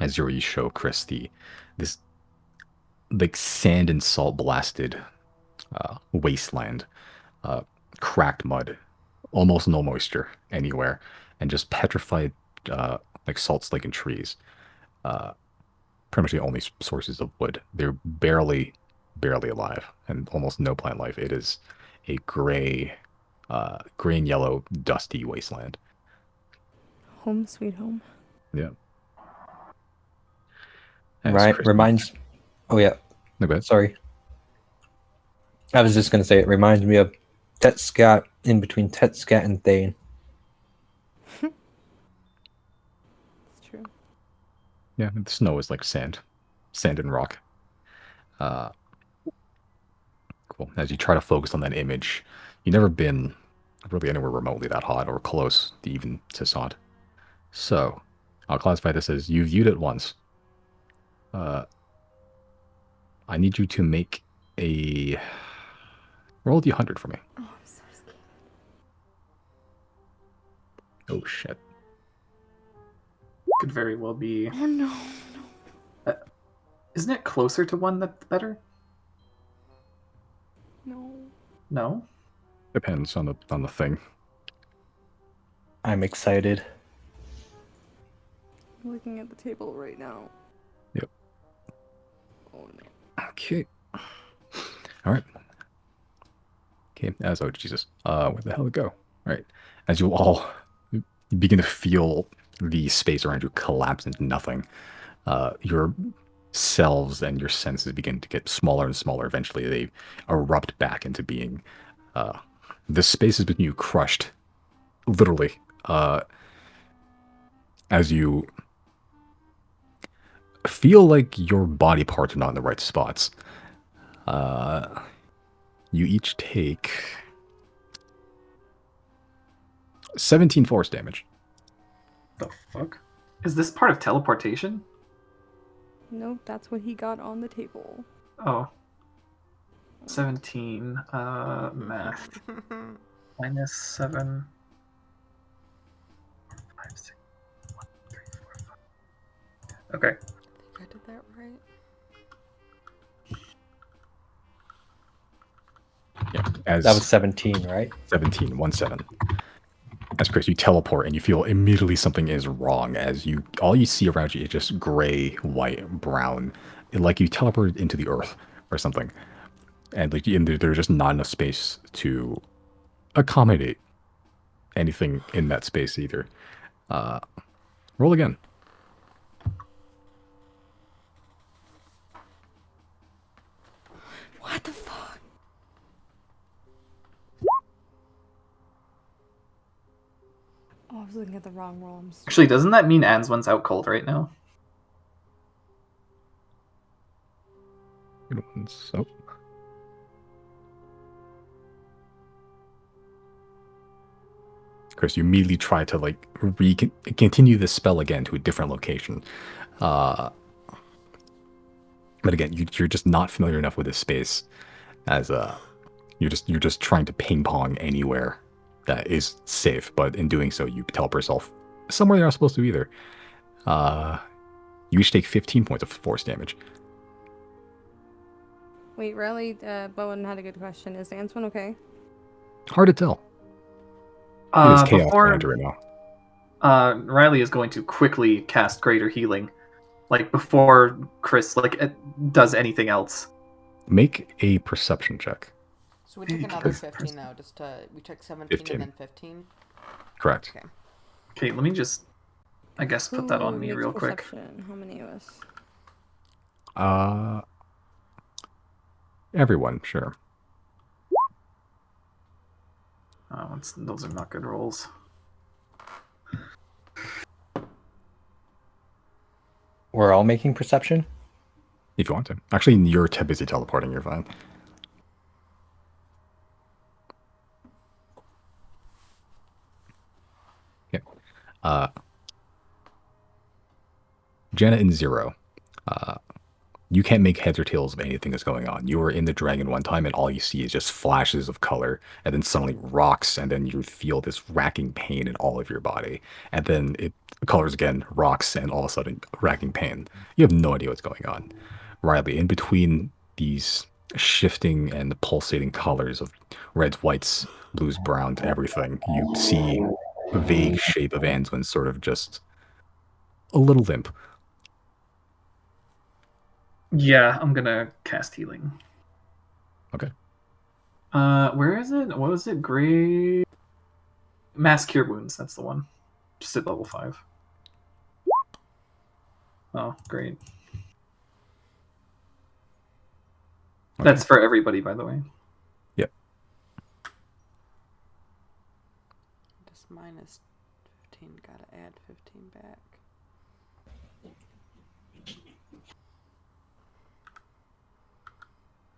As you show Chris this like sand and salt blasted wasteland, cracked mud, almost no moisture anywhere, and just petrified like salt slaking trees. Uh, Pretty much the only sources of wood. They're barely alive, and almost no plant life. It is a gray and yellow, dusty wasteland. Home sweet home. Yeah. Right. Reminds. Oh yeah. No, go ahead. Sorry. I was just gonna say it reminds me of Tetscat in between Tetscat and Thane. It's true. Yeah, the snow is like sand and rock. Cool. As you try to focus on that image, you've never been really anywhere remotely that hot or close to even to Saant. So, I'll classify this as you viewed it once. I need you to make a roll d100 for me. Oh, I'm so scared. Oh shit. Could very well be. Oh no. Isn't it closer to one that's better? No. No. Depends on the thing. I'm excited. I'm looking at the table right now. Yep. Oh no. Okay. All right. Okay. Oh Jesus. Where the hell did it go? All right. As you all begin to feel the space around you collapse into nothing, your selves and your senses begin to get smaller and smaller. Eventually, they erupt back into being. The space has been you crushed, literally, as you feel like your body parts are not in the right spots. You each take 17 force damage. The fuck? Is this part of teleportation? Nope, that's what he got on the table. Oh. 17. Math. Minus 7. 5, 6, 1, 3, 4, 5. Okay. I think I did that right. Yeah, as That was 17, right? 17, 17. As Chris, you teleport and you feel immediately something is wrong. As all you see around you is just gray, white, brown, like you teleported into the earth or something, and like there's just not enough space to accommodate anything in that space either. Roll again. What the fuck? Oh, I was looking at the wrong roll. I'm sorry. Actually, doesn't that mean Answin's out cold right now? So, Chris, you immediately try to like continue the spell again to a different location, but again, you're just not familiar enough with this space, as you're just trying to ping pong anywhere that is safe. But in doing so, you teleport yourself somewhere you're not supposed to either. You each take 15 points of force damage. Wait, Riley, Bowen had a good question. Is Answin okay? Hard to tell. It is chaos Before manager right now. Riley is going to quickly cast Greater Healing, like before Chris does anything else. Make a perception check. So we took another 15 now, we took 17 15. and then 15. Correct. Okay. Okay, let me just, I guess, put that on Who me makes real quick. perception? How many of us? Everyone, sure. Those are not good rolls. We're all making perception? If you want to. Actually, you're too busy teleporting, you're fine. Okay. Janet and Zero. You can't make heads or tails of anything that's going on. You were in the dragon one time, and all you see is just flashes of color, and then suddenly rocks, and then you feel this racking pain in all of your body. And then it colors again, rocks, and all of a sudden, racking pain. You have no idea what's going on. Riley, in between these shifting and pulsating colors of reds, whites, blues, browns, everything. You see a vague shape of Anduin sort of just a little limp. Yeah, I'm gonna cast healing. Okay. Where is it? What was it? Great Mass Cure Wounds. That's the one. Just at level 5. Oh, great. Okay. That's for everybody, by the way. Yep. Just minus 15. Gotta add 15 back.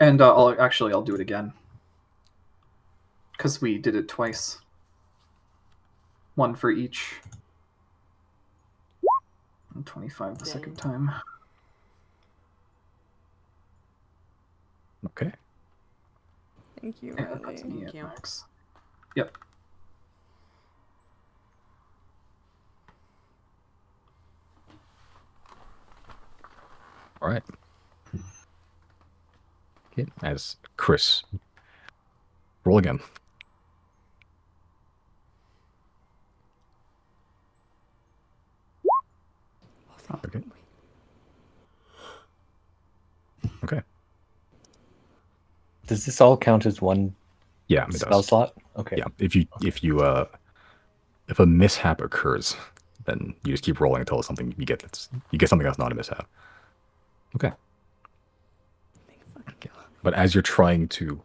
And I'll do it again. Because we did it twice. One for each. And 25 the Dang. second time. Okay. Thank you, Yeah, that puts Riley. me Thank at you. max. Yep. All right. Okay. As Chris, roll again. Okay. Okay. Does this all count as one Yeah, it spell does. slot? Okay. Yeah. If a mishap occurs, then you just keep rolling until something you get something that's not a mishap. Okay. Thank fucking God. But as you're trying to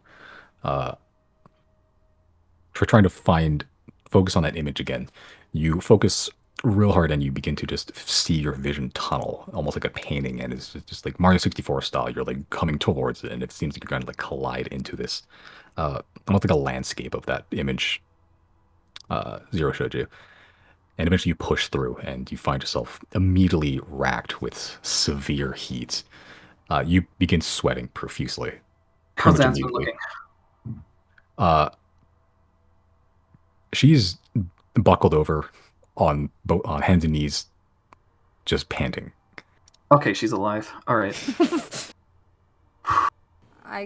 focus on that image again, you focus real hard and you begin to just see your vision tunnel, almost like a painting, and it's just like Mario 64 style. You're like coming towards it, and it seems like you're going to like collide into this, almost like a landscape of that image Zero showed you. And eventually you push through, and you find yourself immediately racked with severe heat. You begin sweating profusely. How's Pretty much Answer immediately. looking? She's buckled over on hands and knees, just panting. Okay, she's alive. Alright.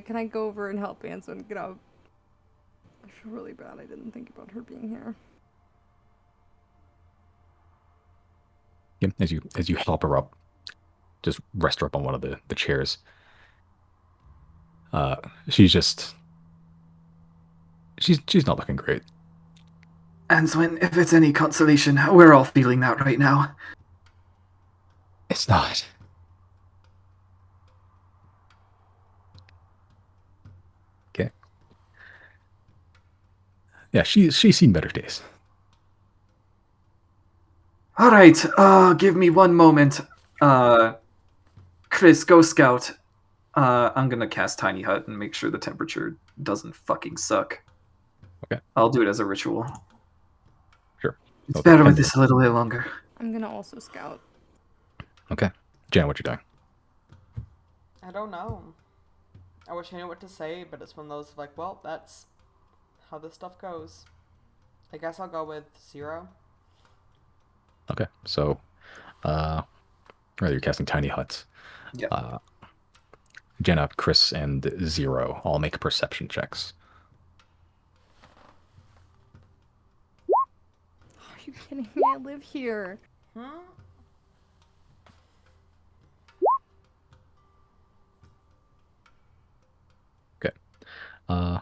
Can I go over and help Anson get out? I feel really bad. I didn't think about her being here. Yeah, as you help her up, just rest her up on one of the chairs. She's not looking great. Answin, if it's any consolation, we're all feeling that right now. It's not. Okay. Yeah, she's seen better days. Alright, give me one moment. Chris, go scout. I'm gonna cast Tiny Hut and make sure the temperature doesn't fucking suck. Okay. I'll do it as a ritual. Sure. It's Okay, better 10 with this a little bit longer. I'm gonna also scout. Okay. Jan, what you doing? I don't know. I wish I knew what to say, but it's one of those like, well, that's how this stuff goes. I guess I'll go with 0. Okay. So, rather you're casting tiny huts. Yeah. Jenna, Chris, and Zero all make perception checks. Are you kidding me? I live here. Hmm? Okay. Okay.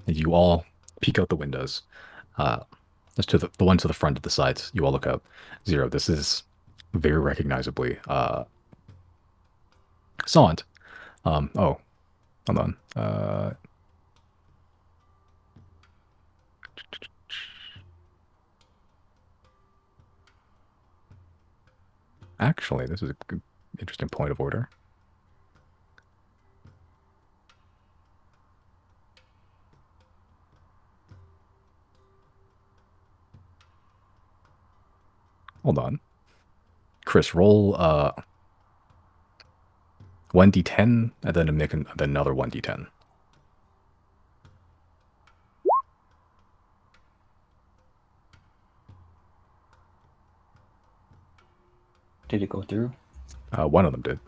And you all peek out the windows. Just to the ones to the front of the sides. You all look out. Zero, this is very recognizably Saant. Oh, hold on. Actually, this is a good, interesting point of order. Hold on. Chris, roll 1d10 and then make then another 1d10. Did it go through? One of them did.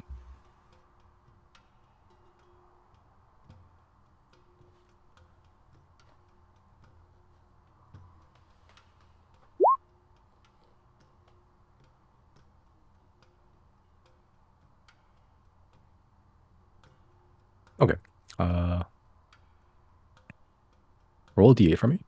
Okay. Roll a d8 for me.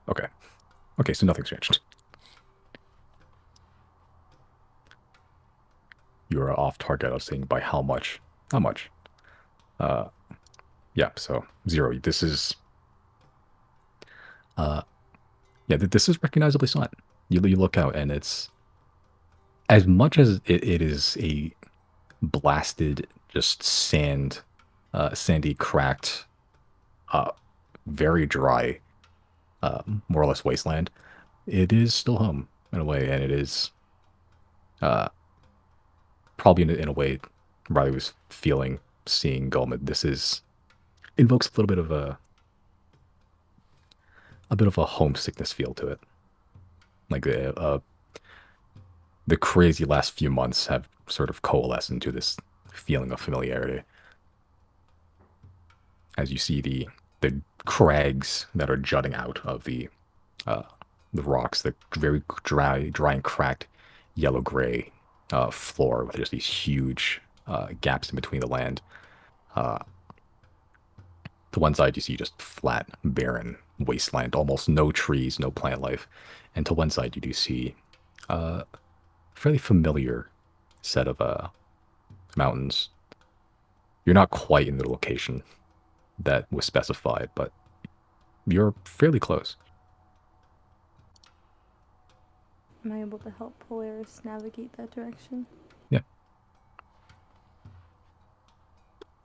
Okay. Okay, so nothing's changed. You are off target. I was saying by how much? How much? Yeah, so 0. This is this is recognizably Saant. You look out and it's as much as it is a blasted, just sandy, cracked, very dry, more or less wasteland. It is still home in a way, and it is probably in a way Riley was feeling seeing Gulmid. This is invokes a little bit of a homesickness feel to it. Like the crazy last few months have sort of coalesced into this feeling of familiarity. As you see the crags that are jutting out of the rocks, the very dry and cracked yellow gray floor with just these huge gaps in between the land. To one side, you see just flat, barren wasteland, almost no trees, no plant life. And to one side, you do see a fairly familiar set of mountains. You're not quite in the location that was specified, but you're fairly close. Am I able to help Polaris navigate that direction? Yeah.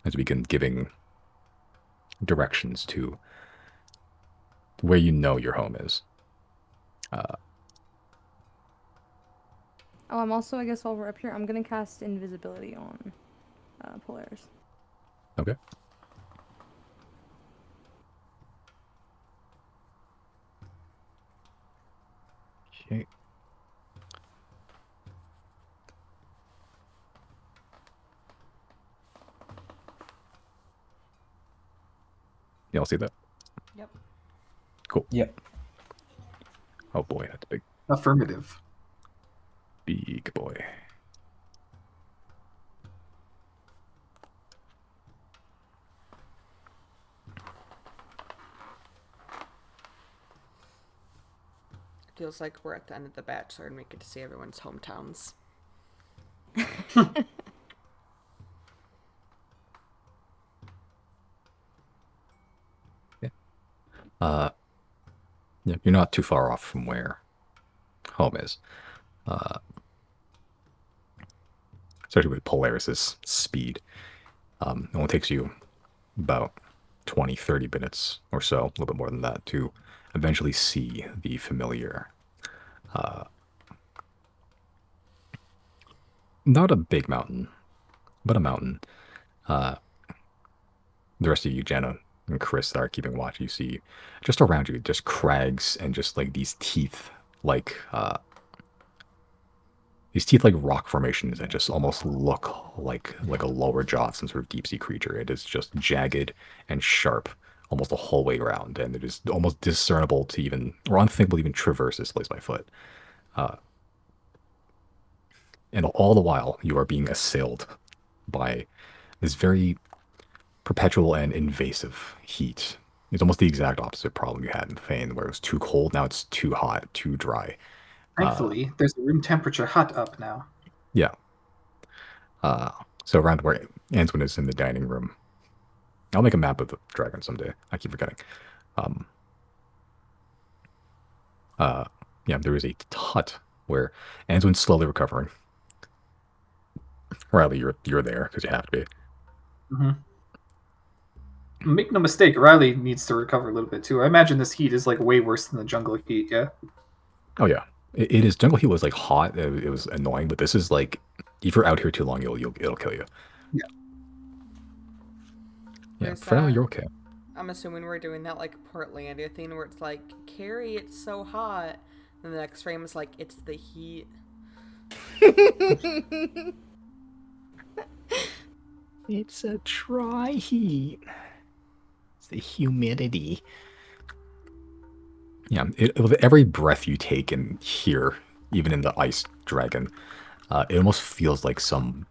As we begin giving directions to where you know your home is. I'm also, I guess while we're up here, I'm going to cast invisibility on Polaris. Okay. Okay. Y'all see that? Yep. Cool. Yep. Oh boy, that's big. Affirmative. Big boy. Feels like we're at the end of The Bachelor and we get to see everyone's hometowns. Yeah, you're not too far off from where home is. Especially with Polaris's speed. It only takes you about 20, 30 minutes or so, a little bit more than that, to eventually see the familiar. Not a big mountain, but a mountain. The rest of you, Jenna and Chris, that are keeping watch, you see just around you, just crags and just like these teeth, like rock formations that just almost look like a lower jaw of some sort of deep sea creature. It is just jagged and sharp almost the whole way around, and it is almost discernible to even, or unthinkable to even traverse this place by foot. And all the while, you are being assailed by this very perpetual and invasive heat. It's almost the exact opposite problem you had in Thane, where it was too cold. Now it's too hot, too dry. Thankfully, there's a room temperature hut up now. Yeah. So around where Answin is in the dining room. I'll make a map of the dragon someday. I keep forgetting. Yeah, there is a hut where Answin's slowly recovering. Riley, you're there because you have to be. Mm-hmm. Make no mistake, Riley needs to recover a little bit too. I imagine this heat is like way worse than the jungle heat. Yeah. Oh yeah, It is jungle heat was like hot. It was annoying, but this is like if you're out here too long, it'll kill you. Yeah. Yeah, Where's for now that? you're okay. I'm assuming we're doing that like Portlandia thing where it's like, Carrie, it's so hot. And the next frame is like, it's the heat. It's a dry heat. It's the humidity. Yeah, with every breath you take in here, even in the ice dragon, it almost feels like some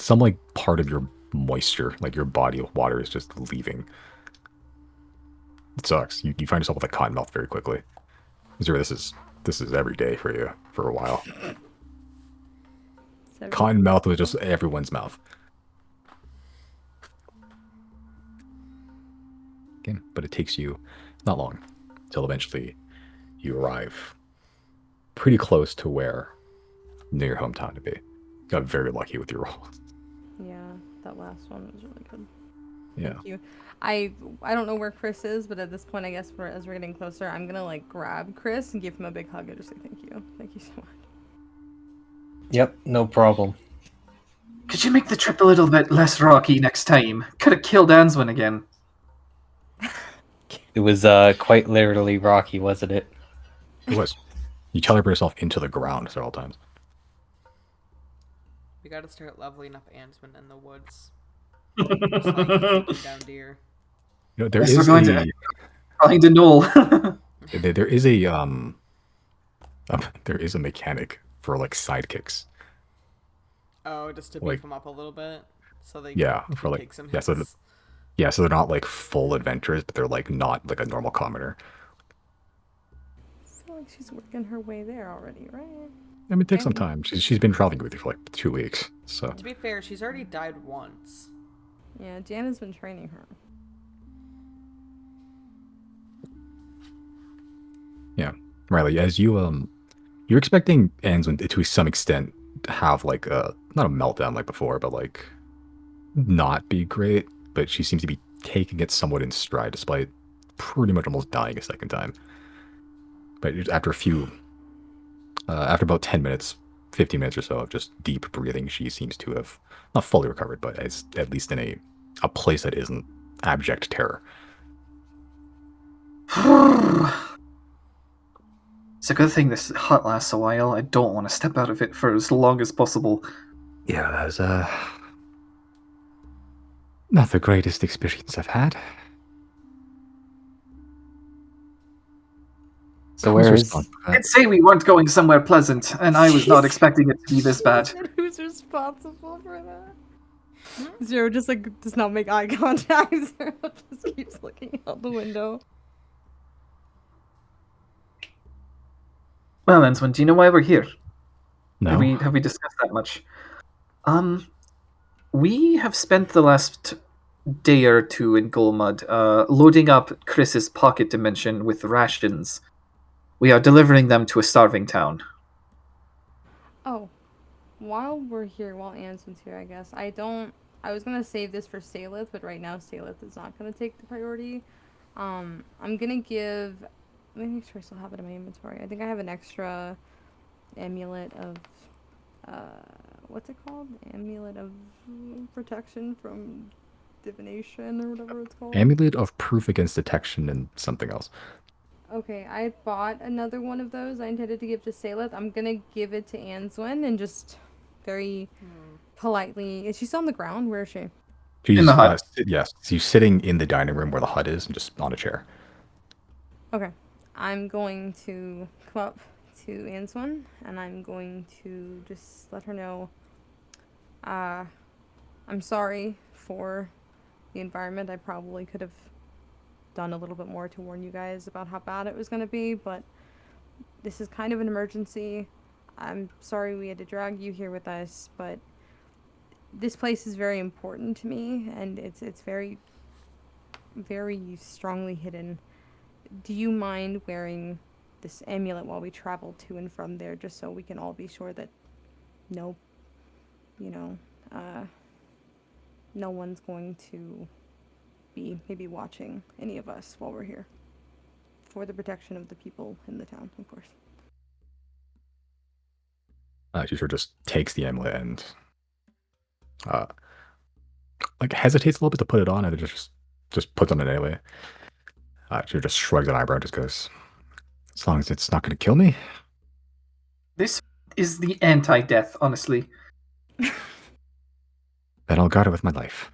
like part of your moisture, like your body of water, is just leaving. It sucks. You find yourself with a cotton mouth very quickly. Zero, this is every day for you for a while. Cotton mouth was just everyone's mouth. Okay, but it takes you not long until eventually you arrive pretty close to where near your hometown to be. Got very lucky with your roll. Yeah, that last one was really good. Yeah. Thank you. I don't know where Chris is, but at this point, I guess as we're getting closer, I'm gonna like grab Chris and give him a big hug and just say thank you. Thank you so much. Yep, no problem. Could you make the trip a little bit less rocky next time? Could have killed Answin again. It was quite literally rocky, wasn't it? It was. You teleport yourself into the ground several times. We gotta start leveling up Ansman in the woods. Just like taking down deer. You know, there Yes, is we're going to find a knoll. there is a there is a mechanic for like sidekicks. Oh, just to Like- beef them up a little bit, so they Yeah, can for like take some yeah, so hits. so they're not like full adventurers, but they're like not like a normal commoner. I feel like she's working her way there already, right? I mean, it takes some time. She's been traveling with you for like 2 weeks, so To be fair, she's already died once. Yeah, Jana's been training her. yeah. Riley, as you're expecting Answin to some extent to have like a not a meltdown like before, but like not be great. But she seems to be taking it somewhat in stride, despite pretty much almost dying a second time. But after after about 10 minutes, 15 minutes or so of just deep breathing, she seems to have not fully recovered, but it's at least in a place that isn't abject terror. It's a good thing this hut lasts a while. I don't want to step out of it for as long as possible. Yeah, that's not the greatest experience I've had. So where is? I'd say we weren't going somewhere pleasant, and I was not expecting it to be this bad. Who's responsible for that? Zero just like does not make eye contact. Zero just keeps looking out the window. Well, Enswin, do you know why we're here? No. Have we discussed that much? We have spent the last day or two in Golmud, loading up Chris's pocket dimension with rations. We are delivering them to a starving town. Oh, while we're here, while Anson's here, I guess I was gonna save this for Salith, but right now Salith is not gonna take the priority. I'm gonna give. Let me make sure I still have it in my inventory. I think I have an extra amulet of. What's it called? Amulet of protection from divination or whatever it's called. Amulet of proof against detection and something else. Okay, I bought another one of those. I intended to give to Salith. I'm gonna give it to Answin and just very politely. Is she still on the ground? Where is she? She's, In the hut. Yes, she's sitting in the dining room where the hut is and just on a chair. Okay. I'm going to come up to Answin and I'm going to just let her know I'm sorry for the environment. I probably could have done a little bit more to warn you guys about how bad it was going to be, but this is kind of an emergency. I'm sorry we had to drag you here with us, but this place is very important to me and it's very, very strongly hidden. Do you mind wearing this amulet while we travel to and from there, just so we can all be sure that no one's going to be maybe watching any of us while we're here. For the protection of the people in the town, of course. She sort of just takes the amulet and like hesitates a little bit to put it on, and then just puts on it anyway. She just shrugs an eyebrow and just goes, "As long as it's not going to kill me." This is the anti-death, honestly. Then I'll guard it with my life.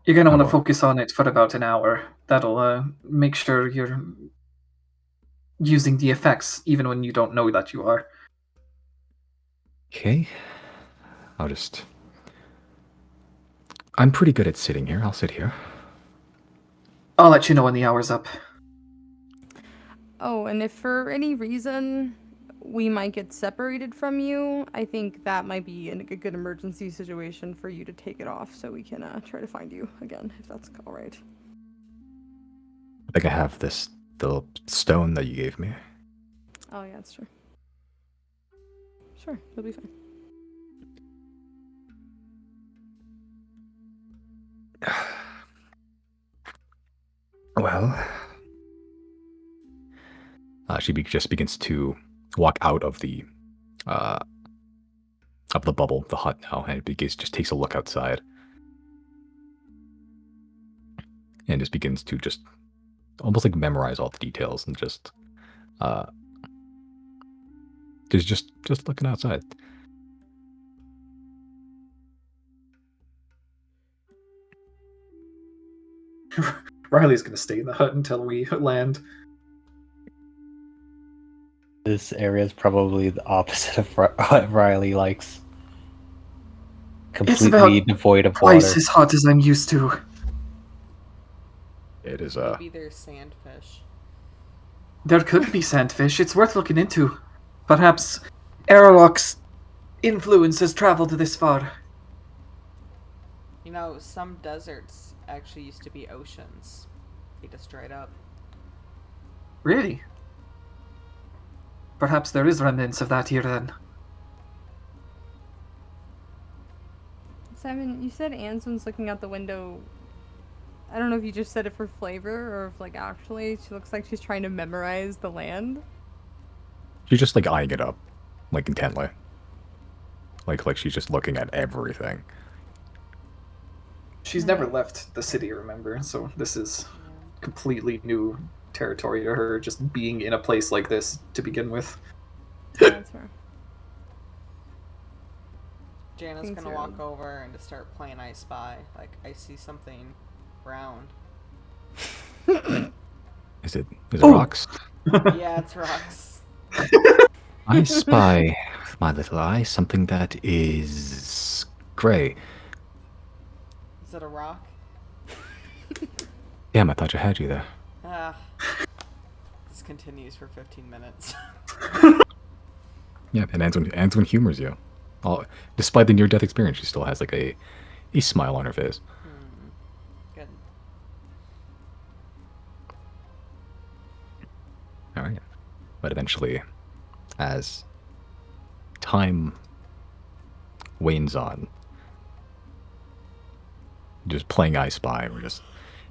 You're going to How want to about- focus on it for about an hour. That'll make sure you're using the effects even when you don't know that you are. Okay. I'm pretty good at sitting here. I'll sit here. I'll let you know when the hour's up. Oh, and if for any reason we might get separated from you, I think that might be a good emergency situation for you to take it off so we can try to find you again, if that's all right. I think I have the stone that you gave me. Oh, yeah, that's true. Sure, you'll be fine. Well, she just begins to walk out of the bubble, the hut now, and just takes a look outside, and just begins to just almost like memorize all the details and just looking outside. Riley's going to stay in the hut until we land. This area is probably the opposite of what Riley likes. It's about Completely devoid of water. Twice as hot as I'm used to. It is Maybe there's sandfish. There could be sandfish. It's worth looking into. Perhaps Airlock's influence has traveled this far. You know, some deserts actually used to be oceans. They just dried up. Really? Perhaps there is remnants of that here then. Simon, you said Anson's looking out the window. I don't know if you just said it for flavor or if, like, actually she looks like she's trying to memorize the land. She's just like eyeing it up, like intently. Like she's just looking at everything. She's never left the city, remember? So this is completely new territory to her, just being in a place like this to begin with. Yeah, that's fair. Jana's Things gonna are- walk over and just start playing I Spy. Like, I see something brown. Is it Oh. rocks? Yeah, it's rocks. I spy, with my little eye, something that is gray. Is it a rock? Damn, I thought you had you there. Ah. This continues for 15 minutes. Yeah, and Antoine humors you. Despite the near-death experience, she still has like a smile on her face. Good. All right, but eventually, as time wanes on, just playing I Spy, or just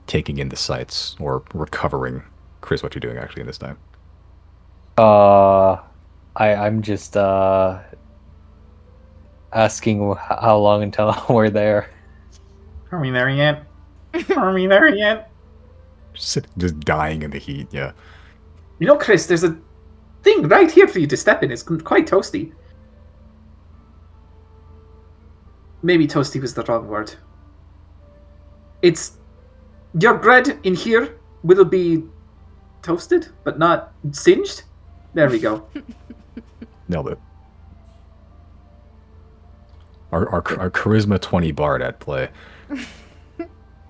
taking in the sights, or recovering. Chris, what you doing actually in this time? I'm just asking how long until we're there. Are we there yet? Are we there yet? Just dying in the heat. Yeah. You know, Chris, there's a thing right here for you to step in. It's quite toasty. Maybe toasty was the wrong word. It's... Your bread in here will be toasted, but not singed. There we go. Nailed it. Our charisma 20 bard at play.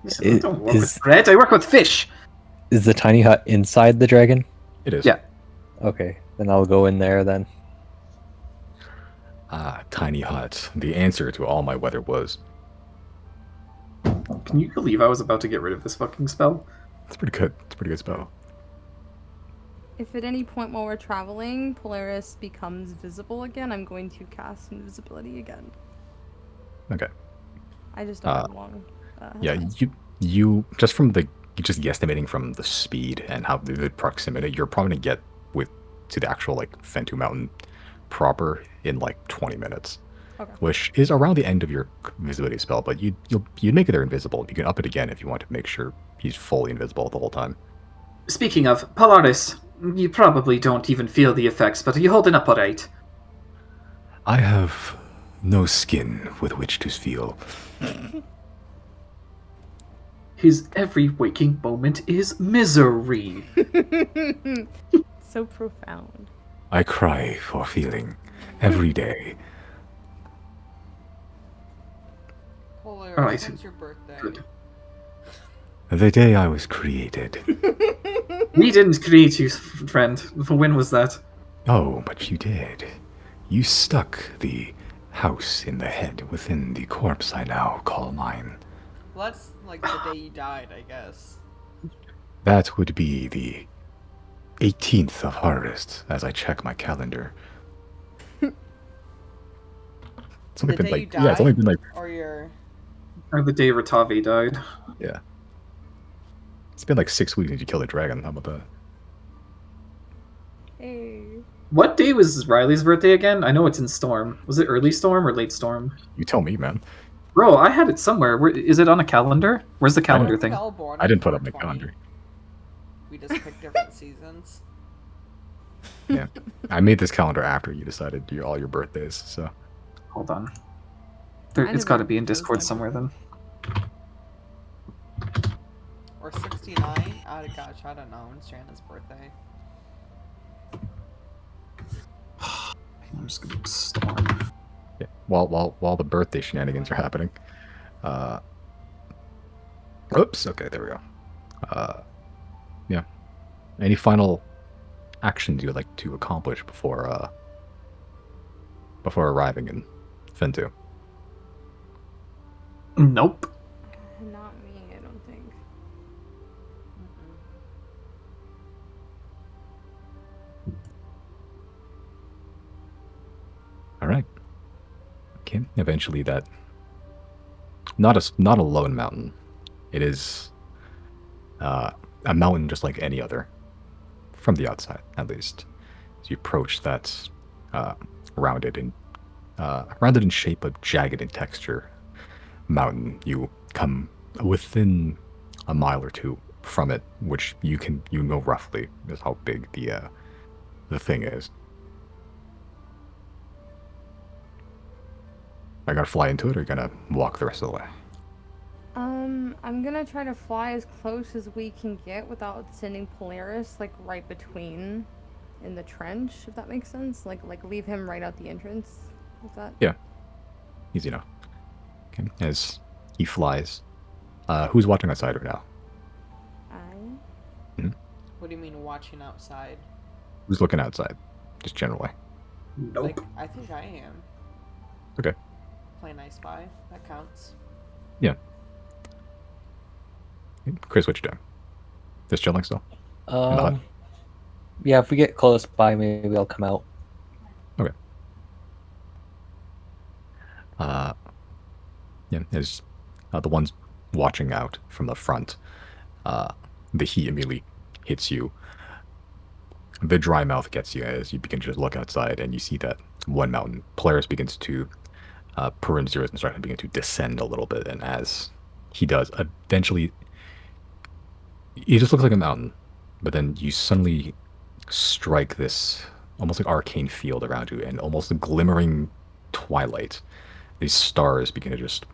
Listen, I don't work is- with bread, I work with fish. Is the tiny hut inside the dragon? It is. Yeah. Okay, then I'll go in there then. Ah, tiny hut. The answer to all my weather woes. Can you believe I was about to get rid of this fucking spell? It's pretty good. It's a pretty good spell. If at any point while we're traveling, Polaris becomes visible again, I'm going to cast invisibility again. Okay. I just don't have long. Yeah, you just from the just guesstimating from the speed and how the proximity, you're probably gonna get to the actual like Fentu Mountain proper in like 20 minutes, Okay. which is around the end of your visibility spell. But you'd make it there invisible. You can up it again if you want to make sure he's fully invisible the whole time. Speaking of, Polaris, you probably don't even feel the effects, but are you holding up alright? I have no skin with which to feel. His every waking moment is misery. So profound. I cry for feeling every day. Polaris, Alright. when's your birthday? Good. The day I was created. We didn't create you, friend. When was that? Oh, but you did. You stuck the house in the head within the corpse I now call mine. Well, that's like the day you died, I guess. That would be the 18th of harvest as I check my calendar. It's only The been day you like, yeah, it's only been like, Or your... Or the day Ratavi died. yeah. It's been like 6 weeks since you killed a dragon. How about that? Hey. What day was Riley's birthday again? I know it's in Storm. Was it early Storm or late Storm? You tell me, man. Bro, I had it somewhere. Is it on a calendar? Where's the calendar thing? I didn't put up my calendar. We just picked different seasons. Yeah. I made this calendar after you decided all your birthdays, so. Hold on. I It's got to never be in chose Discord my somewhere then. Or 69? Oh gosh, I don't know. When's Jana's birthday? I'm just gonna Storm. Yeah. While the birthday shenanigans are happening. Oops, okay, there we go. Yeah. Any final actions you would like to accomplish before arriving in Fentu? Nope. Not me, I don't think. All right. Okay. Eventually, that not a lone mountain. It is a mountain just like any other, from the outside at least. As you approach that rounded in shape but jagged in texture mountain, you come within a mile or two from it, which you know roughly is how big the thing is. I gotta fly into it, or you gonna walk the rest of the way? I'm gonna try to fly as close as we can get without sending Polaris like right between in the trench, if that makes sense. Like leave him right out the entrance. Is that? Yeah. Easy enough. Okay. As he flies, who's watching outside right now? What do you mean watching outside? Who's looking outside? Just generally. Nope. Like, I think I am. Okay. Playing I Spy. That counts. Yeah. Chris, what you doing? Just chilling still? In the hut? Yeah, if we get close by, maybe I'll come out. Okay. Yeah, as the ones watching out from the front, the heat immediately hits you. The dry mouth gets you as you begin to just look outside, and you see that one mountain, Polaris, begins to Perun zeros and start to begin to descend a little bit. And as he does, eventually, he just looks like a mountain, but then you suddenly strike this almost like arcane field around you, and almost a glimmering twilight. These stars begin to just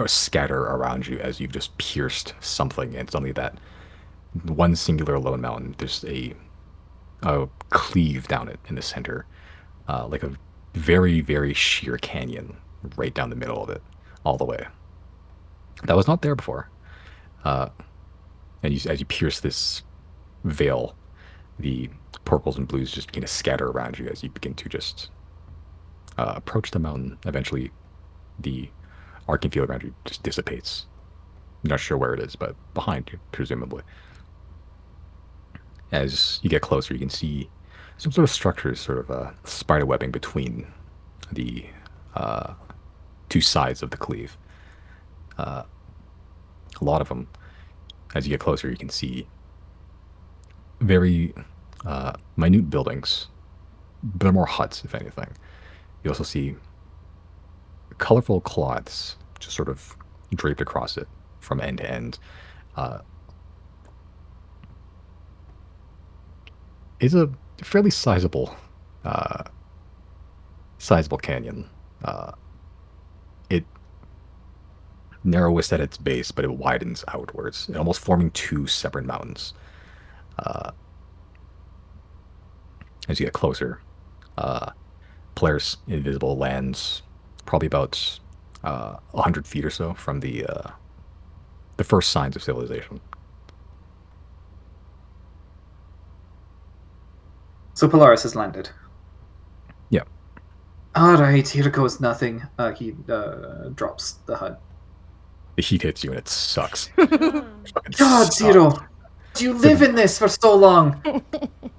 scatter around you as you've just pierced something, and suddenly that one singular lone mountain, there's a cleave down it in the center, like a very, very sheer canyon right down the middle of it, all the way. That was not there before. And as you pierce this veil, the purples and blues just begin to scatter around you as you begin to just approach the mountain. Eventually, the arcane field around you just dissipates. I'm not sure where it is, but behind you, presumably. As you get closer, you can see some sort of structures, sort of spider webbing between the two sides of the cleave. A lot of them. As you get closer, you can see very minute buildings. They're more huts, if anything. You also see colorful cloths just sort of draped across it from end to end. It's a fairly uh, sizable canyon. It narrowest at its base, but it widens outwards, almost forming two separate mountains. As you get closer, Polaris Invisible lands probably about 100 feet or so from the first signs of civilization. So Polaris has landed. Yeah. All right, here goes nothing. He drops the HUD. The heat hits you and it sucks. Mm, Fucking God, sucks. Zero! You live in this for so long.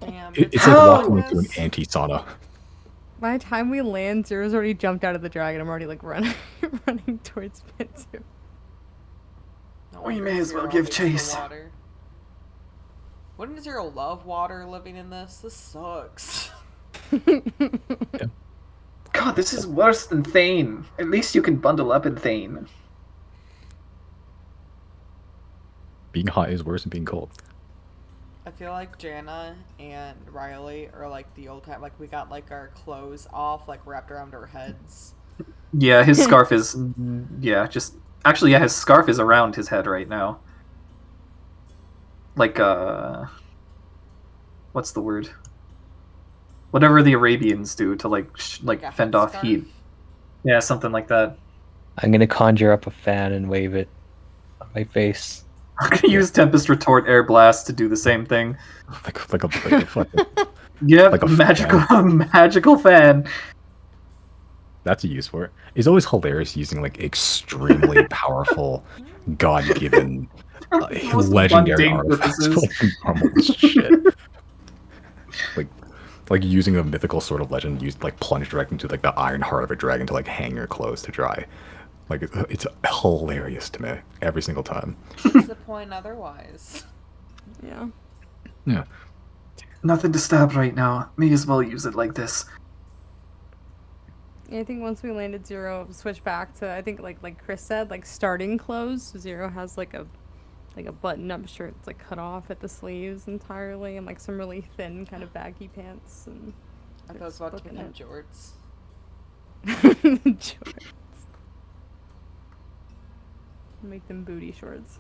damn. It's How? like walking into an anti-sauna. By the time we land, Zero's already jumped out of the dragon. I'm already like running, running towards Mitsu. No We wonder may as well Zero give hates the chase. water. Wouldn't Zero love water living in this? This sucks. God, this is worse than Thane. At least you can bundle up in Thane. Being hot is worse than being cold. I feel like Jana and Riley are like the old time. Like we got like our clothes off, like wrapped around our heads. Yeah, his scarf is... Yeah, just... Actually, yeah, his scarf is around his head right now. Like, what's the word? Whatever the Arabians do to, like, Like a fend off headscarf? heat. Yeah, something like that. I'm gonna conjure up a fan and wave it on my face. I'm gonna use Tempest Retort Air Blast to do the same thing. like a fucking, Yep, Like a magical fan. that's a use for it. It's always hilarious using like extremely powerful, god-given, Most legendary mundane artifacts for purposes. like normal shit. Like using a mythical sort of legend, used like plunge direct into like the iron heart of a dragon to like hang your clothes to dry. Like it's hilarious to me every single time. What's the point otherwise? Yeah. Yeah. Nothing to stab right now. May as well use it like this. Yeah, I think once we landed, Zero switched back to, I think like Chris said, like starting clothes. Zero has like a button-up shirt that's like cut off at the sleeves entirely, and like some really thin kind of baggy pants and. I thought I was about to looking get them at- jorts. Shorts. Make them booty shorts.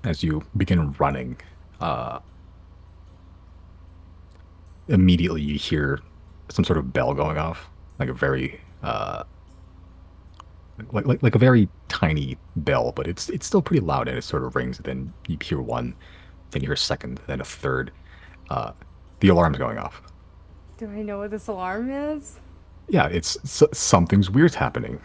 As you begin running, immediately you hear some sort of bell going off, like a very like a very tiny bell, but it's still pretty loud and it sort of rings. And then you hear one, then you hear a second, then a third. The alarm's going off. Do I know what this alarm is? Yeah, it's something's weird's happening.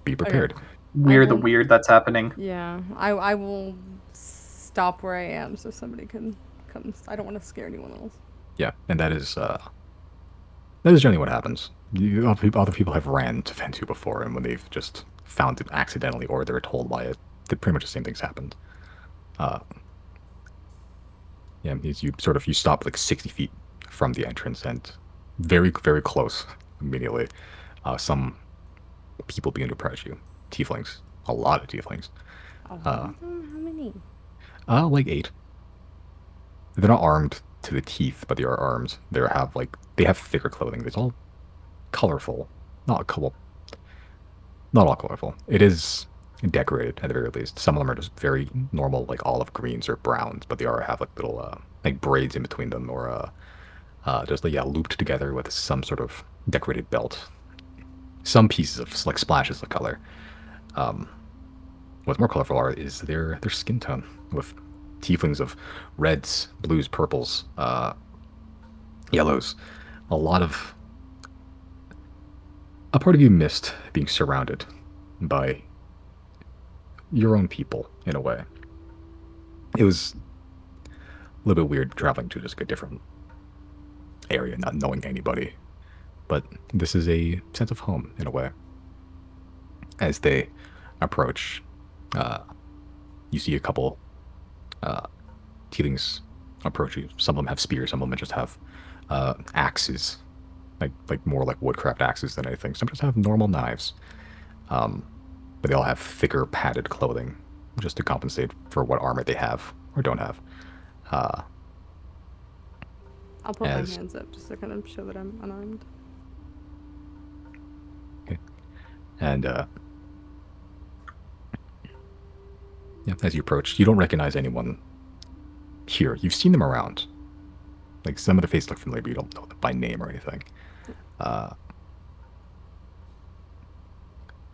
Be prepared. Weird, the won't- weird that's happening. Yeah, I will stop where I am so somebody can come. I don't want to scare anyone else. Yeah, and that is generally what happens. Other people have ran to Fentu before, and when they've just found it accidentally or they're told by it, pretty much the same things happened. Yeah, you stop like 60 feet from the entrance and very, very close immediately. Some people begin to approach you. Tieflings. A lot of tieflings. Oh, how many? Like 8. They're not armed to the teeth, but they are armed. They have thicker clothing. It's all colorful. Not all colorful. It is decorated at the very least. Some of them are just very normal, like olive greens or browns, but they have like little like braids in between them, or just like looped together with some sort of decorated belt. Some pieces of like splashes of color. What's more colorful is their skin tone, with tieflings of reds, blues, purples, yellows. A part of you missed being surrounded by your own people in a way. It was a little bit weird traveling to just a different area, not knowing anybody. But this is a sense of home in a way. As they approach, you see a couple tieflings approach you. Some of them have spears, some of them just have axes, like more like woodcraft axes than anything. Some just have normal knives, but they all have thicker padded clothing, just to compensate for what armor they have or don't have. I'll put As- my hands up just to kind of show that I'm unarmed. And yeah, as you approach, you don't recognize anyone here. You've seen them around. Like, some of the faces look familiar, but you don't know them by name or anything.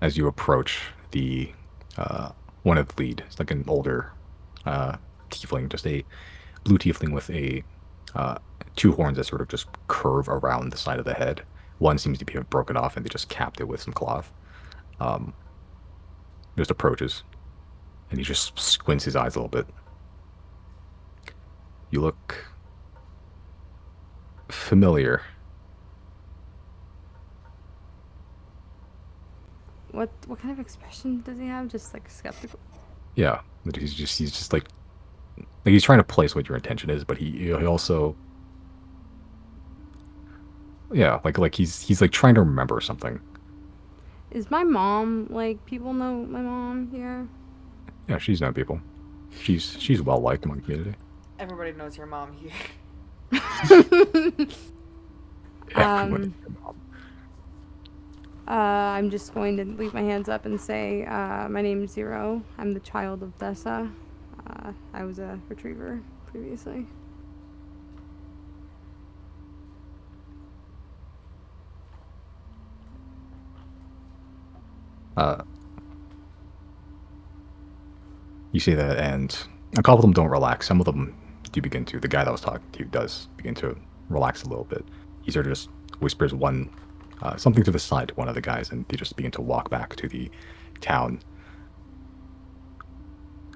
As you approach the one of the lead, it's like an older tiefling, just a blue tiefling with a two horns that sort of just curve around the side of the head. One seems to be broken off, and they just capped it with some cloth. Just approaches, and he just squints his eyes a little bit. You look familiar. What kind of expression does he have? Just like skeptical. Yeah, but he's just like he's trying to place what your intention is, but he also, yeah, like he's like trying to remember something. Is my mom, like, people know my mom here? Yeah, she's known people. She's well liked among the community. Everybody knows your mom here. Everyone. I'm just going to leave my hands up and say, my name's Zero. I'm the child of Dessa. I was a retriever previously. You say that, and a couple of them don't relax. Some of them do begin to. The guy that was talking to you does begin to relax a little bit. He sort of just whispers something to the side to one of the guys, and they just begin to walk back to the town.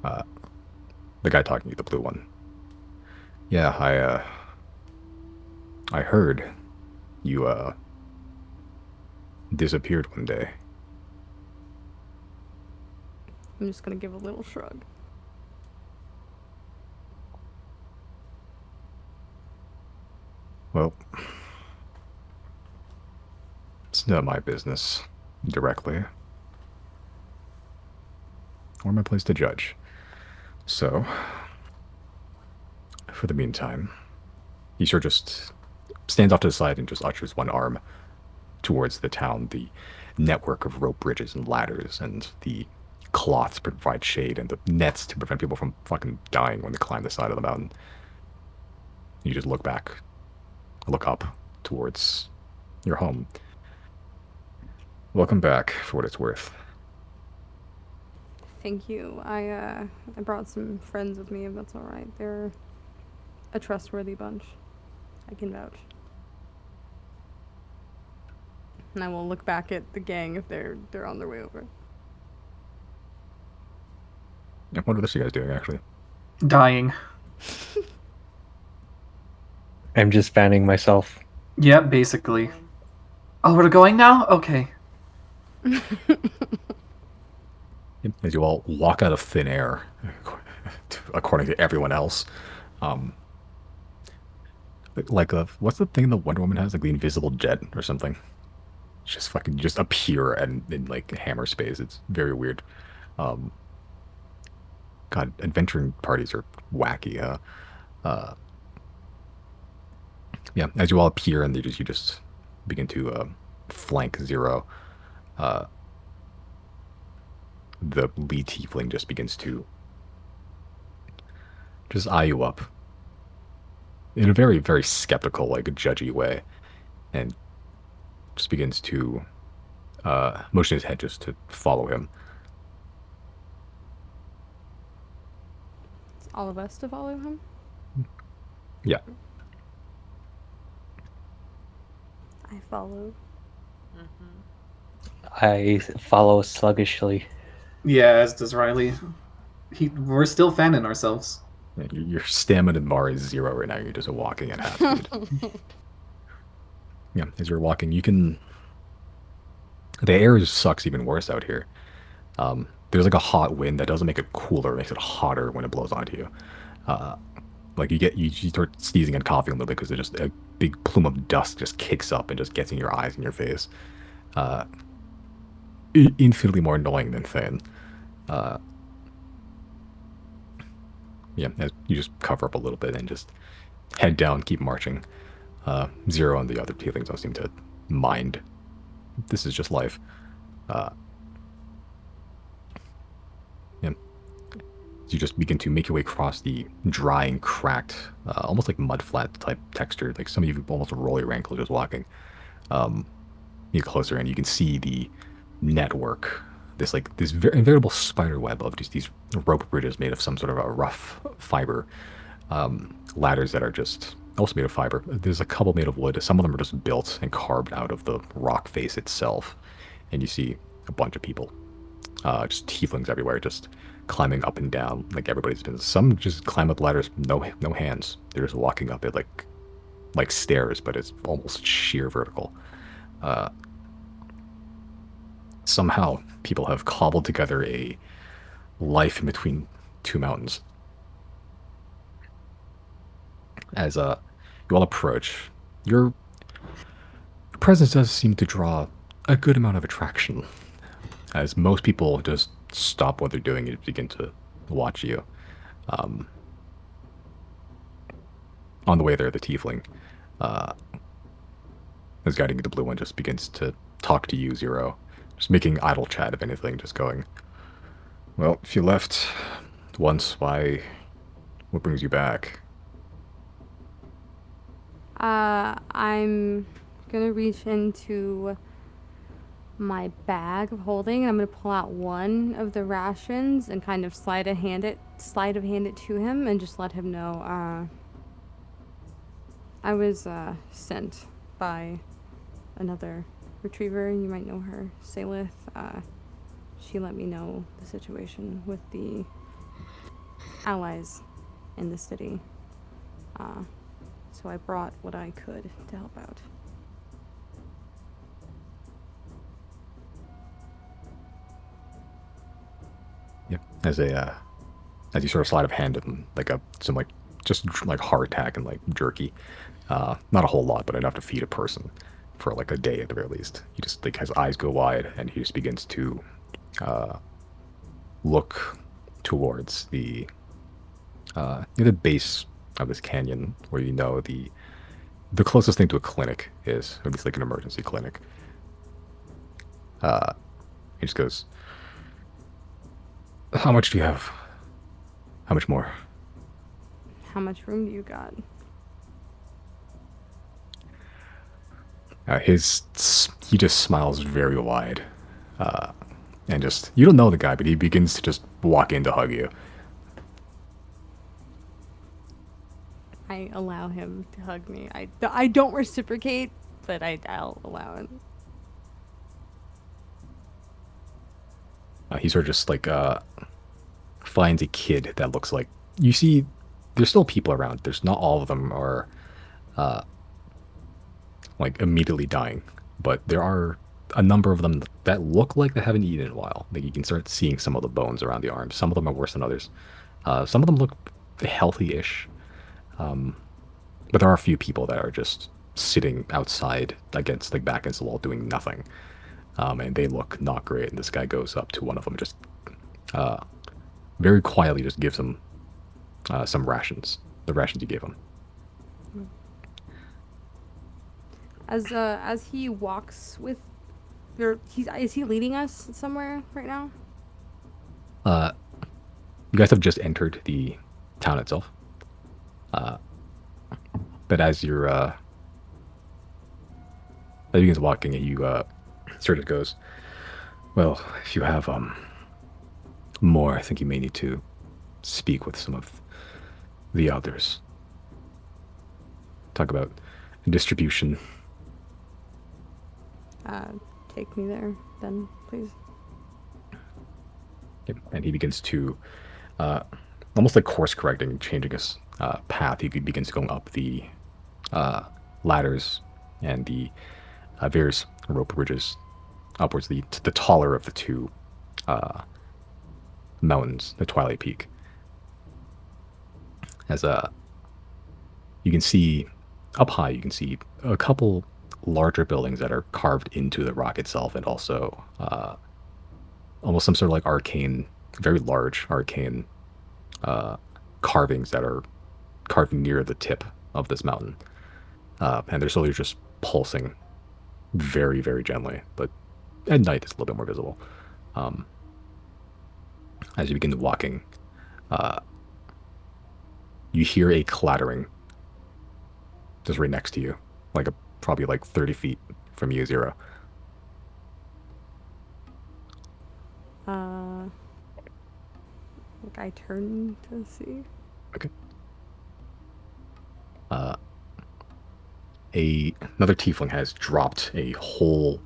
The guy talking to you, the blue one. Yeah, I heard you disappeared one day. I'm just gonna give a little shrug. Well, it's not my business directly, or my place to judge. So, for the meantime, he sort of just stands off to the side and just ushers one arm towards the town, the network of rope bridges and ladders, and the cloths to provide shade, and the nets to prevent people from fucking dying when they climb the side of the mountain. You just look up towards your home. Welcome back, for what it's worth. Thank you. I brought some friends with me, if that's all right. They're a trustworthy bunch. I can vouch. And I will look back at the gang if they're on their way over. Yeah, what are you guys doing, actually? Dying. I'm just fanning myself. Yeah, basically. Oh, we're going now? Okay. As you all walk out of thin air, according to everyone else. What's the thing the Wonder Woman has? Like the invisible jet or something. Just fucking just appear and in like hammer space. It's very weird. God, adventuring parties are wacky, huh? Yeah, as you all appear and you just begin to flank Zero, the lead tiefling just begins to just eye you up in a very, very skeptical, like judgy way, and just begins to motion his head just to follow him. It's all of us to follow him? Yeah. I follow. I follow sluggishly. Yeah, as does Riley. We're still fanning ourselves. Your stamina bar is 0 right now. You're just walking at half speed. Yeah, as you're walking, you can... The air sucks even worse out here. There's like a hot wind that doesn't make it cooler. It makes it hotter when it blows onto you. Like you start sneezing and coughing a little bit because just a big plume of dust just kicks up and just gets in your eyes and your face. Uh, Infinitely more annoying than Finn. Uh, yeah, as you just cover up a little bit and just head down, keep marching. Zero and the other tieflings don't seem to mind. This is just life. Uh, yeah. You just begin to make your way across the dry and cracked, almost like mud flat type texture. Like some of you almost roll your ankle just walking. You get closer and you can see the network. This veritable spider web of just these rope bridges made of some sort of a rough fiber. Ladders that are just also made of fiber. There's a couple made of wood. Some of them are just built and carved out of the rock face itself. And you see a bunch of people, just tieflings everywhere, just climbing up and down like everybody's been. Some just climb up ladders, no hands. They're just walking up it like stairs, but it's almost sheer vertical. Somehow people have cobbled together a life in between two mountains. As you all approach, your presence does seem to draw a good amount of attraction, as most people just stop what they're doing and begin to watch you. On the way there, the tiefling, who's guiding the blue one, just begins to talk to you, Zero, just making idle chat, if anything, just going, well, if you left once, why, what brings you back? I'm gonna reach into my bag of holding and I'm gonna pull out one of the rations and kind of sleight of hand it to him and just let him know I was sent by another retriever. You might know her, Salith. She let me know the situation with the allies in the city. So I brought what I could to help out. Yep. As you sort of sleight of hand him, just hardtack and like jerky. Not a whole lot, but enough to feed a person for like a day at the very least. He just like his eyes go wide and he just begins to look towards the near the base of this canyon, where you know the closest thing to a clinic is, or at least like an emergency clinic. He just goes, how much do you have? How much more? How much room do you got? He just smiles very wide. And just, you don't know the guy, but he begins to just walk in to hug you. I allow him to hug me. I don't reciprocate, but I'll allow it. He sort of just like finds a kid that looks like, you see, there's still people around. There's not all of them are like immediately dying, but there are a number of them that look like they haven't eaten in a while. Like you can start seeing some of the bones around the arms. Some of them are worse than others. Some of them look healthy-ish. But there are a few people that are just sitting outside against, like, back against the wall doing nothing. And they look not great. And this guy goes up to one of them and just very quietly just gives him some rations. The rations he gave him. As he walks with, is he leading us somewhere right now? You guys have just entered the town itself. But as you're as you begins walking, you sort of goes, well, if you have more, I think you may need to speak with some of the others. Talk about distribution. Take me there, then, please. Yep. And he begins to almost like course correcting, changing his path. He begins going up the ladders and the various rope bridges upwards the taller of the two mountains, the Twilight Peak. As you can see up high. You can see a couple larger buildings that are carved into the rock itself, and also almost some sort of like arcane, very large arcane carvings that are carved near the tip of this mountain. And they're slowly just pulsing very, very gently, but at night it's a little bit more visible. As you begin walking, you hear a clattering just right next to you, probably like 30 feet from you, Zero. I turn to see. Okay. Another tiefling has dropped a whole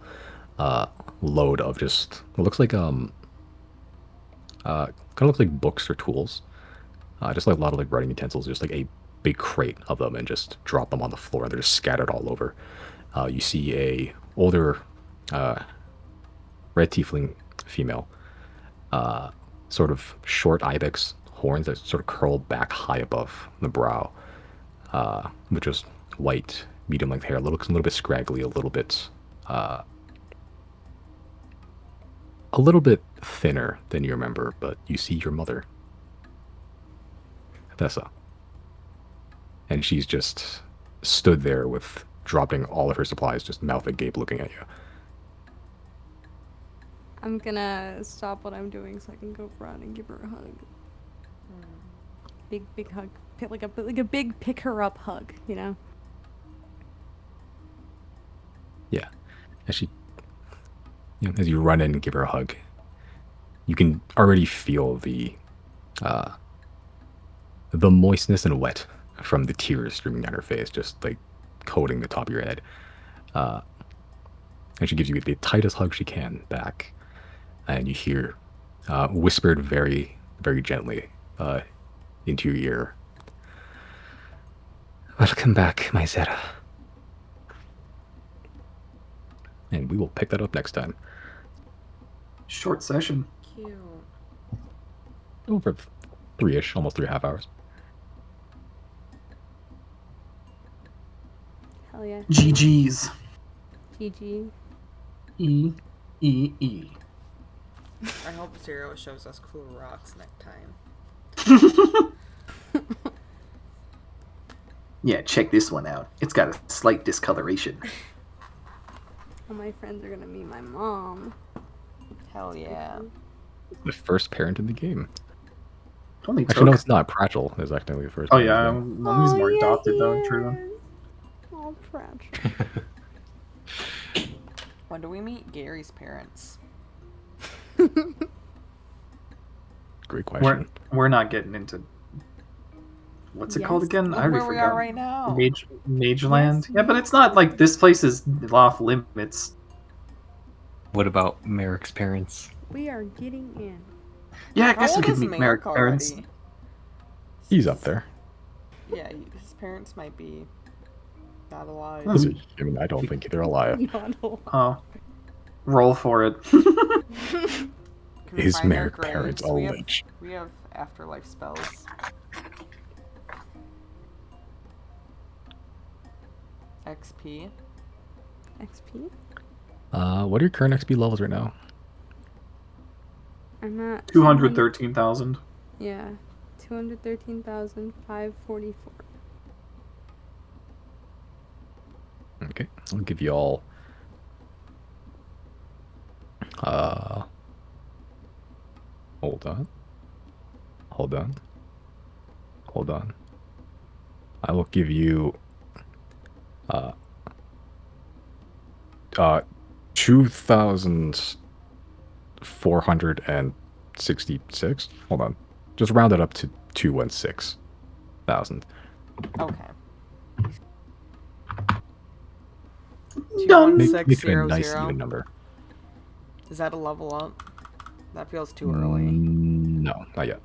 load of just it looks like kind of looks like books or tools, just like a lot of like writing utensils, just like a big crate of them, and just drop them on the floor. They're just scattered all over. You see a older red tiefling female, sort of short ibex horns that sort of curl back high above the brow, with just white medium length hair. Looks a little bit scraggly, a little bit thinner than you remember. But you see your mother, Thessa, and she's just stood there with dropping all of her supplies, just mouth agape, looking at you. I'm gonna stop what I'm doing so I can go run and give her a hug. Big hug, like a big pick her up hug, you know. Yeah, as as you run in and give her a hug, you can already feel the moistness and wet from the tears streaming down her face, just like coating the top of your head. And she gives you the tightest hug she can back, and you hear whispered very, very gently into your ear, "Welcome back, my Zera." And we will pick that up next time. Short session. Cute. Over 3-ish, almost 3.5 hours. Hell yeah. GG's. GG. E. I hope Zero shows us cool rocks next time. Yeah, check this one out. It's got a slight discoloration. All my friends are gonna meet my mom. Hell yeah. The first parent in the game. Only Actually, no, took. it's not. Pratchell is actually the first. Oh parent yeah, in the game. Mummy's more yes, adopted he though. True. is. Oh, Pratch. When do we meet Gary's parents? Great question. We're not getting into. What's it called Yes. again? Look I already where we forgot. are right now. Mageland. Yes, Yeah, but it's not like this place is off limits. What about Merrick's parents? We are getting in. Yeah, I How guess we old could is meet Merrick Merrick parents. already? He's up there. Yeah, his parents might be not alive. Hmm. I mean, I don't think they're alive. Not all. Oh, roll for it. Can we His find their Merrick parents graves? a We have- lich. We have afterlife spells. XP. XP? What are your current XP levels right now? I'm at 213,000. Yeah. 213,544. Okay, I'll give you all. Hold on. I will give you 2,466. Hold on, just round it up to 216,000. Okay. Done. Make it a 1600. nice even number. Is that a level up? That feels too early. No, not yet.